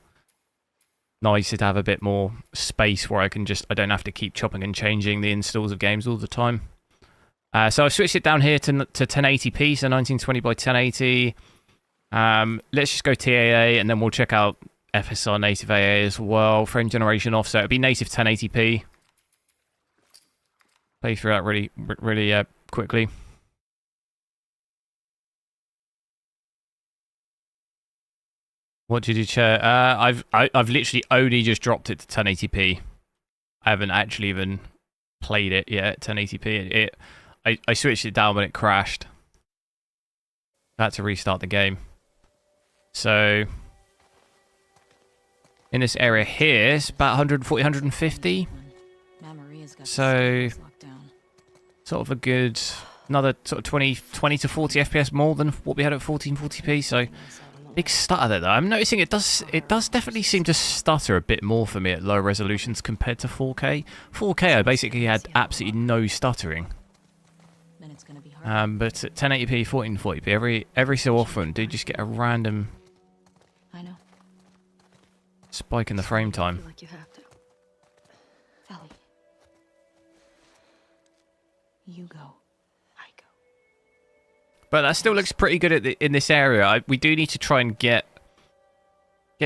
nicer to have a bit more space where I don't have to keep chopping and changing the installs of games all the time. So I've switched it down here to 1080p, so 1920 by 1080. Let's just go TAA, and then we'll check out FSR native AA as well. Frame generation off, so it'll be native 1080p. Play through that really quickly. What did you check? I've literally only just dropped it to 1080p. I haven't actually even played it yet. 1080p. I switched it down when it crashed. I had to restart the game. So in this area here, it's about 140, 150. So sort of a good, another sort of 20 to 40 FPS more than what we had at 1440p. So big stutter there though. I'm noticing it does definitely seem to stutter a bit more for me at low resolutions compared to 4K. 4K I basically had absolutely no stuttering. But at 1080p, 1440p, every so often, do you just get a random spike in the frame time. Like you have to. Ellie. You go. I go. But that still looks pretty good in this area. We do need to try and get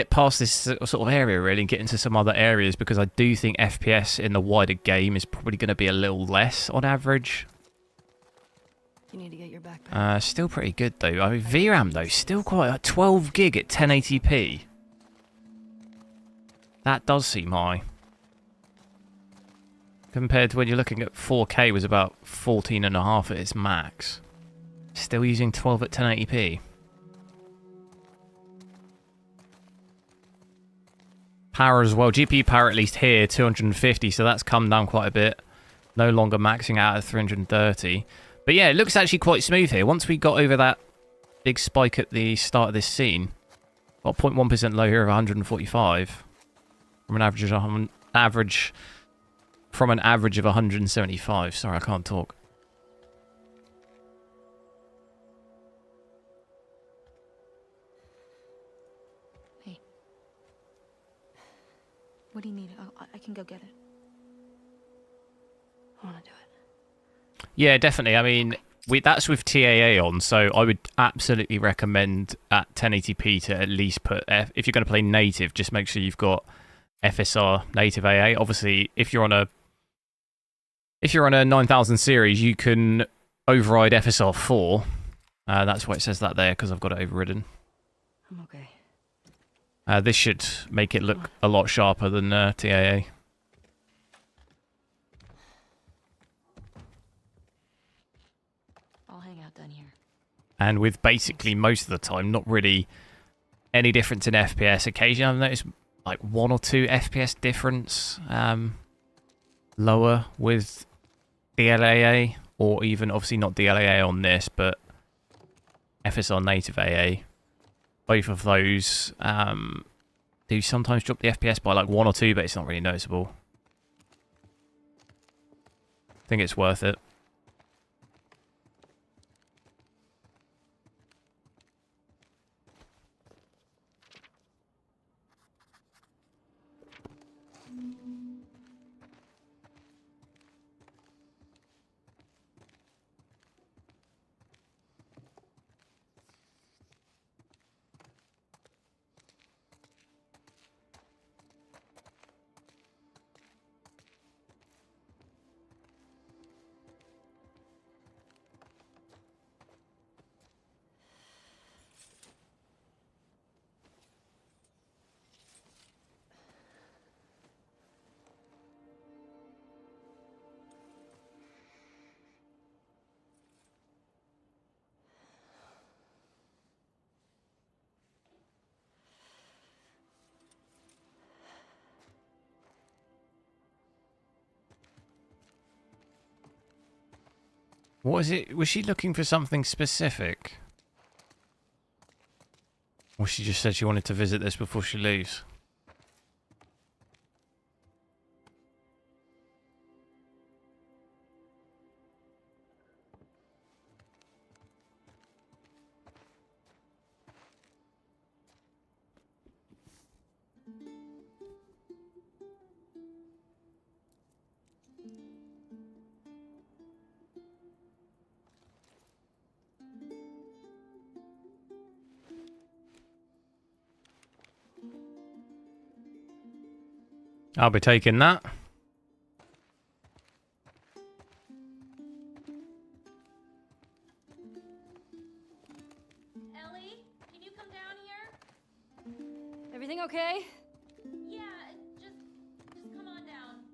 past this sort of area really and get into some other areas, because I do think FPS in the wider game is probably going to be a little less on average. You need to get your backpack. Still pretty good though. I mean, VRAM though, still quite 12 gig at 1080p. That does seem high. compared to when you're looking at 4K was about 14.5 at its max. Still using 12 at 1080p. Power as well. GPU power at least here, 250, so that's come down quite a bit. No longer maxing out at 330. But yeah, it looks actually quite smooth here. Once we got over that big spike at the start of this scene, got 0.1% low here of 145 from an average of 175. Sorry, I can't talk. Hey. What do you need? I can go get it. I want to do it. Yeah, definitely. I mean, that's with TAA on, so I would absolutely recommend at 1080p to at least put, if you're going to play native, just make sure you've got FSR native AA. Obviously, if you're on a 9000 series, you can override FSR 4. That's why it says that there, because I've got it overridden. I'm okay. This should make it look a lot sharper than TAA. I'll hang out down here. And with basically most of the time, not really any difference in FPS. Occasionally, I've noticed like 1 or 2 FPS difference lower with DLAA, or even obviously not DLAA on this, but FSR native AA. Both of those do sometimes drop the FPS by like 1 or 2, but it's not really noticeable. I think it's worth it. What was it? Was she looking for something specific? Or she just said she wanted to visit this before she leaves? I'll be taking that. Ellie, can you come down here? Everything okay? Yeah, just come on down.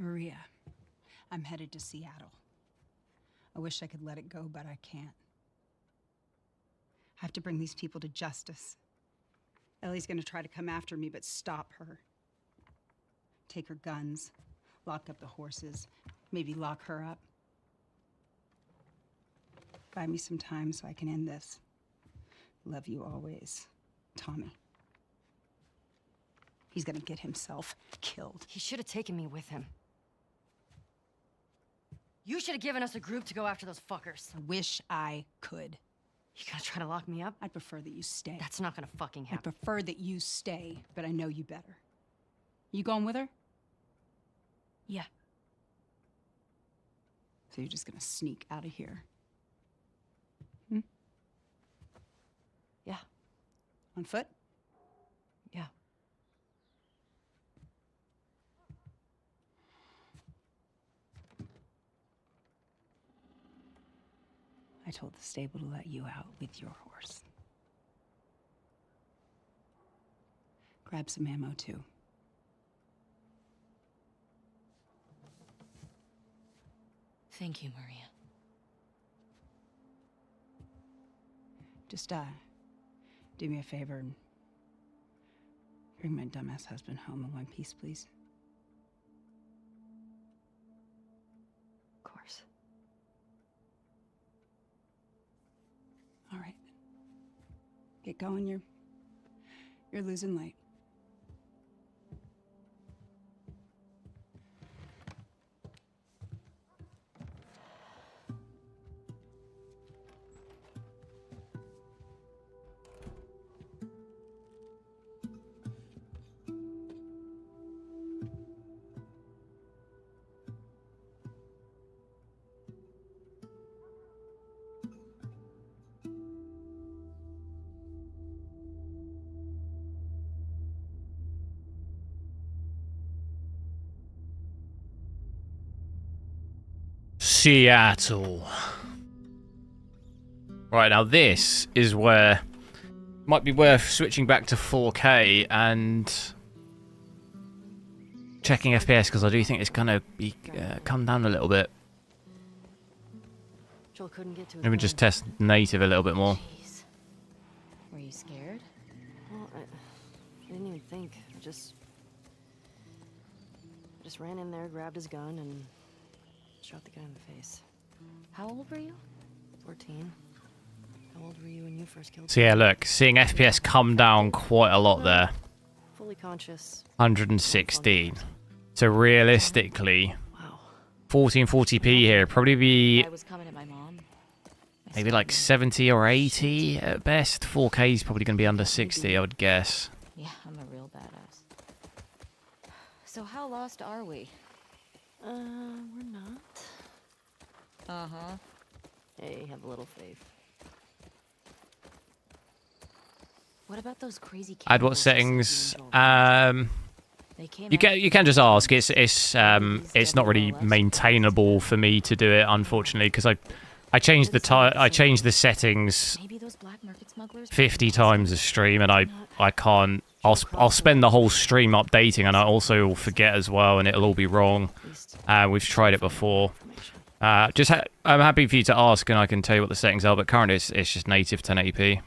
Maria, I'm headed to Seattle. I wish I could let it go, but I can't. I have to bring these people to justice. Ellie's gonna try to come after me, but stop her. Take her guns, lock up the horses, maybe lock her up. Buy me some time so I can end this. Love you always, Tommy. He's gonna get himself killed. He should have taken me with him. You should have given us a group to go after those fuckers. I wish I could. You gonna try to lock me up? I'd prefer that you stay. That's not gonna fucking I'd happen. prefer that you stay, but I know you better. You going with her? Yeah. So you're just gonna sneak out of here? Hmm? On foot? Yeah. I told the stable to let you out with your horse. Grab some ammo, too. Thank you, Maria. Just, do me a favor and bring my dumbass husband home in one piece, please. Of course. All right. Get going, you're losing light. Seattle. Right, now this is where might be worth switching back to 4K and checking FPS, because I do think it's gonna be come down a little bit. Joel couldn't get to it. Let me just test native a little bit more. Jeez. Were you scared? Well, I didn't even think. I just ran in there, grabbed his gun, and shot the guy in the face. How old were you? 14. How old were you when you first killed So yeah, look, seeing FPS come down quite a lot there. Fully conscious. 116. So realistically, Wow. 1440p here, probably be I was coming at my mom. maybe like 70 or 80 at best. 4K is probably going to be under 60, I would guess. Yeah, I'm a real badass. So how lost are we? We're not. Uh-huh. Hey, have a little faith. What about those crazy Add what chemicals settings? They came You can just ask. It's not really maintainable for me to do it, unfortunately, because I changed the settings Maybe those black market smugglers 50 times a stream, and I can't. I'll spend the whole stream updating, and I also will forget as well, and it'll all be wrong. We've tried it before. I'm happy for you to ask, and I can tell you what the settings are. But currently, it's just native 1080p.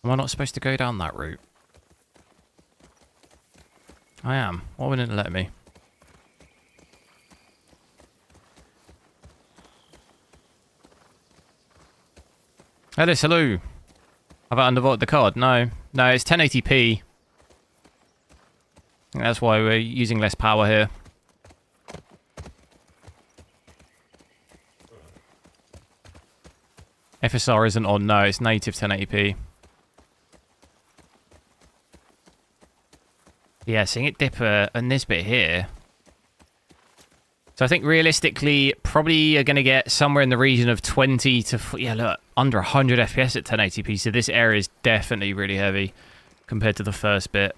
Am I not supposed to go down that route? I am. Why wouldn't it let me? Alice, hello. Have I undervoted the card? No. No, it's 1080p. I think that's why we're using less power here. FSR isn't on. No, it's native 1080p. Yeah, seeing it dip in this bit here. So I think realistically, probably you're going to get somewhere in the region of 20 to... Yeah, look, under 100 FPS at 1080p. So this area is definitely really heavy compared to the first bit.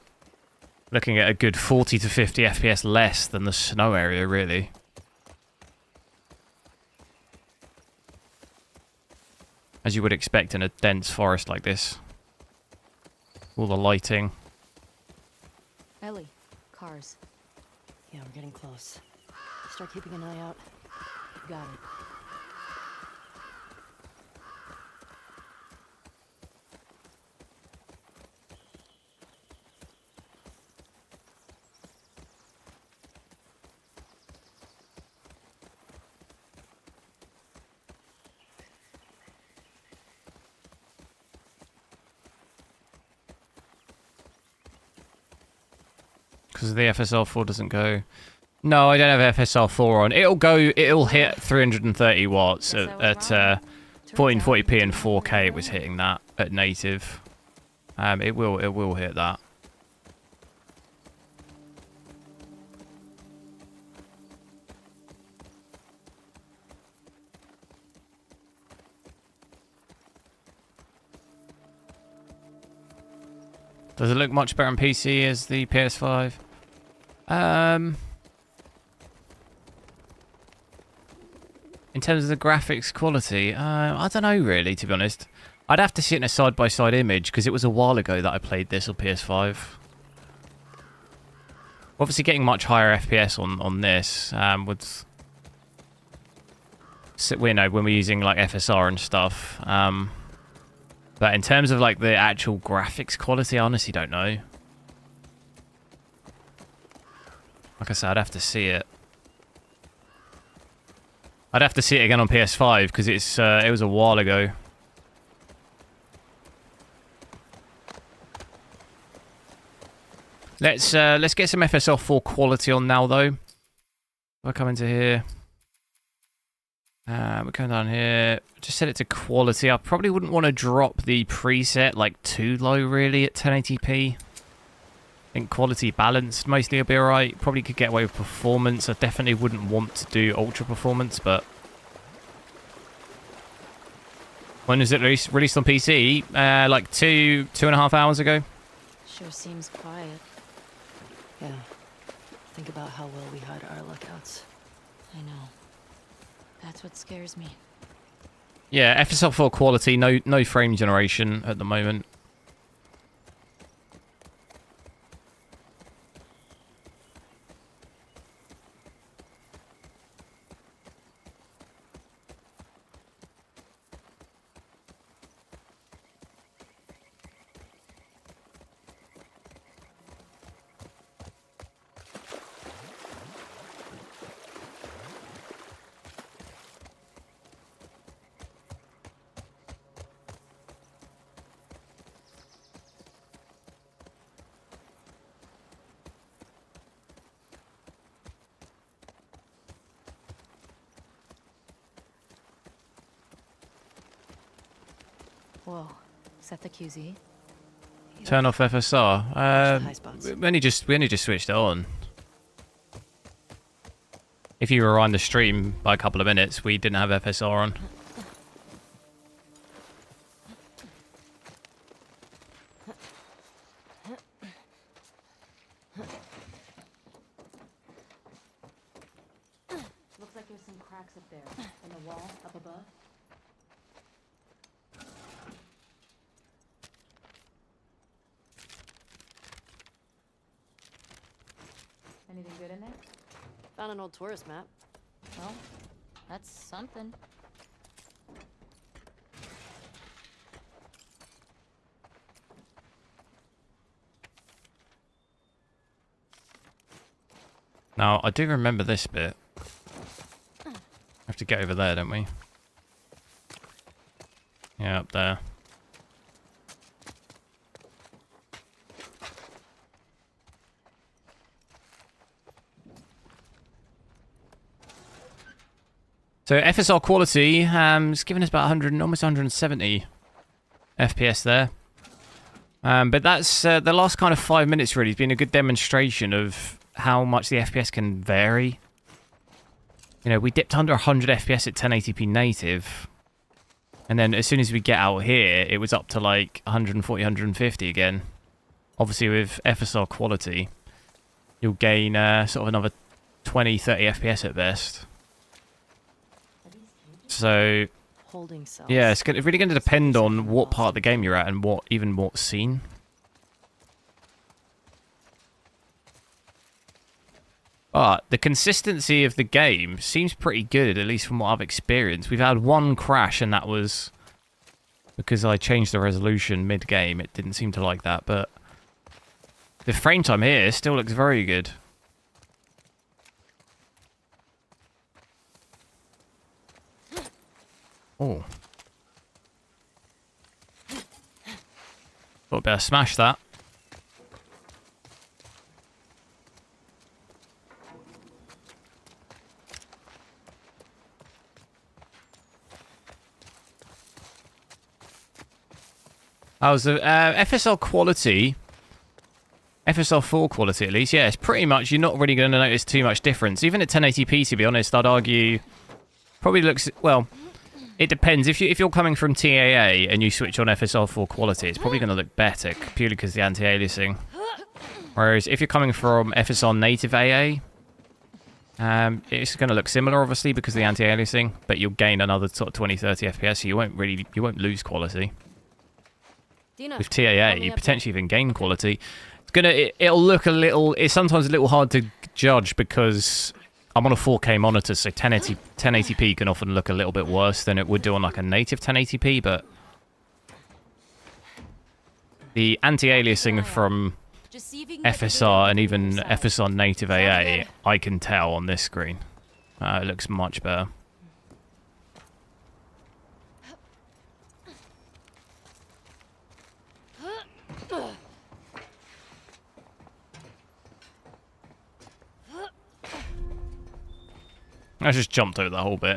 Looking at a good 40 to 50 FPS less than the snow area, really. As you would expect in a dense forest like this. All the lighting. Ellie, cars. Yeah, we're getting close. Start keeping an eye out. Got it. Because the FSR4 doesn't go... No, I don't have FSR4 on. It'll hit 330 watts at 1440p and 4K. It was hitting that at native. It will hit that. Does it look much better on PC as the PS5? In terms of the graphics quality, I don't know really, to be honest. I'd have to see it in a side-by-side image, because it was a while ago that I played this on PS5. Obviously getting much higher FPS on this, with... You know, when we're using like FSR and stuff. But in terms of like the actual graphics quality, I honestly don't know. Like I said, I'd have to see it. I'd have to see it again on PS5 because it was a while ago. Let's get some FSR 4 quality on now though. If I come into here. We're coming down here. Just set it to quality. I probably wouldn't want to drop the preset like too low really at 1080p. I think quality balanced mostly will be alright. Probably could get away with performance. I definitely wouldn't want to do ultra performance, but... When was it released on PC? Like 2.5 hours ago. Sure seems quiet. Yeah. Think about how well we hide our lookouts. I know. That's what scares me. Yeah, FSR 4 quality, no frame generation at the moment. Whoa. Is that the QZ? Turn off FSR. We only just switched it on. If you rewind the stream by a couple of minutes, we didn't have FSR on. Looks like there's some cracks up there in the wall up above. Anything good in there? Found an old tourist map. Well, that's something. Now, I do remember this bit. We have to get over there, don't we? Yeah, up there. So FSR quality is giving us about 100, almost 170 FPS there. But that's the last kind of 5 minutes really has been a good demonstration of how much the FPS can vary. You know, we dipped under 100 FPS at 1080p native. And then as soon as we get out here, it was up to like 140, 150 again. Obviously with FSR quality, you'll gain sort of another 20, 30 FPS at best. So, yeah, it's really going to depend on what part of the game you're at and what scene. But the consistency of the game seems pretty good, at least from what I've experienced. We've had one crash, and that was because I changed the resolution mid-game. It didn't seem to like that, but the frame time here still looks very good. Oh. Thought I'd better smash that. How's the FSR quality? FSR 4 quality, at least. Yeah, it's pretty much, you're not really going to notice too much difference. Even at 1080p, to be honest, I'd argue probably looks, well, it depends. If you're coming from TAA and you switch on FSR 4 quality, it's probably going to look better purely because of the anti-aliasing. Whereas if you're coming from FSR native AA, it's going to look similar, obviously, because of the anti-aliasing, but you'll gain another sort of 20-30 FPS, so you won't lose quality. Dina, With TAA, you potentially even gain quality. It'll look a little. It's sometimes a little hard to judge because I'm on a 4K monitor, so 1080p can often look a little bit worse than it would do on like a native 1080p. But the anti-aliasing from FSR and even FSR native AA, I can tell on this screen. It looks much better. I just jumped over the whole bit.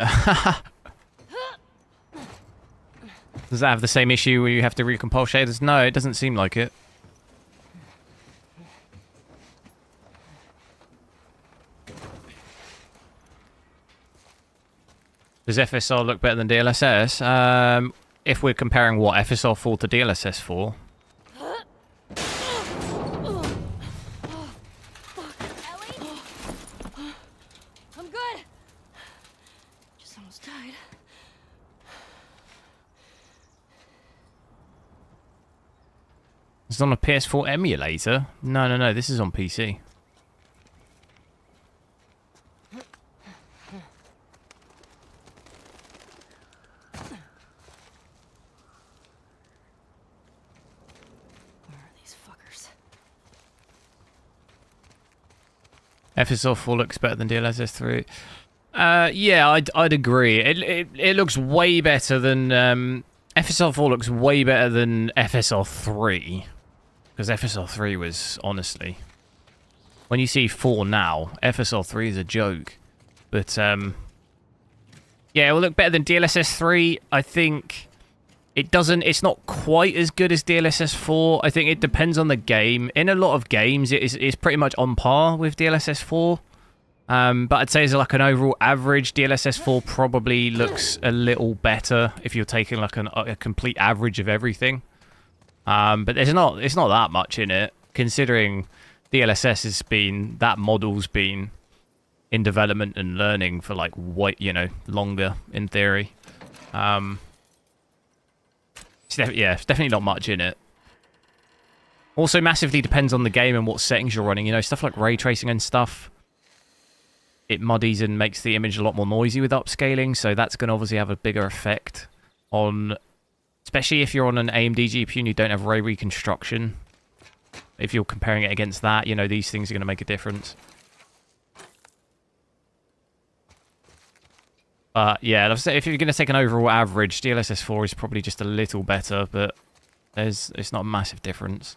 Does that have the same issue where you have to recompile shaders? No, it doesn't seem like it. Does FSR look better than DLSS? If we're comparing what, FSR 4 to DLSS 4? It's on a PS4 emulator? No, this is on PC. FSR 4 looks better than DLSS 3. Yeah, I'd agree. It looks way better than... FSR 4 looks way better than FSR 3. Because FSR 3 was, honestly... When you see 4 now, FSR 3 is a joke. But, yeah, it will look better than DLSS 3. I think... It's not quite as good as DLSS 4. I think it depends on the game. In a lot of games, it's pretty much on par with DLSS 4. But I'd say as like an overall average, DLSS 4 probably looks a little better if you're taking like a complete average of everything. But it's not that much in it, considering DLSS has been, that model's been in development and learning for like longer in theory. It's definitely not much in it. Also, massively depends on the game and what settings you're running. Stuff like ray tracing and stuff. It muddies and makes the image a lot more noisy with upscaling, so that's going to obviously have a bigger effect on... Especially if you're on an AMD GPU and you don't have ray reconstruction. If you're comparing it against that, these things are going to make a difference. Yeah, if you're going to take an overall average, DLSS 4 is probably just a little better, but it's not a massive difference.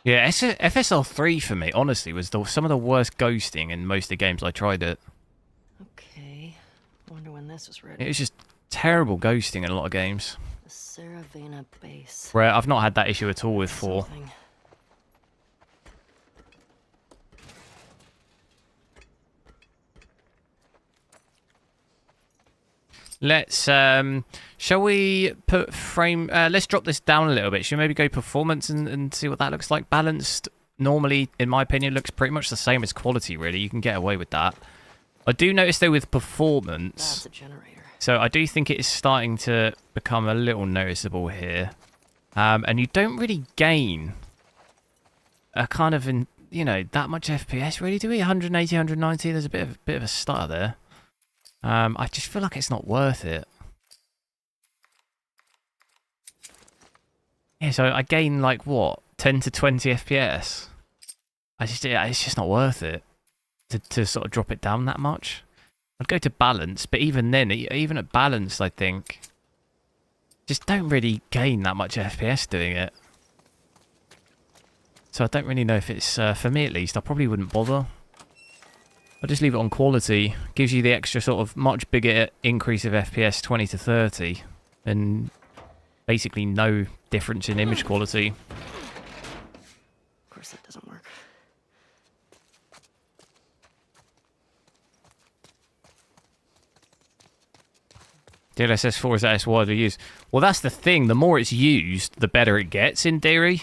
Yeah, FSR 3 for me, honestly, was some of the worst ghosting in most of the games I tried it. Okay, wonder when this was ready. It was just terrible ghosting in a lot of games. The Saravana base. Where I've not had that issue at all with 4. Something. Let's, shall we put frame, let's drop this down a little bit. Should we maybe go performance and see what that looks like? Balanced, normally, in my opinion, looks pretty much the same as quality, really. You can get away with that. I do notice, though, with performance... That's a generator. So I do think it is starting to become a little noticeable here. And you don't really gain a kind of, that much FPS, really, do we? 180, 190, there's a bit of a stutter there. I just feel like it's not worth it. Yeah, so I gain like what, 10 to 20 FPS. It's just not worth it to sort of drop it down that much. I'd go to balance, but even then, even at balance, I think just don't really gain that much FPS doing it. So I don't really know if it's, for me at least, I probably wouldn't bother. I'll just leave it on quality. Gives you the extra sort of much bigger increase of FPS, 20 to 30. And basically no difference in image quality. Of course that doesn't work. DLSS 4 is that it's widely used. Well, that's the thing. The more it's used, the better it gets, in theory.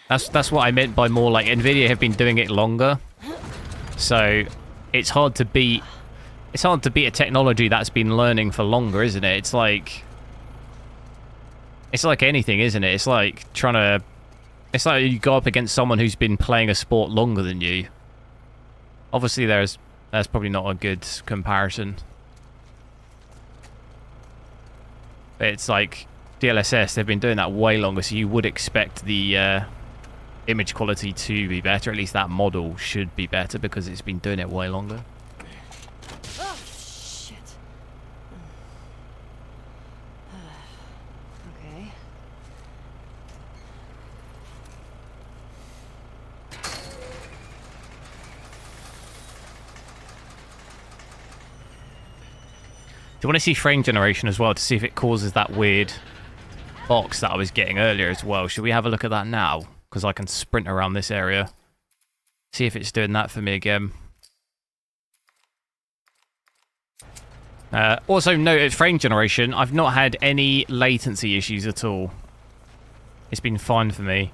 That's what I meant by more like Nvidia have been doing it longer. So it's hard to beat. It's hard to beat a technology that's been learning for longer, isn't it? It's like anything, isn't it? It's like it's like you go up against someone who's been playing a sport longer than you. Obviously, that's probably not a good comparison. But it's like DLSS, they've been doing that way longer, so you would expect the image quality to be better. At least that model should be better because it's been doing it way longer. Oh, shit. Okay. Do you want to see frame generation as well to see if it causes that weird box that I was getting earlier as well? Should we have a look at that now? Because I can sprint around this area. See if it's doing that for me again. Also note at frame generation, I've not had any latency issues at all. It's been fine for me.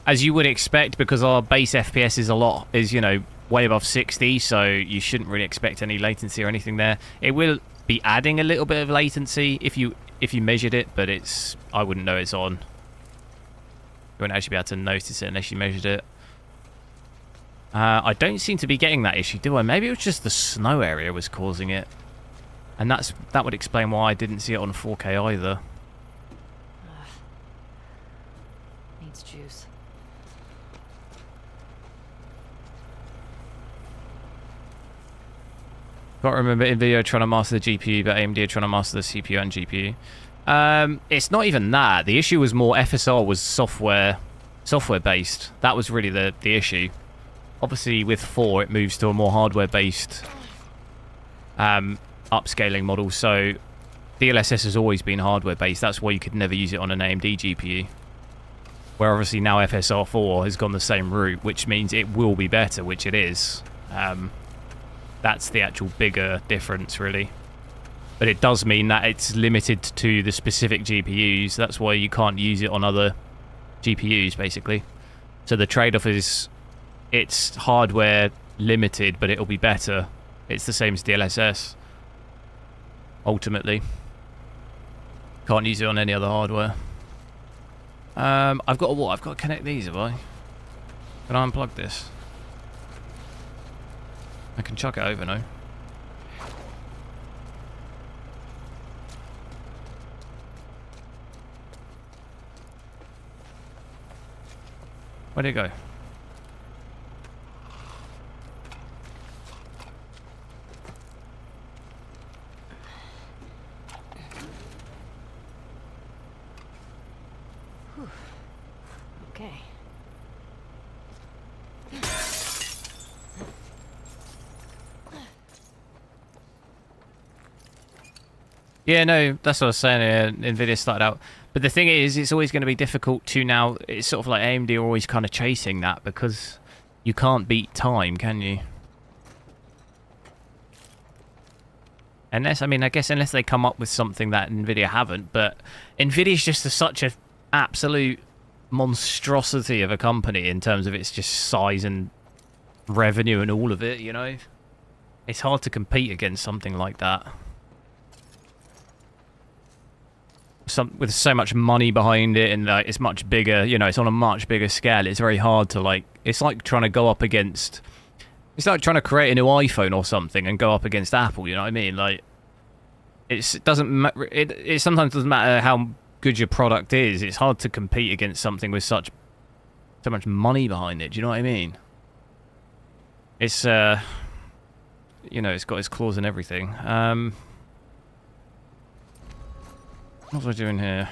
As you would expect, because our base FPS is you know, way above 60, so you shouldn't really expect any latency or anything there. It will be adding a little bit of latency if you measured it, but I wouldn't know it's on. You wouldn't actually be able to notice it unless you measured it. I don't seem to be getting that issue, do I? Maybe it was just the snow area was causing it. And that would explain why I didn't see it on 4K either. Needs juice. Can't remember Nvidia are trying to master the GPU, but AMD are trying to master the CPU and GPU. It's not even that. The issue was more FSR was software based. That was really the issue. Obviously, with 4, it moves to a more hardware based upscaling model. So DLSS has always been hardware based. That's why you could never use it on an AMD GPU. Where obviously now FSR 4 has gone the same route, which means it will be better, which it is. That's the actual bigger difference, really. But it does mean that it's limited to the specific GPUs. That's why you can't use it on other GPUs, basically. So the trade-off is it's hardware limited, but it'll be better. It's the same as DLSS, ultimately. Can't use it on any other hardware. I've got what? I've got to connect these, have I? Can I unplug this? I can chuck it over now. Where'd it go? Whew. Okay. Yeah, no, that's what I was saying. Nvidia started out. But the thing is, it's always going to be difficult to now. It's sort of like AMD are always kind of chasing that because you can't beat time, can you? Unless, I mean, I guess unless they come up with something that Nvidia haven't. But Nvidia's just such an absolute monstrosity of a company in terms of its just size and revenue and all of it, you know? It's hard to compete against something like that. With so much money behind it and it's much bigger, you know, it's on a much bigger scale. It's very hard to like, it's like trying to go up against, it's like trying to create a new iPhone or something and go up against Apple, you know what I mean? Like, it sometimes doesn't matter how good your product is. It's hard to compete against something with so much money behind it. Do you know what I mean? It's, you know, it's got its claws and everything. What was I doing here?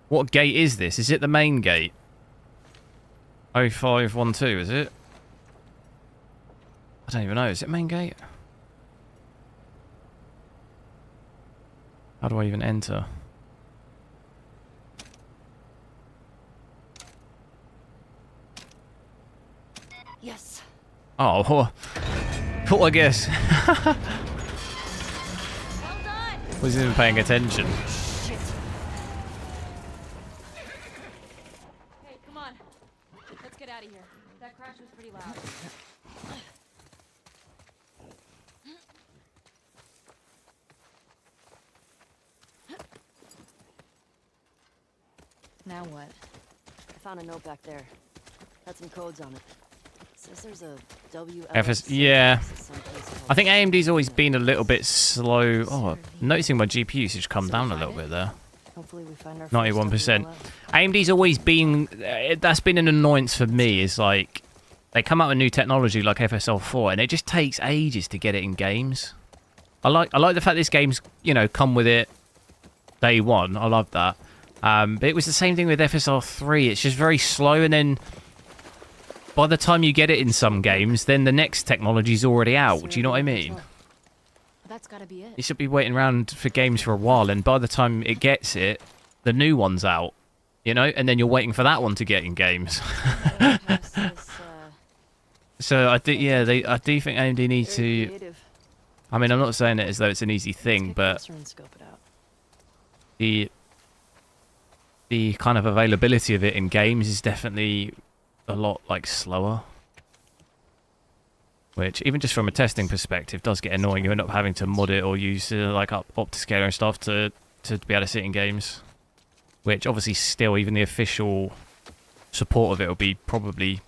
What gate is this? Is it the main gate? 0512, is it? I don't even know. Is it main gate? How do I even enter? Yes. Oh, well, I guess. Well done. Wasn't even paying attention. Shit. Hey, come on. Let's get out of here. That crash was pretty loud. Now what? I found a note back there. Had some codes on it. Says there's a Yeah. I think AMD's always been a little bit slow. Oh, noticing my GPU usage come down a little bit there. Hopefully we find our 91%. AMD's always been... that's been an annoyance for me, is like... They come out with new technology like FSR4 and it just takes ages to get it in games. I like the fact this game's, you know, come with it day one. I love that. But it was the same thing with FSR3. It's just very slow, and then by the time you get it in some games, then the next technology's already out. Do you know what I mean? That's gotta be it. You should be waiting around for games for a while, and by the time it gets it, the new one's out. You know, and then you're waiting for that one to get in games. So I do, yeah, I do think AMD need to. I mean, I'm not saying it as though it's an easy thing, but the kind of availability of it in games is definitely a lot like slower. Which, even just from a testing perspective, does get annoying. You end up having to mod it or use like optiscaler and stuff to be able to see it in games. Which obviously still, even the official support of it will be probably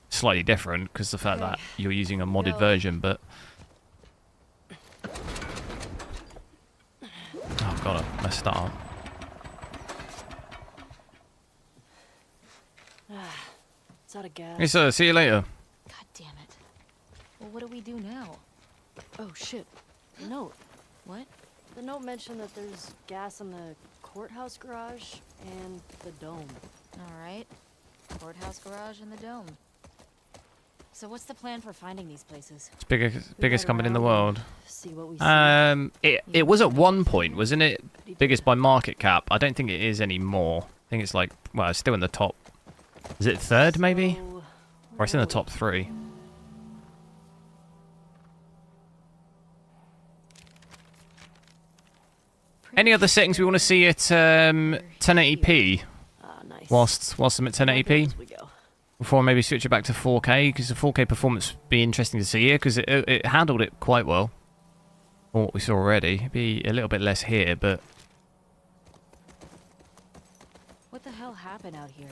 slightly different because the fact that you're using a modded version, but oh god, I messed that up. It's out of gas. Hey sir, see you later. God damn it. Well, what do we do now? Oh shit. The note. What? The note mentioned that there's gas in the courthouse garage and the dome. All right. Courthouse garage and the dome. So what's the plan for finding these places? It's biggest company in the world. See what we see. It was at one point, wasn't it? Biggest by market cap. I don't think it is anymore. I think it's like, well, it's still in the top. Is it third maybe? Or it's in the top 3. Any other settings we want to see at 1080p? Nice. Whilst I'm at 1080p? Before I maybe switch it back to 4K, because the 4K performance would be interesting to see here, because it handled it quite well. From what we saw already. It'd be a little bit less here, but... What the hell happened out here?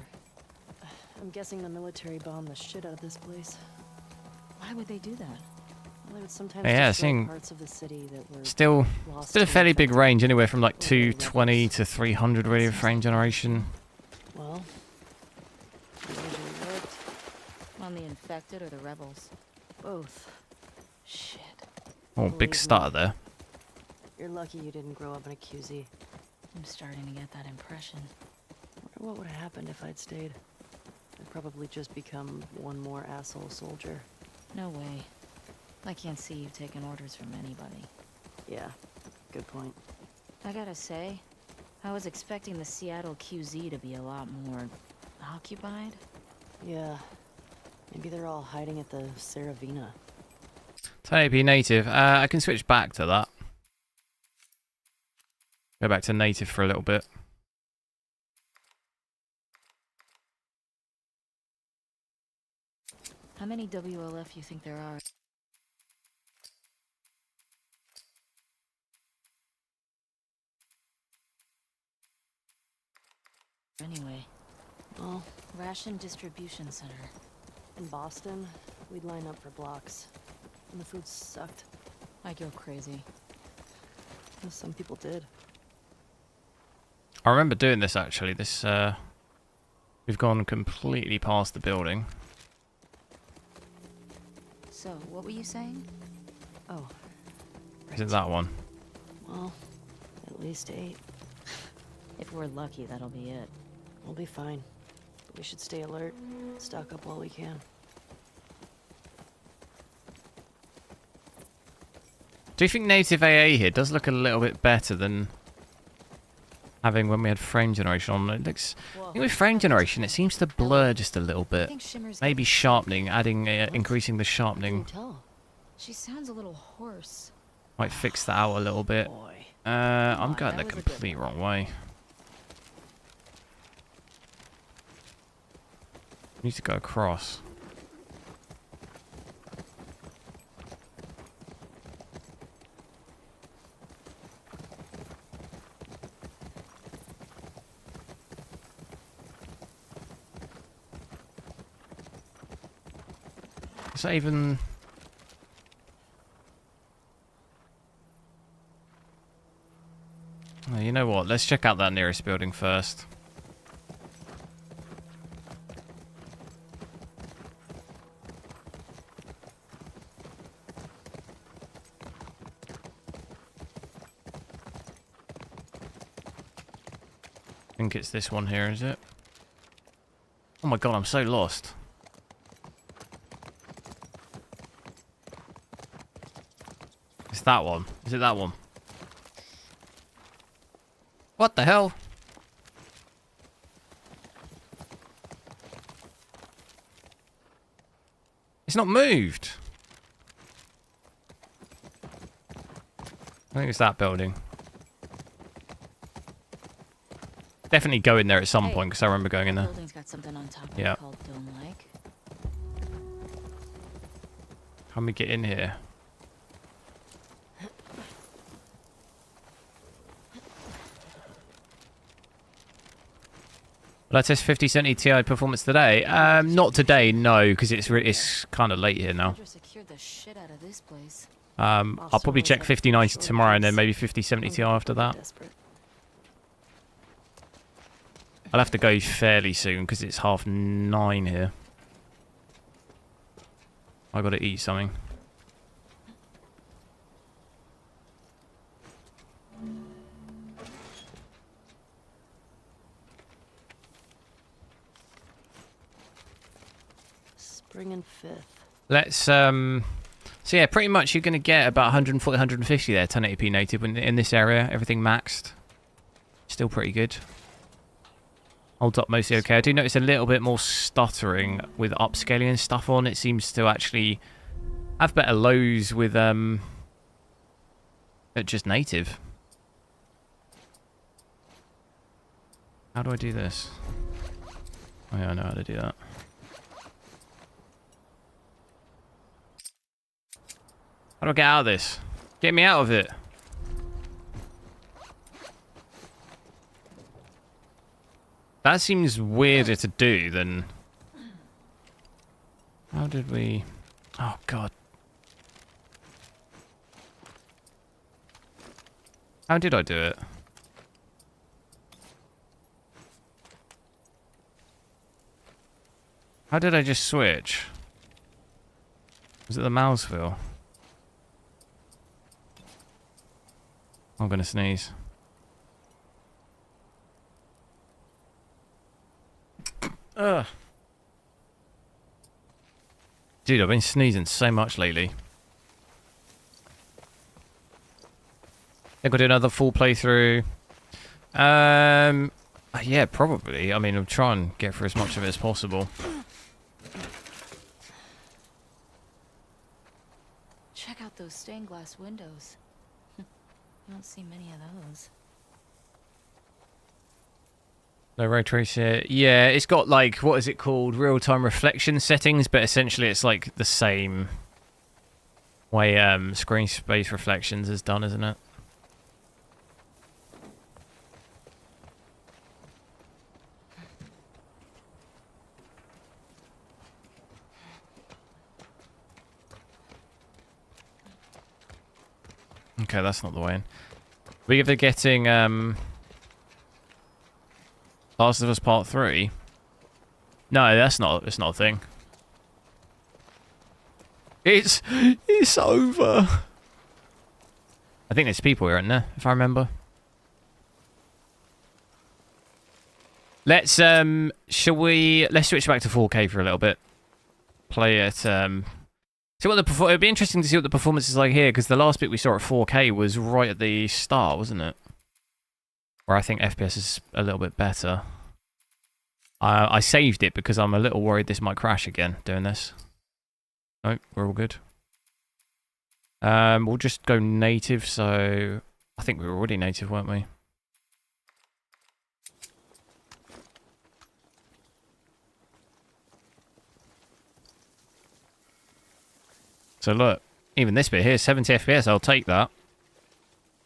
I'm guessing the military bombed the shit out of this place. Why would they do that? Well, they would sometimes yeah, destroy seeing parts of the city that were still a fairly big range, anywhere from like Well, 220 to 300 radio frame generation. Well, it usually worked. On the infected or the rebels? Both. Shit. Oh, big starter there. You're lucky you didn't grow up in a QZ. I'm starting to get that impression. What would have happened if I'd stayed? I'd probably just become one more asshole soldier. No way. I can't see you taking orders from anybody. Yeah, good point. I gotta say, I was expecting the Seattle QZ to be a lot more occupied. Yeah, maybe they're all hiding at the Saravina. 1080p native. I can switch back to that. Go back to native for a little bit. How many WLF you think there are? Anyway. Well, Ration Distribution Center. in Boston, we'd line up for blocks. And the food sucked. I'd go crazy. Well, some people did. I remember doing this actually. This we've gone completely past the building. So, what were you saying? Oh. Is it that one? Well, at least 8. If we're lucky, that'll be it. We'll be fine. But we should stay alert, stock up while we can. Do you think native AA here does look a little bit better than having when we had frame generation on? It looks, I think with frame generation, it seems to blur just a little bit. Maybe sharpening, adding, increasing the sharpening She sounds a little hoarse. might fix that out a little bit. I'm going the complete wrong way. Need to go across. Is that even... Oh, you know what? Let's check out that nearest building first. I think it's this one here, is it? Oh my god, I'm so lost. It's that one. Is it that one? What the hell? It's not moved. I think it's that building. Definitely go in there at some point because I remember going in there. Building's got something on top of Yeah. it called dome-like. How do we get in here? Will I test 5070 Ti performance today? Not today, no, because it's kind of late here now. Secured the shit out of this place. I'll probably check 5090 tomorrow and then maybe 5070 Ti after that. I'll have to go fairly soon because it's 9:30 here. I got to eat something. Spring and 5th. Let's so yeah, pretty much you're going to get about 140, 150 there, 1080p native in this area. Everything maxed. Still pretty good. Holds up mostly okay. I do notice a little bit more stuttering with upscaling and stuff on. It seems to actually have better lows with just native. How do I do this? Oh yeah, I know how to do that. How do I get out of this? Get me out of it. That seems weirder to do than... How did we... Oh, God. How did I do it? How did I just switch? Was it the mouse wheel? I'm gonna sneeze. Ugh. Dude, I've been sneezing so much lately. They're gonna do another full playthrough. Yeah, probably. I mean, I'll try and get through as much of it as possible. Check out those stained glass windows. You don't see many of those. No ray trace here. Yeah, it's got like, what is it called? Real-time reflection settings, but essentially it's like the same way screen space reflections is done, isn't it? Okay, that's not the way in. We're either getting Last of Us Part 3. No, that's not. It's not a thing. It's over. I think there's people here, aren't there? If I remember. Let's let's switch back to 4K for a little bit. Play it. See what the it'd be interesting to see what the performance is like here, because the last bit we saw at 4K was right at the start, wasn't it? Where I think FPS is a little bit better. I saved it because I'm a little worried this might crash again doing this. Nope, we're all good. We'll just go native, so I think we were already native, weren't we? So look, even this bit here, 70 FPS, I'll take that.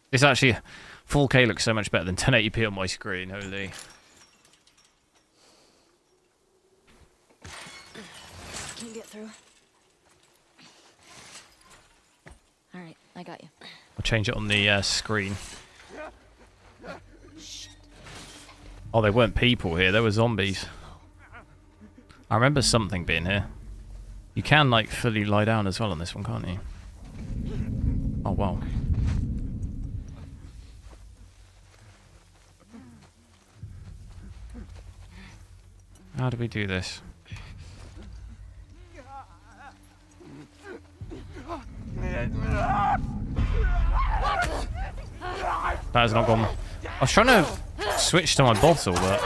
This actually, 4K looks so much better than 1080p on my screen, holy. Can you get through? Alright, I got you. I'll change it on the screen. Oh, they weren't people here, they were zombies. I remember something being here. You can, like, fully lie down as well on this one, can't you? Oh, wow. How do we do this? That has not gone. I was trying to switch to my bottle, but...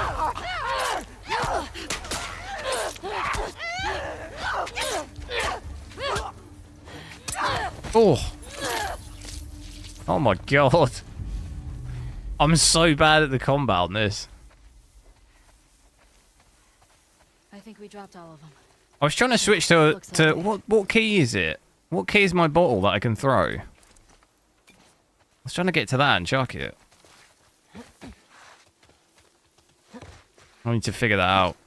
Oh! Oh my god! I'm so bad at the combat on this. I think we dropped all of them. I was trying to switch to what key is it? What key is my bottle that I can throw? I was trying to get to that and chuck it. I need to figure that out.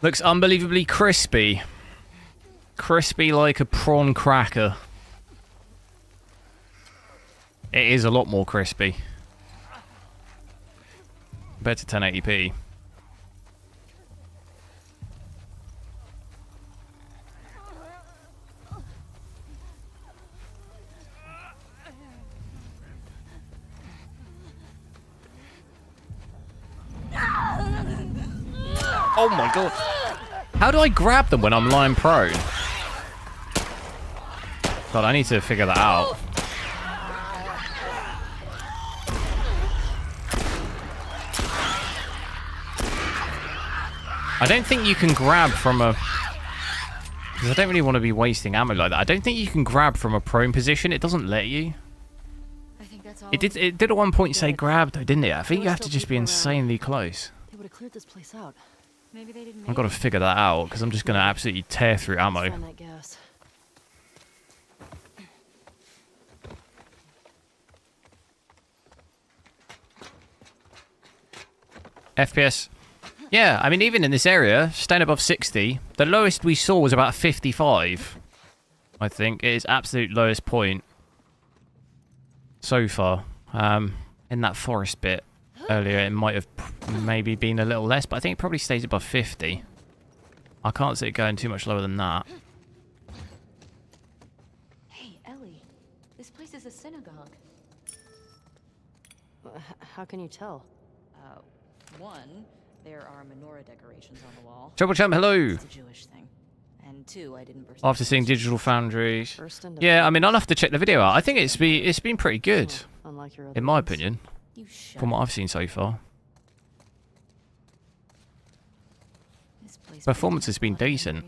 Looks unbelievably crispy. Crispy like a prawn cracker. It is a lot more crispy. Compared to 1080p. Oh my god. How do I grab them when I'm lying prone? God, I need to figure that out. I don't think you can grab from a... Because I don't really want to be wasting ammo like that. I don't think you can grab from a prone position. It doesn't let you. I think that's all. It did at one point say grab though, didn't it? I think you have to just be insanely close. They would have cleared this place out. Maybe they didn't. I've got to figure that out because I'm just going to absolutely tear through ammo. Find that gas. FPS. Yeah, I mean, even in this area, staying above 60, the lowest we saw was about 55. I think it is absolute lowest point so far. In that forest bit earlier, it might have maybe been a little less, but I think it probably stays above 50. I can't see it going too much lower than that. Hey, Ellie, this place is a synagogue. How can you tell? One, there are menorah decorations on the wall. Triple Champ, hello! It's a Jewish thing. And two, I didn't burst. After seeing Digital Foundry. Yeah, I mean, I'll have to check the video out. I think it's been pretty good, in my opinion, from what I've seen so far. Performance has been decent.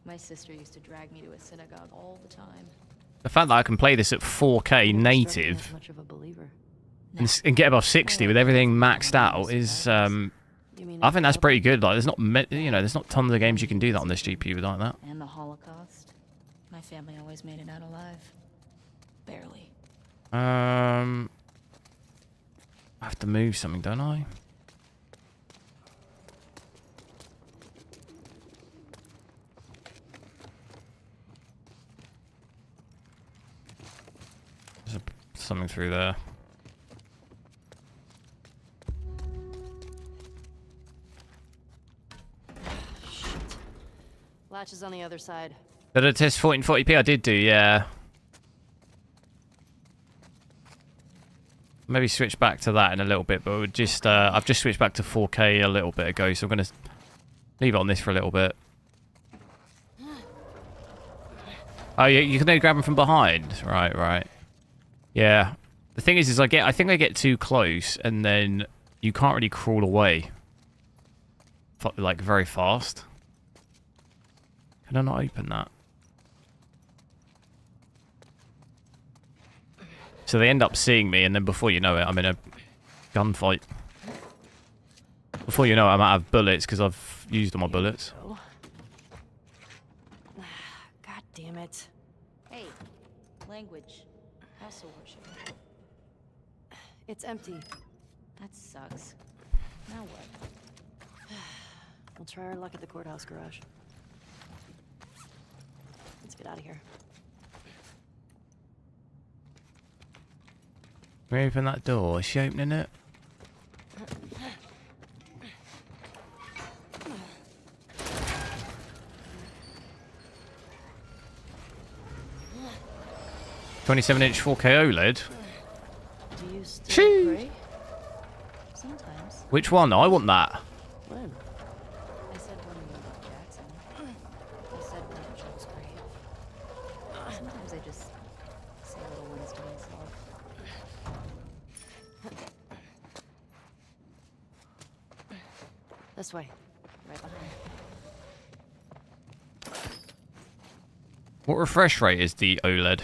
My sister used to drag me to a synagogue all the time. The fact that I can play this at 4K native and get above 60 with everything maxed out is, I think that's pretty good. Like, there's not, there's not tons of games you can do that on this GPU like that. And the Holocaust. My family always made it out alive. Barely. I have to move something, don't I? There's something through there. Latch is on the other side. Did I test 1440p? I did do, yeah. Maybe switch back to that in a little bit, but we'll just I've just switched back to 4K a little bit ago, so I'm gonna leave it on this for a little bit. Oh, yeah, you can then grab them from behind. Right, right. Yeah. The thing is I think I get too close, and then you can't really crawl away, like, very fast. Can I not open that? So they end up seeing me, and then before you know it, I'm in a gunfight. Before you know it, I'm out of bullets because I've used all my bullets. God damn it. Hey, language. House of worship. It's empty. That sucks. Now what? We'll try our luck at the courthouse garage. Let's get out of here. Can we open that door? Is she opening it? "27-inch 4K OLED? Do you still pray? Sometimes. Which one? I want that. When? I said when we were with Jackson. I said when the show was great. Sometimes I just say little ones to myself. This way. Right behind. What refresh rate is the OLED?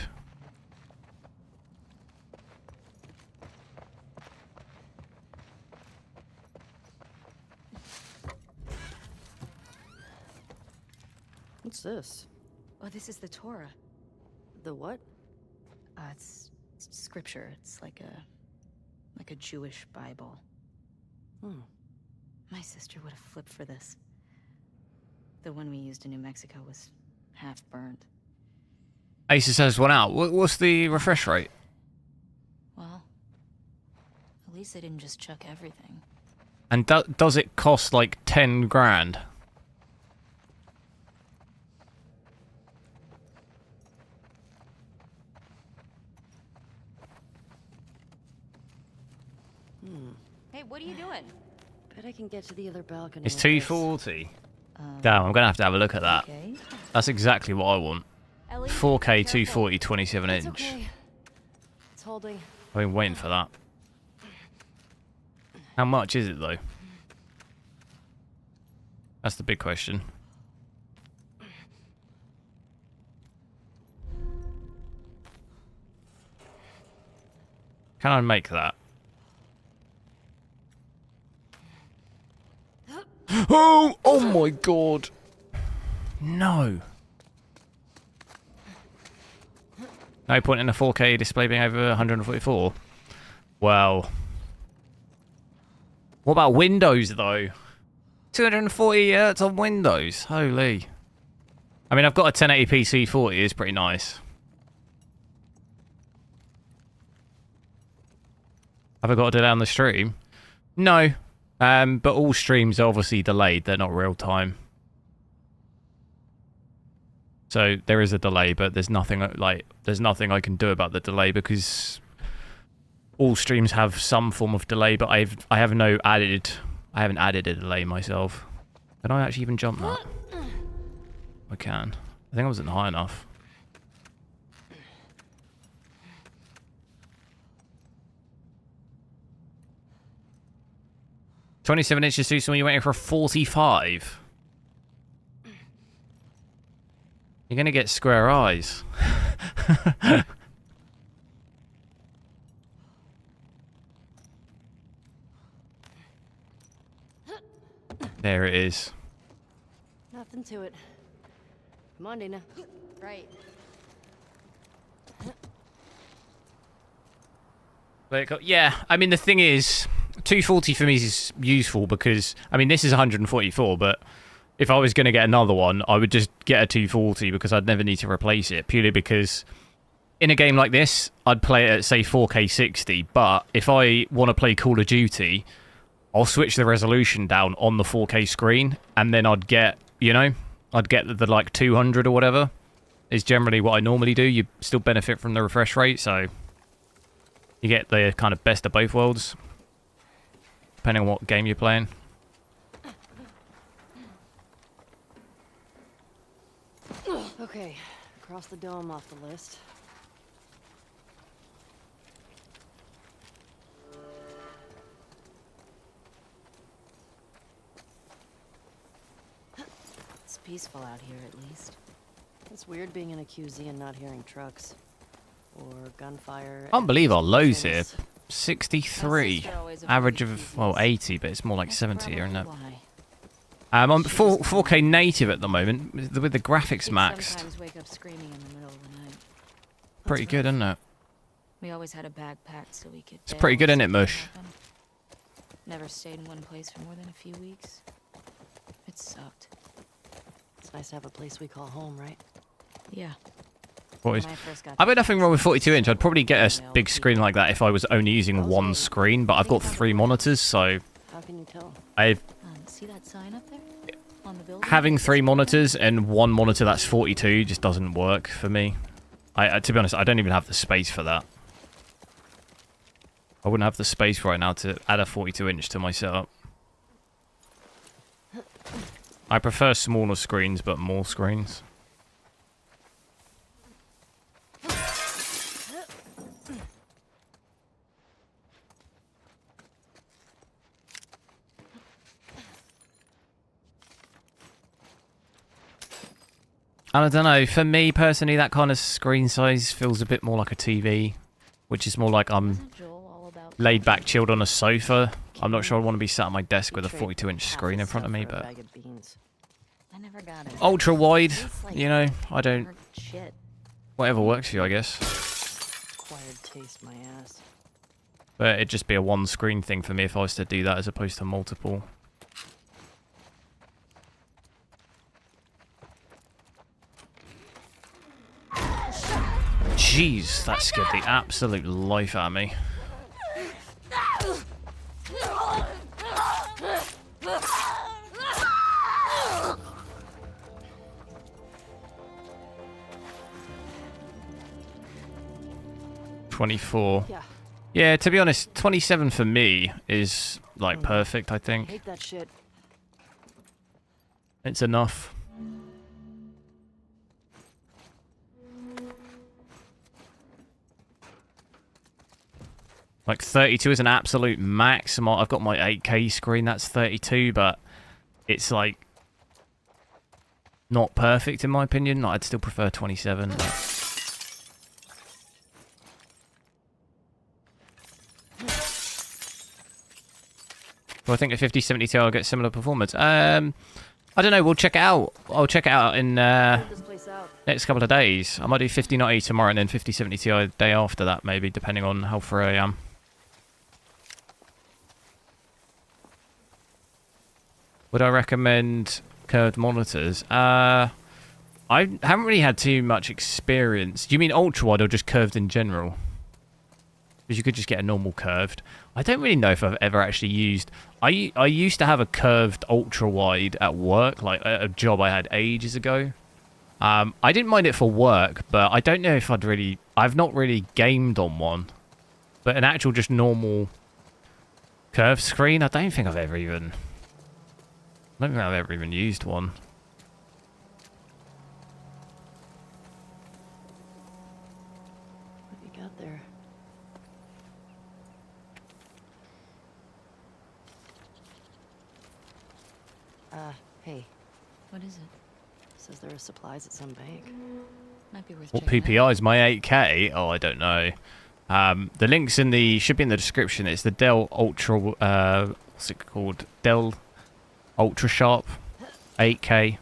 What's this? Oh, this is the Torah. The what? It's scripture. It's like a Jewish Bible. My sister would have flipped for this. The one we used in New Mexico was half burned. Asus has one out. What's the refresh rate? Well, at least they didn't just chuck everything. And does it cost like 10 grand? Hey, what are you doing? Bet I can get to the other balcony. It's with this. 240. Damn, I'm gonna have a look at that. Okay. That's exactly what I want. Ellie, 4K careful. 240 27 It's inch. okay. It's holding. I've been waiting for that. How much is it though? That's the big question. Can I make that? Oh my god. No. No point in a 4K display being over 144. Well. What about Windows though? 240 Hz on Windows. Holy. I mean, I've got a 1080p C40. It's pretty nice. Have I got a delay on the stream? No. But all streams are obviously delayed. They're not real time. So there is a delay, but there's nothing I can do about the delay because all streams have some form of delay. But I haven't added a delay myself. Can I actually even jump that? I can. I think I wasn't high enough. $27 inches too small. You're waiting for a 45. You're gonna get square eyes. There it is. Nothing to it. Come on, Dina. Right. Yeah, I mean, the thing is, 240 for me is useful because, I mean, this is 144, but if I was going to get another one, I would just get a 240 because I'd never need to replace it, purely because in a game like this, I'd play it at, say, 4K 60, but if I want to play Call of Duty, I'll switch the resolution down on the 4K screen, and then I'd get, you know, I'd get the like 200 or whatever. Is generally what I normally do. You still benefit from the refresh rate, so you get the kind of best of both worlds, depending on what game you're playing. Okay, cross the dome off the list. It's peaceful out here, at least. It's weird being in a QZ and not hearing trucks or gunfire. I can't believe our lows here. 63. Average of, well, 80, but it's more like 70 here, isn't it? I'm 4K native at the moment, with the graphics maxed. Pretty good, isn't it? We always had a bag packed so we could. It's pretty good, isn't it, Mush? Never stayed in one place for more than a few weeks. It sucked. It's nice to have a place we call home, right? Yeah. Boys. I've got nothing wrong with 42-inch. I'd probably get a big screen like that if I was only using one screen, but I've got 3 monitors, so how can you tell? See that sign up there? On the building? Having 3 monitors and 1 monitor that's 42 just doesn't work for me. To be honest, I don't even have the space for that. I wouldn't have the space right now to add a 42-inch to my setup. I prefer smaller screens, but more screens. And I don't know, for me personally, that kind of screen size feels a bit more like a TV, which is more like I'm laid back, chilled on a sofa. I'm not sure I want to be sat at my desk with a 42-inch screen in front of me, but ultra wide, you know, I don't. Whatever works for you, I guess. Acquired taste my ass. But it'd just be a 1-screen thing for me if I was to do that as opposed to multiple. Jeez, that scared the absolute life out of me. $24. Yeah, to be honest, 27 for me is like perfect, I think. Hate that shit. It's enough. Like 32 is an absolute max. I've got my 8K screen, that's 32, but it's like not perfect in my opinion. I'd still prefer 27. But... Do I think a 5070 Ti will get similar performance? I don't know. We'll check it out. I'll check it out in next couple of days. I might do 5090 tomorrow and then 5070 Ti the day after that, maybe, depending on how free I am. Would I recommend curved monitors? I haven't really had too much experience. Do you mean ultra wide or just curved in general? Because you could just get a normal curved. I don't really know if I've ever actually used... I used to have a curved ultra wide at work, like a job I had ages ago. I didn't mind it for work, but I don't know if I'd really... I've not really gamed on one. But an actual just normal curved screen, I don't think I've ever even... I don't think I've ever even used one. What have you got there? Hey. What is it? Says there are supplies at some bank. Might be worth What checking PPI is my 8K? Oh, I don't know. The links should be in the description. It's the Dell Ultra, what's it called? Dell UltraSharp 8K.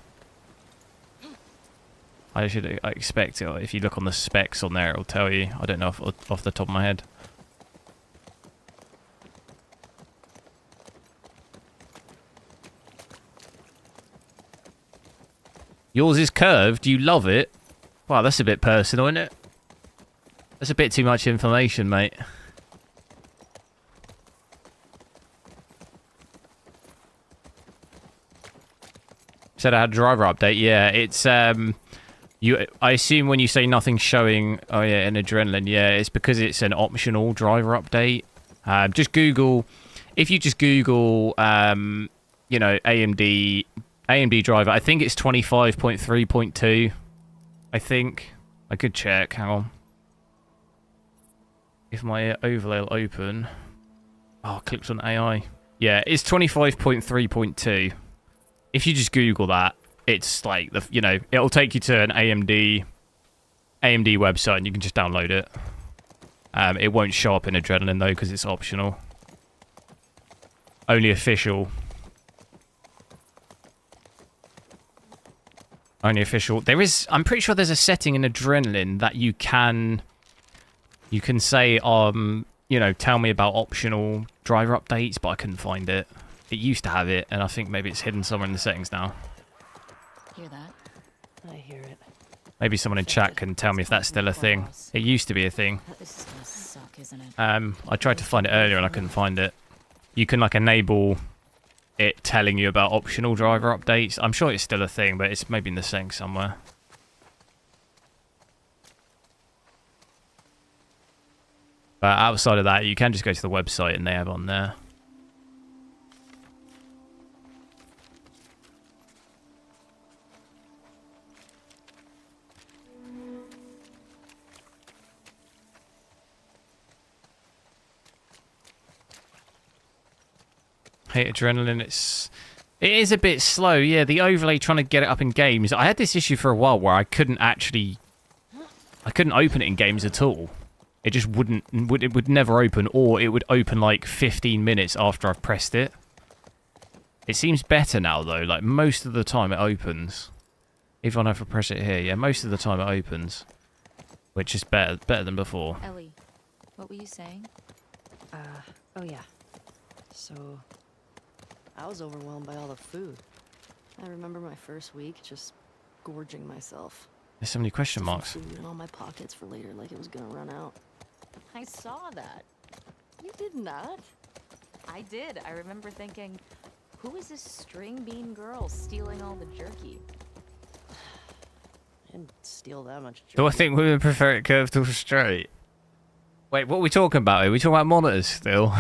I expect it. If you look on the specs on there, it'll tell you. I don't know off the top of my head. Yours is curved. You love it. Wow, that's a bit personal, isn't it? That's a bit too much information, mate. Said I had a driver update. Yeah, it's I assume when you say nothing's showing, oh yeah, in Adrenaline, yeah, it's because it's an optional driver update. Just Google, if you just Google, you know, AMD driver. I think it's 25.3.2. I think I could check. Hang on. If my overlay will open. Oh, I clicked on AI. Yeah, it's 25.3.2. If you just Google that, it's like the, you know, it'll take you to an AMD website and you can just download it. It won't show up in Adrenaline though because it's optional. Only official. Only official. There is, I'm pretty sure there's a setting in Adrenaline that you can say, you know, tell me about optional driver updates, but I couldn't find it. It used to have it, and I think maybe it's hidden somewhere in the settings now. Hear that? I hear it. Maybe someone in chat can tell me if that's still a thing. It used to be a thing. This is gonna suck, isn't it? I tried to find it earlier and I couldn't find it. You can like enable it telling you about optional driver updates. I'm sure it's still a thing, but it's maybe in the settings somewhere. But outside of that, you can just go to the website and they have on there. Hate Adrenaline. It is a bit slow. Yeah, the overlay trying to get it up in games. I had this issue for a while where I couldn't open it in games at all. It just it would never open, or it would open like 15 minutes after I've pressed it. It seems better now though. Like most of the time it opens. Even if I press it here, yeah, most of the time it opens, which is better than before. Ellie, what were you saying? Oh yeah. So, I was overwhelmed by all the food. I remember my first week just gorging myself. There's so many question marks. Food in all my pockets for later, like it was gonna run out. I saw that. You did not. I did. I remember thinking, who is this string bean girl stealing all the jerky? I didn't steal that much jerky. Do I think women prefer it curved or straight? Wait, what are we talking about? Are we talking about monitors still?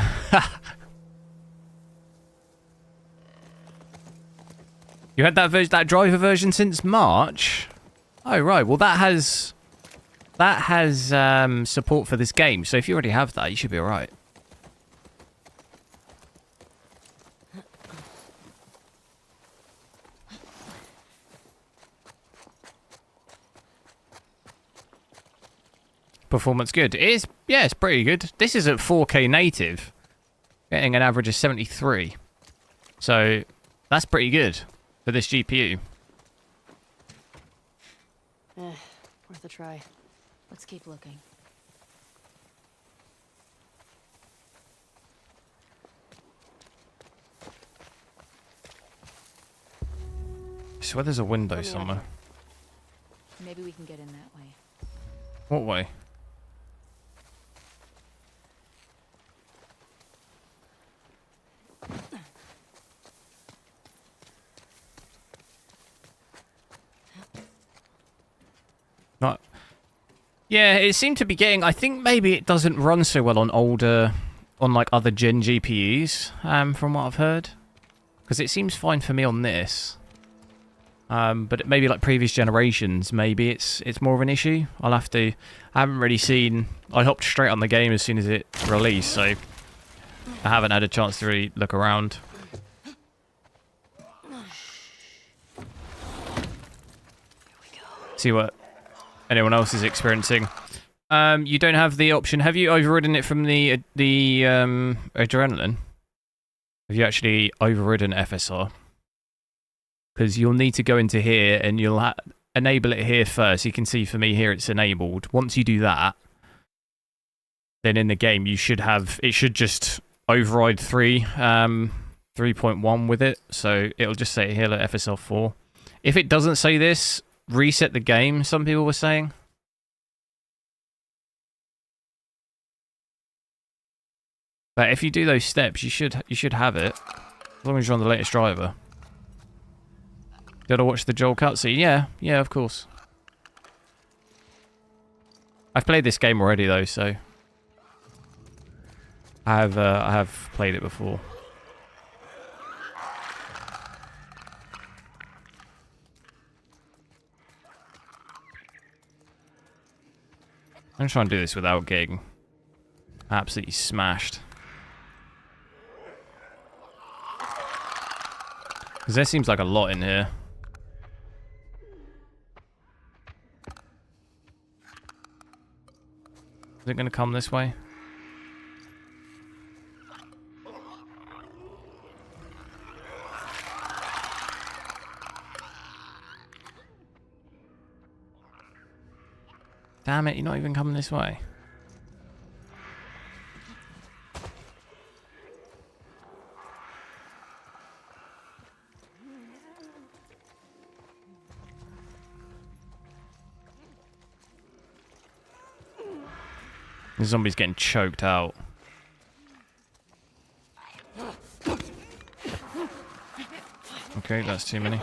You had that driver version since March? Oh right, well that has support for this game. So if you already have that, you should be alright. Performance good. It is, yeah, it's pretty good. This is at 4K native, getting an average of 73. So that's pretty good for this GPU. Worth a try. Let's keep looking. I swear there's a window somewhere. Maybe we can get in that way. What way? Not. Yeah, it seemed to be getting. I think maybe it doesn't run so well on older, on like other gen GPUs. From what I've heard, because it seems fine for me on this. But maybe like previous generations, maybe it's more of an issue. I'll have to. I haven't really seen. I hopped straight on the game as soon as it released, so I haven't had a chance to really look around. See what anyone else is experiencing. You don't have the option. Have you overridden it from the Adrenaline? Have you actually overridden FSR? Because you'll need to go into here and you'll enable it here first. You can see for me here it's enabled. Once you do that, then in the game you should have, it should just override 3.1 with it. So it'll just say here like FSR 4. If it doesn't say this, reset the game, some people were saying. But if you do those steps, you should have it. As long as you're on the latest driver. Did I watch the Joel cutscene? Yeah, yeah, of course. I've played this game already though, so I have played it before. I'm trying to do this without getting absolutely smashed. Because there seems like a lot in here. Is it going to come this way? Damn it, you're not even coming this way. The zombie's getting choked out. Okay, that's too many.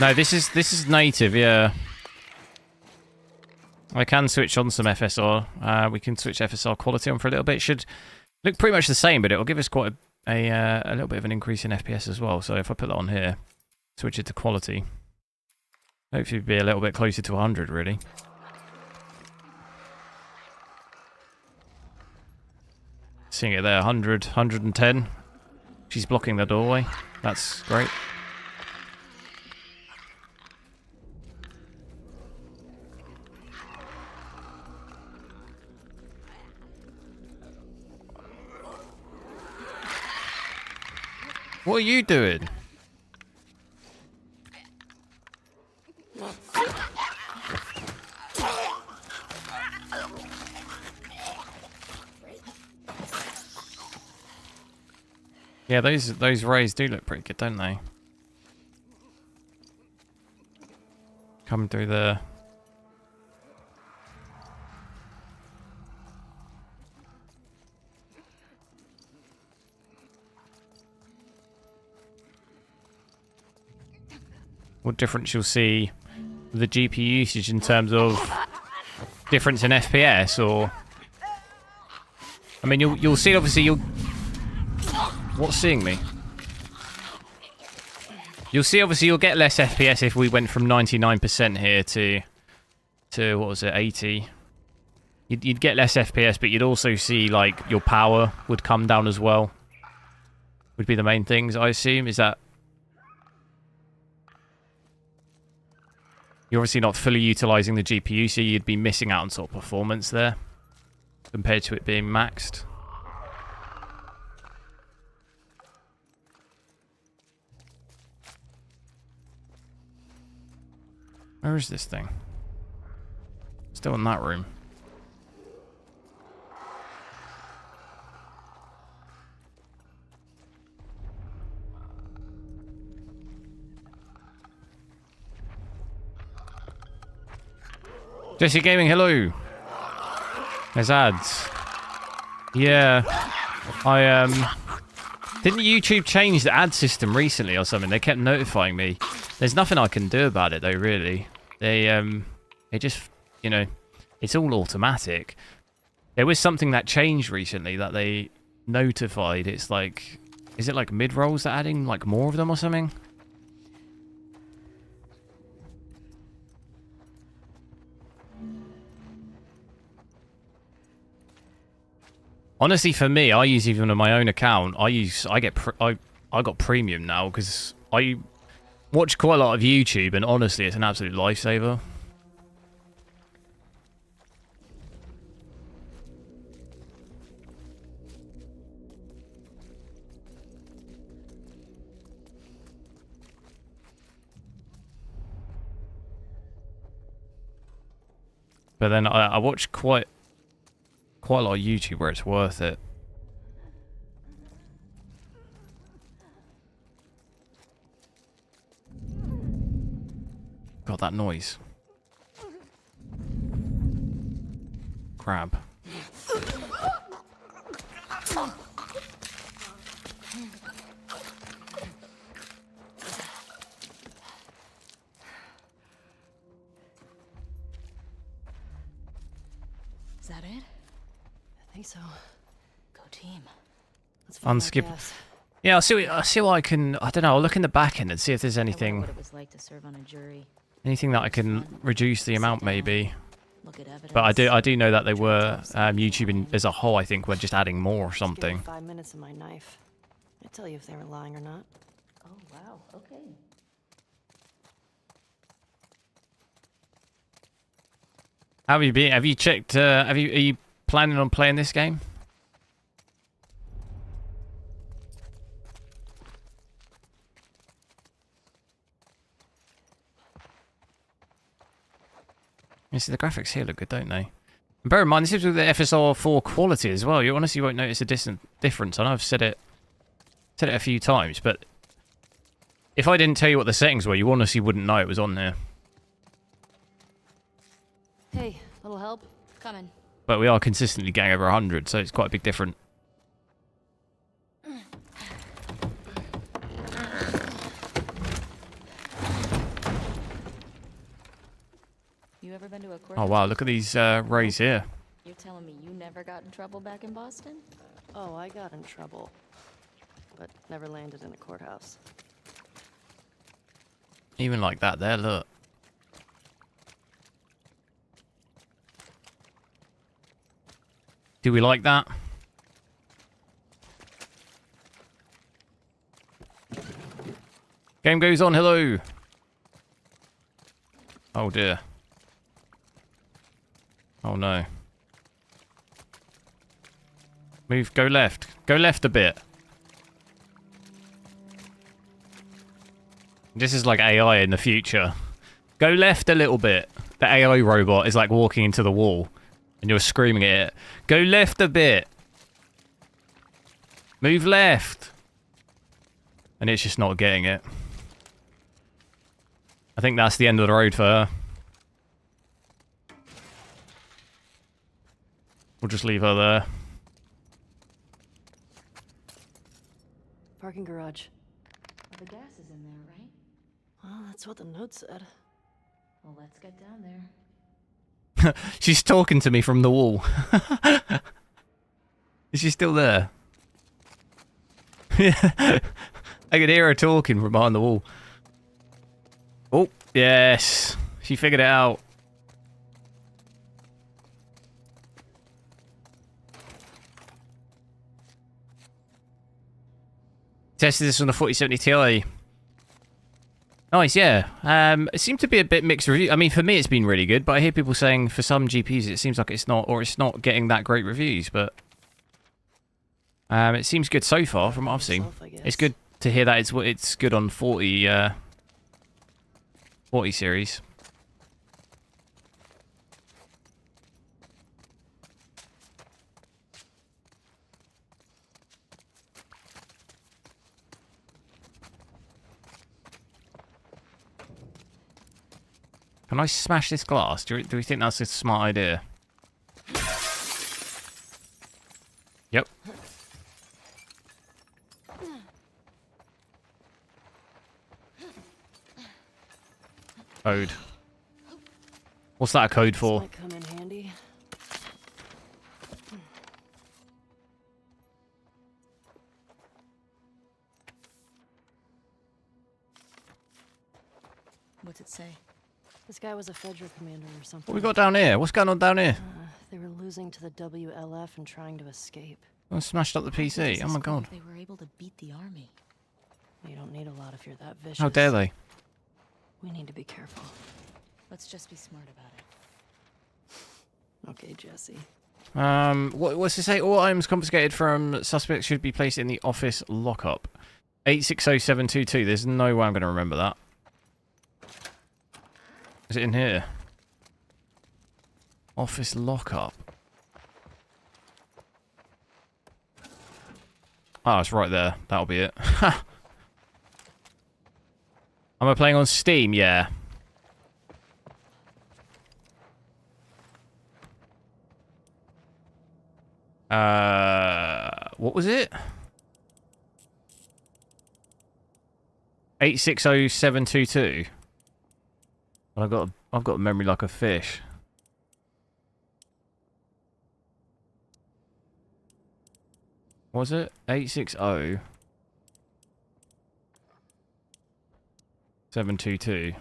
No, this is native, yeah. I can switch on some FSR. We can switch FSR quality on for a little bit. It should look pretty much the same, but it'll give us quite a little bit of an increase in FPS as well. So if I put that on here, switch it to quality, hopefully be a little bit closer to 100, really. Seeing it there, 100, 110. She's blocking the doorway. That's great. What are you doing? Yeah, those rays do look pretty good, don't they? Coming through there. What difference you'll see with the GPU usage in terms of difference in FPS, or I mean, you'll see obviously what's seeing me? You'll see obviously you'll get less FPS if we went from 99% here to what was it, 80. You'd get less FPS, but you'd also see like your power would come down as well. Would be the main things, I assume. Is that you're obviously not fully utilizing the GPU, so you'd be missing out on sort of performance there compared to it being maxed. Where is this thing? Still in that room. Jesse Gaming, hello. There's ads. Yeah. Didn't YouTube change the ad system recently or something? They kept notifying me. There's nothing I can do about it though, really. They just, you know, it's all automatic. There was something that changed recently that they notified. It's like, is it like mid-rolls that adding like more of them or something? Honestly, for me, I use even on my own account. I got premium now because I watch quite a lot of YouTube, and honestly, it's an absolute lifesaver. But then I watch quite a lot of YouTube where it's worth it. God, that noise. think so. Go team. Let's find Unskip. more gas. Yeah, I'll see what I can. I don't know. I'll look in the back end and see if there's I wonder anything, what it was like to serve on a jury. anything that I can reduce the amount maybe. Look at evidence. But I do know that they were YouTube as a whole. I think were just adding more or Just give me something. 5 minutes of my knife. I'd tell you if they were lying or not. Oh wow. Okay. How have you been? Have you checked? Are you planning on playing this game? You see, the graphics here look good, don't they? And bear in mind, this is with the FSR 4 quality as well. You honestly won't notice a difference. I know I've said it a few times, but if I didn't tell you what the settings were, you honestly wouldn't know it was on there. Hey, little help? Coming. But we are consistently getting over 100, so it's quite a big difference. You ever been to a court? Oh wow, look at these rays here. You're telling me you never got in trouble back in Boston? Oh, I got in trouble. But never landed in a courthouse. Even like that there, look. Do we like that? Game goes on, hello. Oh dear. Oh no. Move, go left. Go left a bit. This is like AI in the future. Go left a little bit. The AI robot is like walking into the wall. And you're screaming at it. Go left a bit. Move left. And it's just not getting it. I think that's the end of the road for her. We'll just leave her there. Parking garage. Well, the gas is in there, right? Well, that's what the note said. Well, let's get down there. She's talking to me from the wall. Is she still there? Yeah. I could hear her talking from behind the wall. Oh, yes. She figured it out. Tested this on the 4070 Ti. Nice, yeah. It seemed to be a bit mixed review. I mean, for me, it's been really good, but I hear people saying for some GPUs, it seems like it's not, or it's not getting that great reviews. But it seems good so far from what I've seen. It's good to hear that it's good on 40 series. Can I smash this glass? Do we think that's a smart idea? Yep. Code. What's that a code for? This might come in handy. What's it say? This guy was a Fedra commander or something. What we got down here? What's going on down here? They were losing to the WLF and trying to escape. I smashed up the PC. Oh my god. They were able to beat the army. You don't need a lot if you're that vicious. How dare they? We need to be careful. Let's just be smart about it. Okay, Jesse. What's it say? All items confiscated from suspects should be placed in the office lockup. 860722. There's no way I'm going to remember that. Is it in here? Office lockup. Oh, it's right there. That'll be it. Am I playing on Steam? Yeah. What was it? 860722. I've got a memory like a fish. Was it 860 722?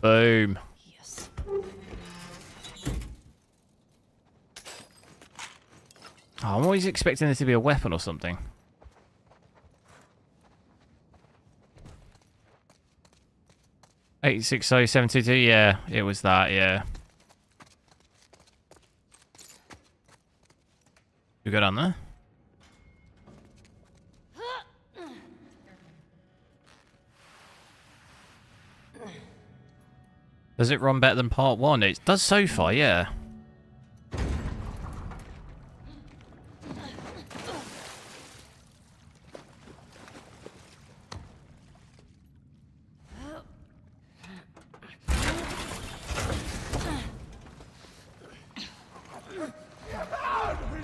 Boom. Yes. Oh, I'm always expecting there to be a weapon or something. 860 722, yeah, it was that, yeah. You go down there? Does it run better than part 1? It does so far, yeah.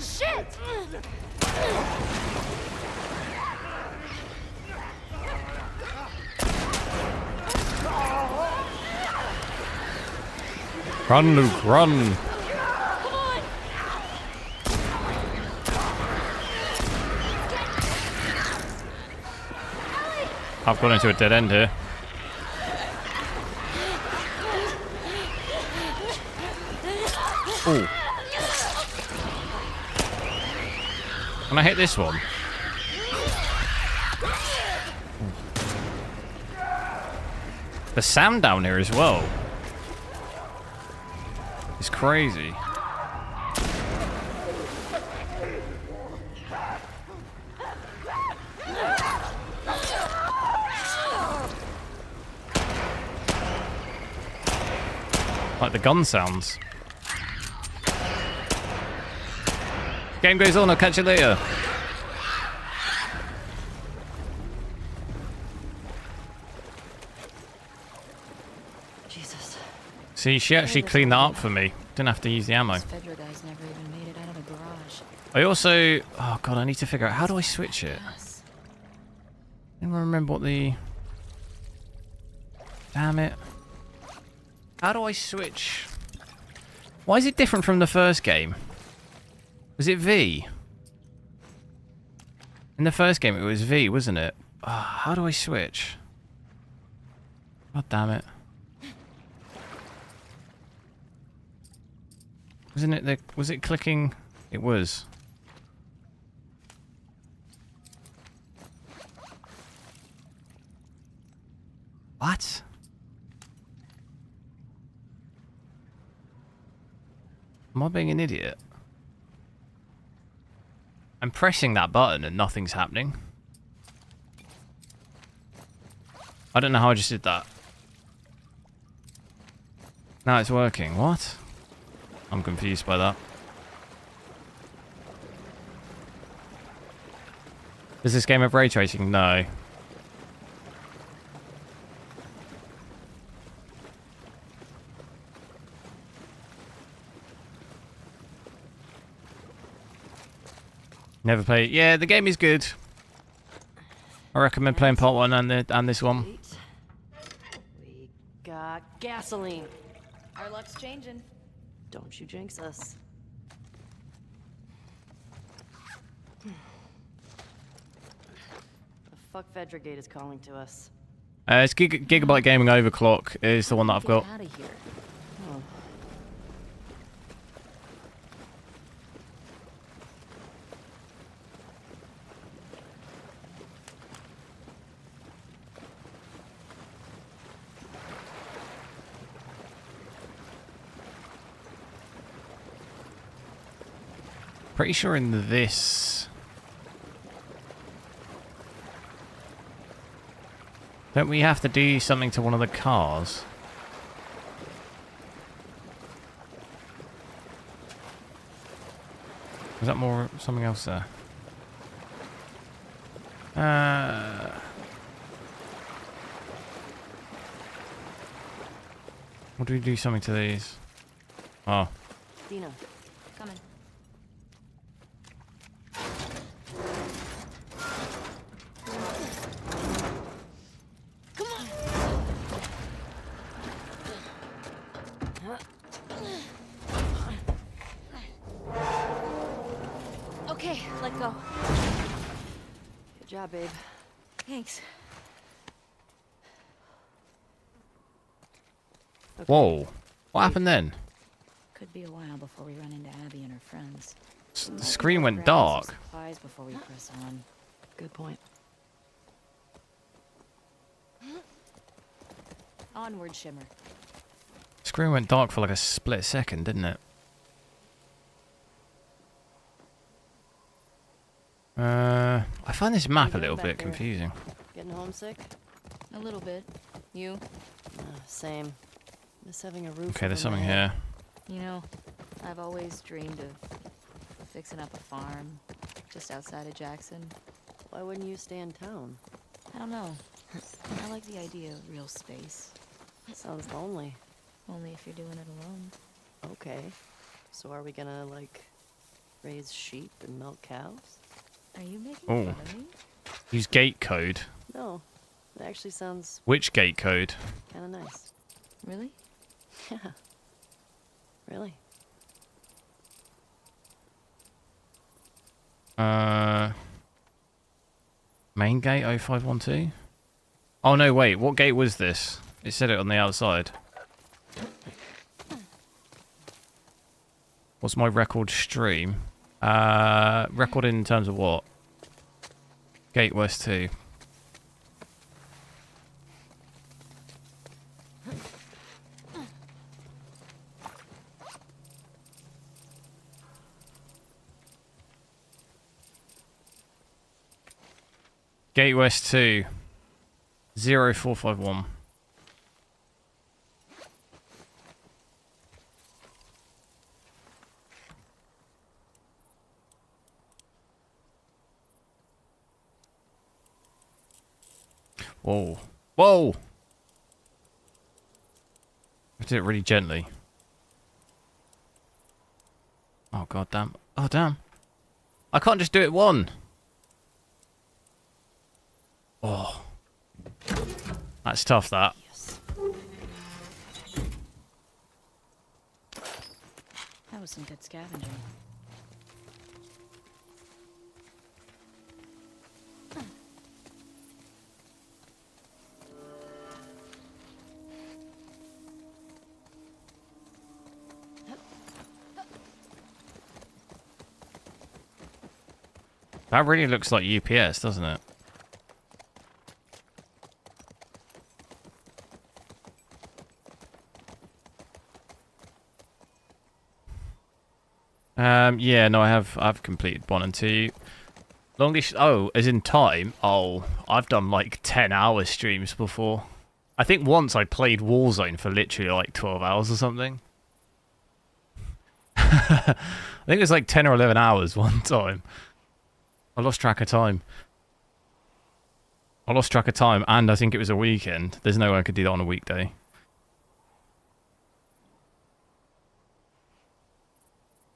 Shit! Run, Luke, run! I've gone into a dead end here. Ooh. Can I hit this one? The sound down here as well. It's crazy. Like the gun sounds. Game goes on, I'll catch you later. Jesus. See, she actually cleaned that up for me. Didn't have to use the ammo. This Fedra guy's never even made it out of the garage. I also... Oh god, I need to figure out... How do I switch it? Yes. I don't remember what the... Damn it. How do I switch? Why is it different from the first game? Was it V? In the first game it was V, wasn't it? Oh, how do I switch? God damn it. Wasn't it the... Was it clicking? It was. What? Am I being an idiot? I'm pressing that button and nothing's happening. I don't know how I just did that. Now it's working. What? I'm confused by that. Does this game have ray tracing? No. Never played. Yeah, the game is good. I recommend playing part 1 and this one. We got gasoline. Our luck's changing. Don't you jinx us. The fuck Vedragate is calling to us. It's Gigabyte Gaming Overclock is the one that I've got. Get out of here. Oh. Pretty sure in this... Don't we have to do something to one of the cars? Is that more something else there? What do we do something to these? Oh. Dina. Coming. Okay, let go. Good job, babe. Thanks. Okay. Whoa. What happened then? Could be a while before we run into Abby and her friends. The screen went dark. Supplies before we press on. Good point. Onward, Shimmer. Screen went dark for like a split second, didn't it? I find this map a little bit confusing. Getting homesick? A little bit. You? Same. Miss having a roof. Okay, there's over my something head. here. You know, I've always dreamed of fixing up a farm just outside of Jackson. Why wouldn't you stay in town? I don't know. I like the idea of real space. Sounds lonely. Only if you're doing it alone. Okay. So are we gonna, like, raise sheep and milk cows? Are you making Oh. fun of me? Use gate code. No. It actually sounds Which gate code? kinda nice. Really? Yeah. Really? Main gate 0512? Oh no, wait, what gate was this? It said it on the outside. What's my record stream? Record in terms of what? Gate West 2. Gate West 2. 0451. Whoa. Whoa! I did it really gently. Oh god damn. Oh damn. I can't just do it one. Oh. That's tough, that. Yes. That was some good scavenging. That really looks like UPS, doesn't it? Yeah, no, I've completed 1 and 2. Longest, oh, as in time? Oh, I've done like 10-hour streams before. I think once I played Warzone for literally like 12 hours or something. I think it was like 10 or 11 hours one time. I lost track of time. I lost track of time, and I think it was a weekend. There's no way I could do that on a weekday.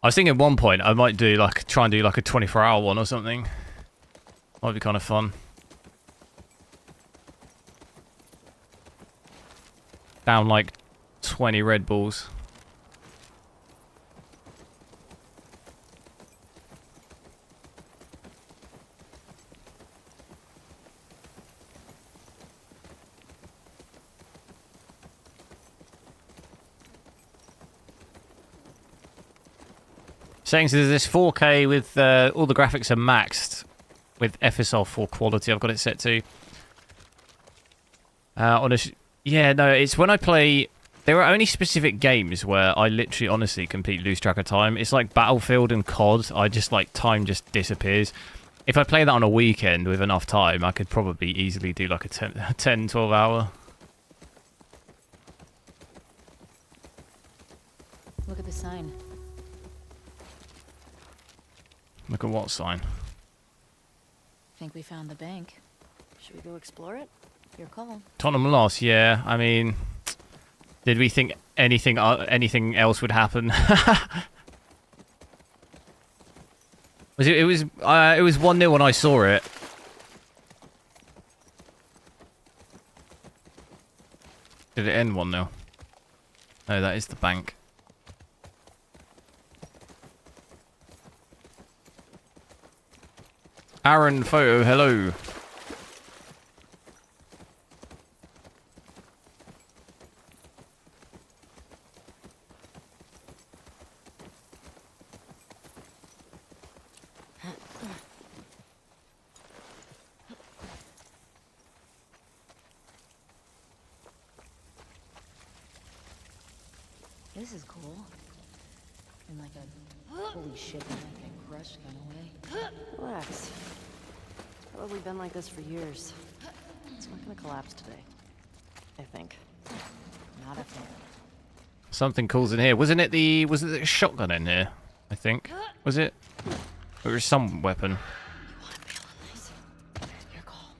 I was thinking at one point I might do like try and do like a 24-hour one or something. Might be kind of fun. Down like 20 Red Bulls. Settings is this 4K with all the graphics are maxed with FSR 4 quality. I've got it set to. Yeah, no, it's when I play. There are only specific games where I literally, honestly, completely lose track of time. It's like Battlefield and COD. I just like time just disappears. If I play that on a weekend with enough time, I could probably easily do like a 10 12 hour. Look at the sign. Look at what sign? Think we found the bank. Should we go explore it? Your call. Tottenham lost, yeah. I mean, did we think anything else would happen? It was 1-0 when I saw it. Did it end 1-0? No, that is the bank. Aaron Photo, hello. This is cool. In like a holy shit, I might get crushed kind of way. Relax. It's probably been like this for years. It's not gonna collapse today. I think. Not a fan. Something cool's in here. Was it the shotgun in here? I think. Was it? Or was some weapon? Your call.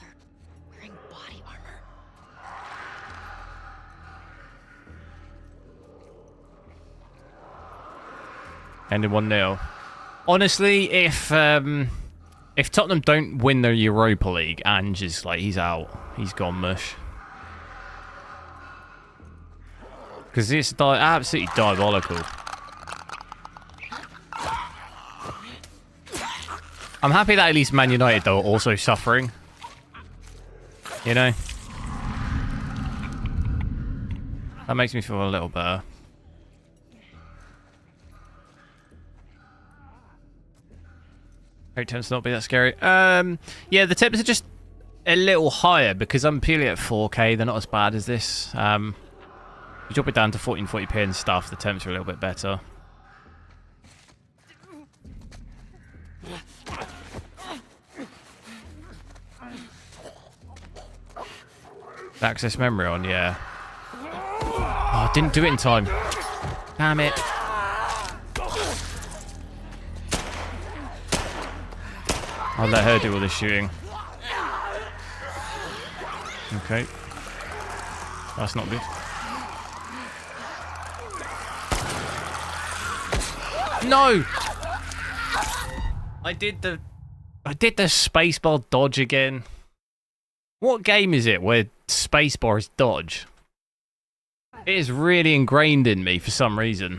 They're wearing body armor. Ended 1-0. Honestly, if Tottenham don't win the Europa League, Ange is like, he's out. He's gone mush. Because it's absolutely diabolical. I'm happy that at least Man United, though, are also suffering. You know? That makes me feel a little better. Hope temps not be that scary. Yeah, the temps are just a little higher because I'm purely at 4K. They're not as bad as this. You drop it down to 1440p and stuff, the temps are a little bit better. Access memory on, yeah. Oh, I didn't do it in time. Damn it. I'll let her do all the shooting. Okay. That's not good. No! I did the spacebar dodge again. What game is it where spacebar is dodge? It is really ingrained in me for some reason.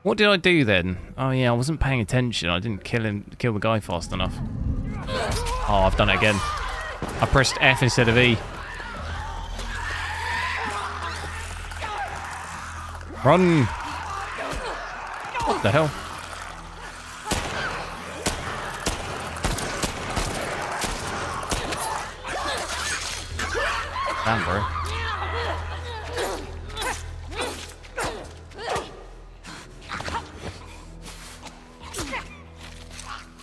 What did I do then? Oh yeah, I wasn't paying attention. I didn't kill the guy fast enough. Oh, I've done it again. I pressed F instead of E. Run! What the hell? Damn, bro.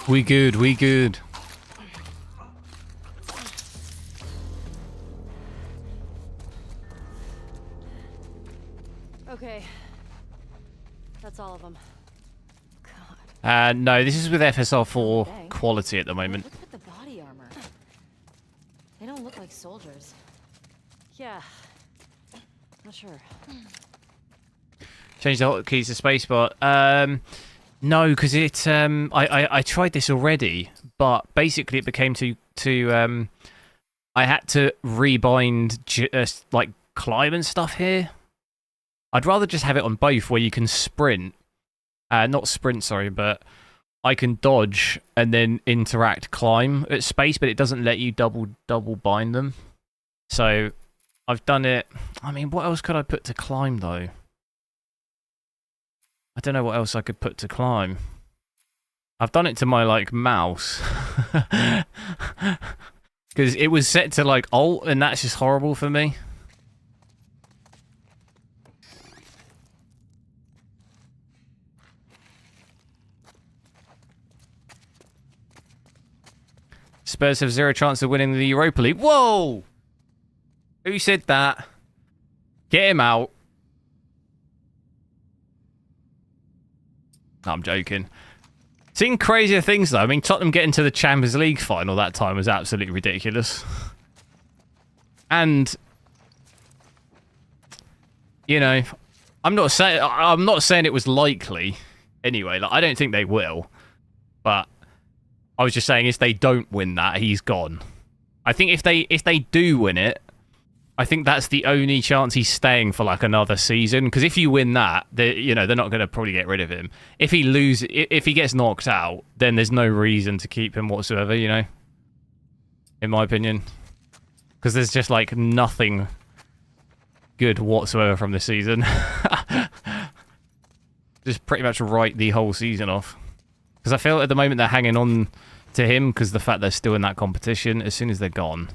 We good, we good. Okay. That's all of them. No, this is with FSR4 quality at the moment. Look at the body armor. They don't look like soldiers. Yeah. Not sure. Change the hotkeys to spacebar. No, because it. I tried this already, but basically it became too. I had to rebind like climb and stuff here. I'd rather just have it on both, where you can sprint. Not sprint, sorry, but I can dodge and then interact climb at space, but it doesn't let you double bind them. So I've done it. I mean, what else could I put to climb though? I don't know what else I could put to climb. I've done it to my like mouse. Because it was set to like alt and that's just horrible for me. Spurs have 0 chance of winning the Europa League. Whoa! Who said that? Get him out. No, I'm joking. Seen crazier things though. I mean, Tottenham getting to the Champions League final that time was absolutely ridiculous. And you know, I'm not saying it was likely. Anyway, like I don't think they will. But I was just saying if they don't win that, he's gone. I think if they do win it, I think that's the only chance he's staying for like another season. Because if you win that, they're not going to probably get rid of him. If he gets knocked out, then there's no reason to keep him whatsoever. In my opinion, because there's just like nothing good whatsoever from this season. Just pretty much write the whole season off. Because I feel at the moment they're hanging on to him because the fact they're still in that competition. As soon as they're gone.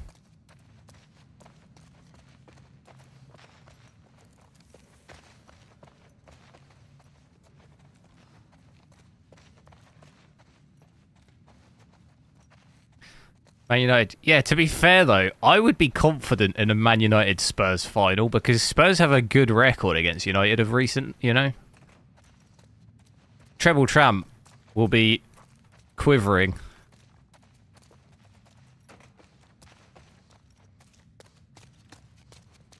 Man United. Yeah, to be fair though, I would be confident in a Man United Spurs final because Spurs have a good record against United of recent, Treble Tramp will be quivering.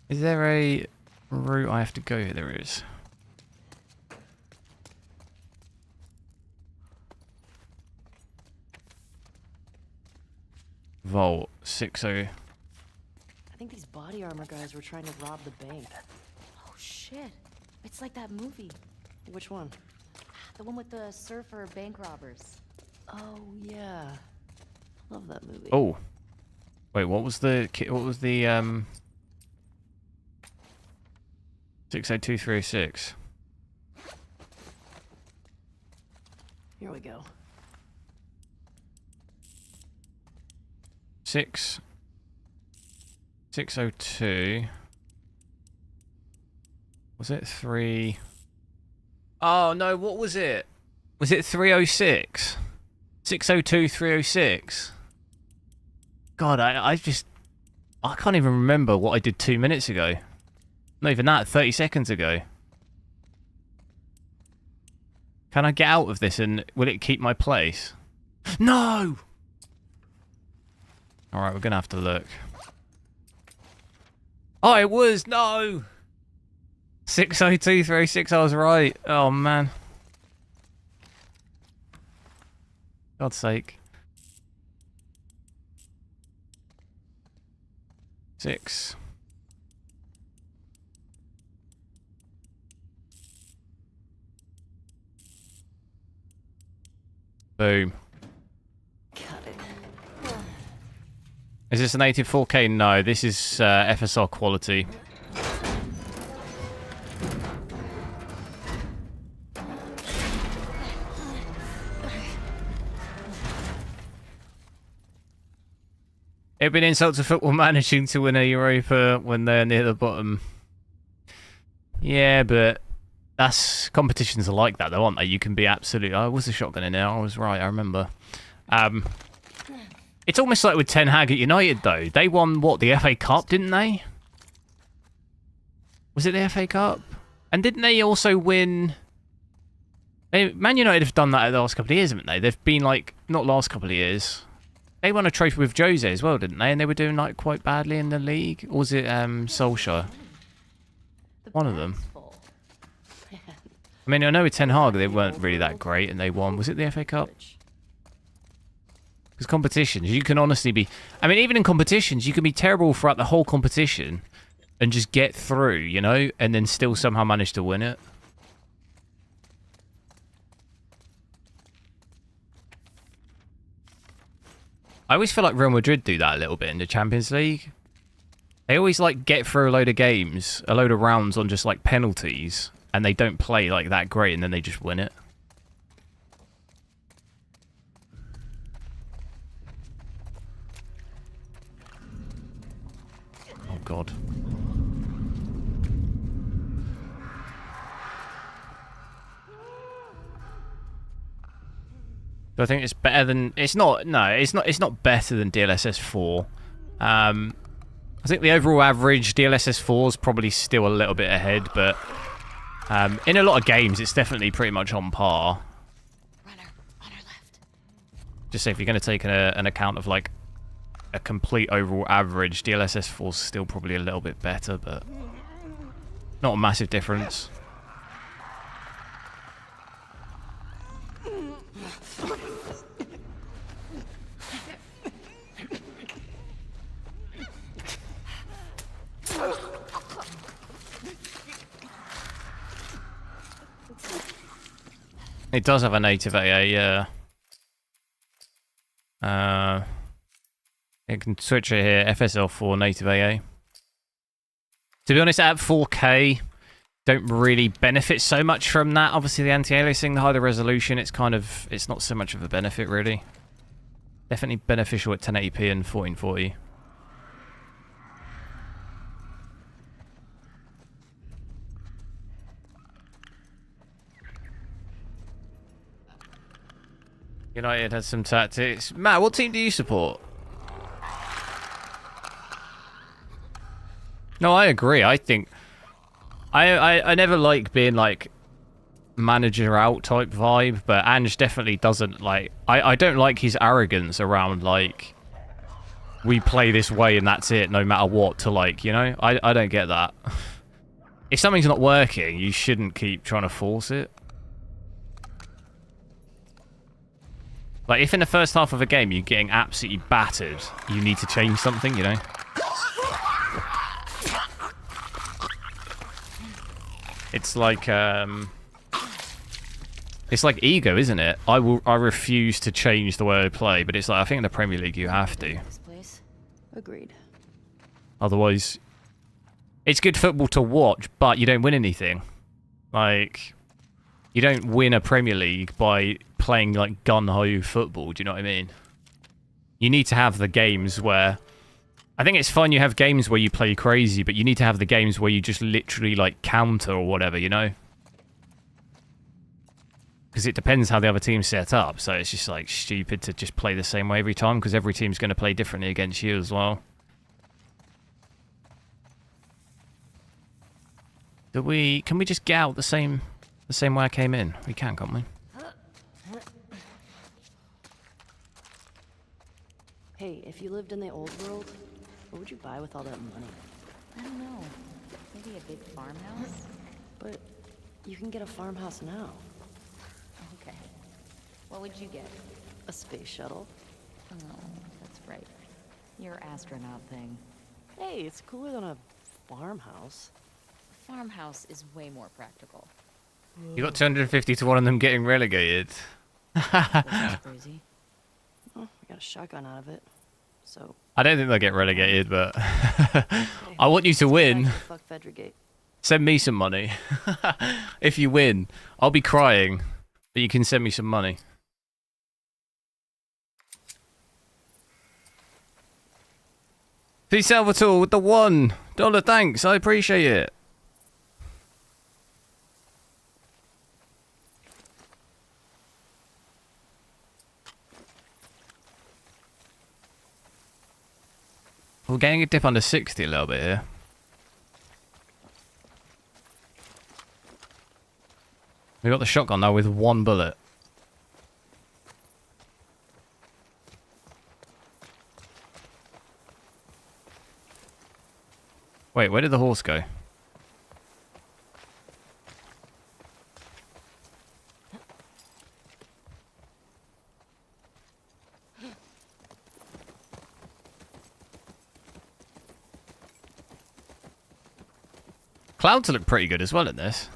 Is there a route I have to go? There is. Vault 60. I think these body armor guys were trying to rob the bank. Oh shit. It's like that movie. Which one? The one with the surfer bank robbers. Oh, yeah. Love that movie. Oh. Wait, what was the 602306? Here we go. 602. Was it 3? Oh no, what was it? Was it 306? 602 306. God, I can't even remember what I did 2 minutes ago. Not even that, 30 seconds ago. Can I get out of this and will it keep my place? No! Alright, we're gonna have to look. Oh, it was! No! 602 306, I was right. Oh, man. God's sake. 6. Boom. Is this an 84K? No, this is FSR quality. It'd be an insult to football managing to win a Europa when they're near the bottom. Yeah, but that's competitions are like that, though, aren't they? You can be absolute. Oh, was a shotgun in there? I was right. I remember. It's almost like with Ten Hag at United, though. They won what, the FA Cup, didn't they? Was it the FA Cup? And didn't they also win? Man United have done that the last couple of years, haven't they? They've been like not last couple of years. They won a trophy with Jose as well, didn't they? And they were doing like quite badly in the league. Or was it Solskjaer? One of them. I mean, I know with Ten Hag they weren't really that great, and they won. Was it the FA Cup? Because competitions, you can honestly be... I mean, even in competitions, you can be terrible throughout the whole competition and just get through, you know, and then still somehow manage to win it. I always feel like Real Madrid do that a little bit in the Champions League. They always, like, get through a load of games, a load of rounds on just, like, penalties, and they don't play, like, that great, and then they just win it. Oh, God. Do I think it's better than... It's not... No, it's not better than DLSS 4. I think the overall average DLSS 4 is probably still a little bit ahead, but in a lot of games, it's definitely pretty much on par. Runner, on our left. Just say if you're going to take an account of like a complete overall average, DLSS 4 is still probably a little bit better, but not a massive difference. It does have a native AA, yeah. You can switch it here, FSL4 native AA. To be honest, at 4K, don't really benefit so much from that. Obviously, the anti-aliasing, the higher resolution, it's not so much of a benefit, really. Definitely beneficial at 1080p and 1440. United has some tactics. Matt, what team do you support? No, I agree. I think I never like being like manager out type vibe, but Ange definitely doesn't like. I don't like his arrogance around like we play this way and that's it, no matter what. To like, you know, I don't get that. If something's not working, you shouldn't keep trying to force it. Like, if in the first half of a game you're getting absolutely battered, you need to change something, you know? It's like ego, isn't it? I refuse to change the way I play, but it's like, I think in the Premier League you have to. This place. Agreed. Otherwise, it's good football to watch, but you don't win anything. Like, you don't win a Premier League by playing like gun-ho football, do you know what I mean? You need to have the games where... I think it's fun you have games where you play crazy, but you need to have the games where you just literally like counter or whatever, you know? Because it depends how the other team's set up, so it's just like stupid to just play the same way every time, because every team's going to play differently against you as well. Can we just get out the same way I came in? We can, can't we? Hey, if you lived in the old world, what would you buy with all that money? I don't know. Maybe a big farmhouse? But you can get a farmhouse now. Okay. What would you get? A space shuttle. Oh, that's right. Your astronaut thing. Hey, it's cooler than a farmhouse. A farmhouse is way more practical. You got 250 to one of them getting relegated. That's crazy. Well, we got a shotgun out of it, so... I don't think they'll get relegated, but... I want you to win. Fuck Fedrigate. Send me some money. If you win, I'll be crying, but you can send me some money. P. Salvatore with the $1. Thanks, I appreciate it. We're getting a dip under 60 a little bit here. We got the shotgun now with 1 bullet. Wait, where did the horse go? Clouds look pretty good as well in this.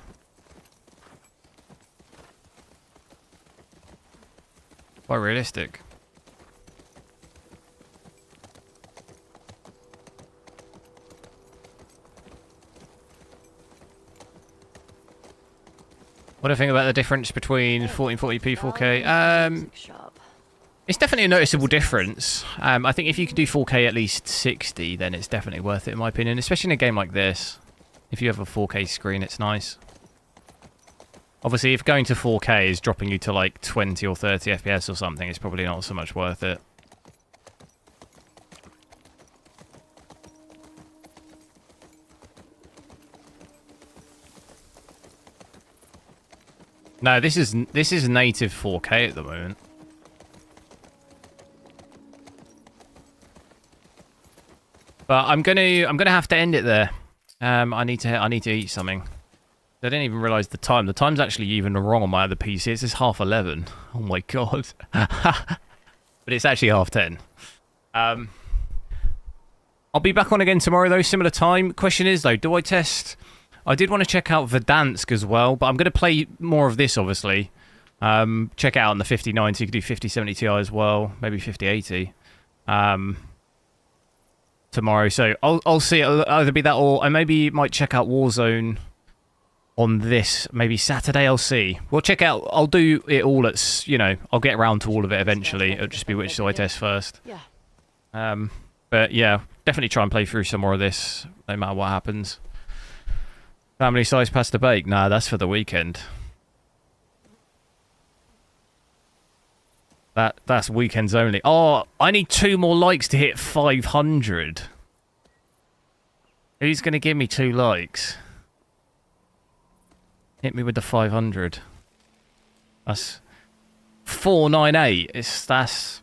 Quite realistic. What do I think about the difference between 1440p 4K? It's definitely a noticeable difference. I think if you can do 4K at least 60, then it's definitely worth it in my opinion, especially in a game like this. If you have a 4K screen, it's nice. Obviously, if going to 4K is dropping you to like 20 or 30 FPS or something, it's probably not so much worth it. No, this is native 4K at the moment. But I'm gonna have to end it there. I need to eat something. I didn't even realise the time. The time's actually even wrong on my other PC. It says 11:30. Oh my god. But it's actually 10:30. I'll be back on again tomorrow though, similar time. Question is though, do I test... I did want to check out Verdansk as well, but I'm going to play more of this obviously. Check it out on the 5090. You could do 5070 Ti as well, maybe 5080 tomorrow. So I'll see. It'll either be that, or I maybe might check out Warzone on this maybe Saturday. I'll see. We'll check out. I'll do it all at, you know, I'll get around to all of it eventually. It'll just be which do I test first. Yeah. But yeah, definitely try and play through some more of this, no matter what happens. Family size pasta bake? Nah, that's for the weekend. That's weekends only. Oh, I need 2 more likes to hit 500. Who's gonna give me 2 likes? Hit me with the 500. That's 498. That's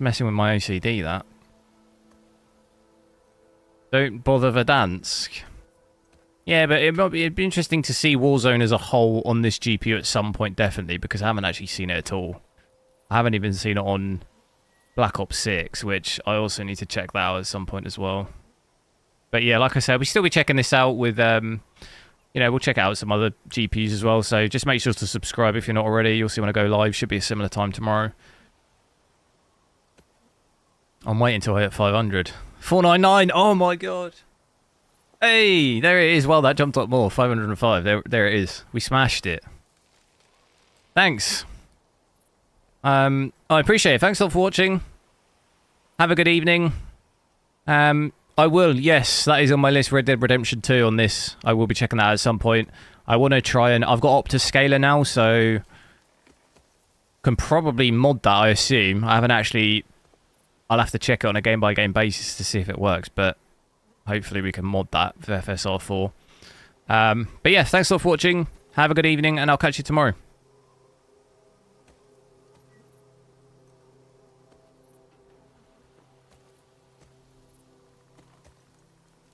messing with my OCD, that. Don't bother Verdansk. Yeah, but it'd be interesting to see Warzone as a whole on this GPU at some point, definitely, because I haven't actually seen it at all. I haven't even seen it on Black Ops 6, which I also need to check that out at some point as well. But yeah, like I said, we'll still be checking this out with, you know, we'll check out some other GPUs as well. So just make sure to subscribe if you're not already. You'll see when I go live. Should be a similar time tomorrow. I'm waiting until I hit 500. 499. Oh my god. Hey, there it is. Well, that jumped up more. 505. There it is. We smashed it. Thanks. I appreciate it. Thanks a lot for watching. Have a good evening. I will, yes, that is on my list. Red Dead Redemption 2 on this. I will be checking that out at some point. I want to try and... I've got Optiscaler now, so... can probably mod that, I assume. I haven't actually... I'll have to check it on a game-by-game basis to see if it works, but hopefully we can mod that for FSR 4. But yeah, thanks a lot for watching. Have a good evening, and I'll catch you tomorrow.